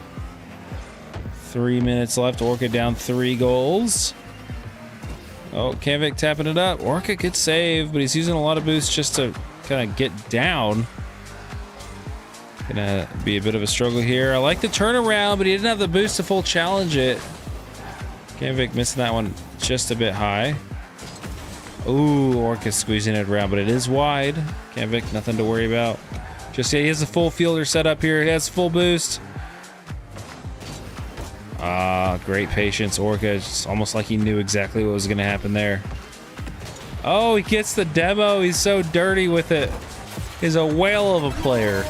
3 minutes left. Orca down 3 goals. Oh, Kamovic tapping it up. Orca could save, but he's using a lot of boost just to kind of get down. Gonna be a bit of a struggle here. I like the turnaround, but he didn't have the boost to full challenge it. Kamovic missing that one just a bit high. Ooh, Orca squeezing it around, but it is wide. Kamovic, nothing to worry about. Just, yeah, he has a full fielder set up here. He has full boost. Great patience. Orca, it's almost like he knew exactly what was going to happen there. Oh, he gets the demo. He's so dirty with it. He's a whale of a player.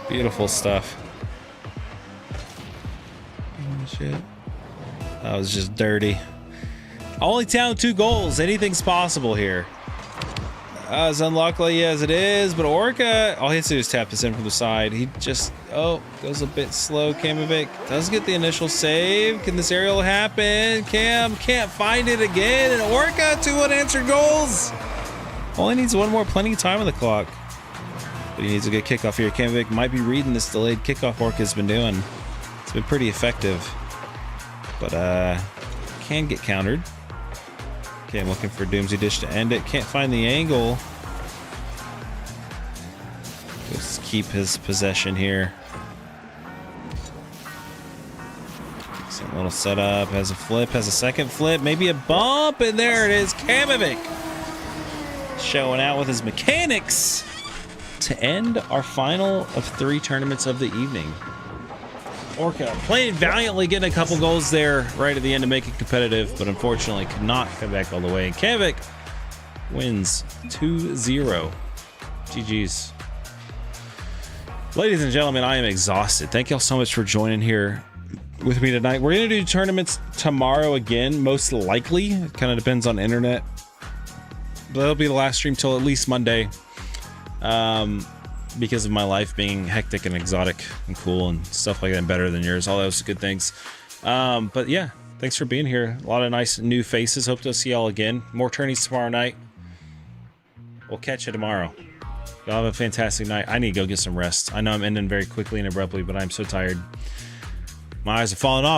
Beautiful stuff. Oh, shit. That was just dirty. Only down 2 goals. Anything's possible here. As unlucky as it is, but Orca, all he has to do is tap this in from the side. He just, goes a bit slow. Kamovic does get the initial save. Can this aerial happen? Cam can't find it again, and Orca 2 unanswered goals. Only needs one more, plenty of time on the clock. But he needs a good kickoff here. Kamovic might be reading this delayed kickoff Orca's been doing. It's been pretty effective, but can get countered. Okay, I'm looking for Doomsday Dish to end it. Can't find the angle. Just keep his possession here. Some little setup. Has a flip. Has a second flip. Maybe a bump. And there it is. Kamovic showing out with his mechanics to end our final of 3 tournaments of the evening. Orca playing valiantly, getting a couple goals there right at the end to make it competitive, but unfortunately could not come back all the way. And Kamovic wins 2-0. GG's. Ladies and gentlemen, I am exhausted. Thank y'all so much for joining here with me tonight. We're going to do tournaments tomorrow again, most likely. It kind of depends on internet. But that'll be the last stream till at least Monday. Because of my life being hectic and exotic and cool and stuff like that, and better than yours, all those good things. But yeah, thanks for being here. A lot of nice new faces. Hope to see y'all again. More tourneys tomorrow night. We'll catch you tomorrow. Y'all have a fantastic night. I need to go get some rest. I know I'm ending very quickly and abruptly, but I'm so tired. My eyes are falling off.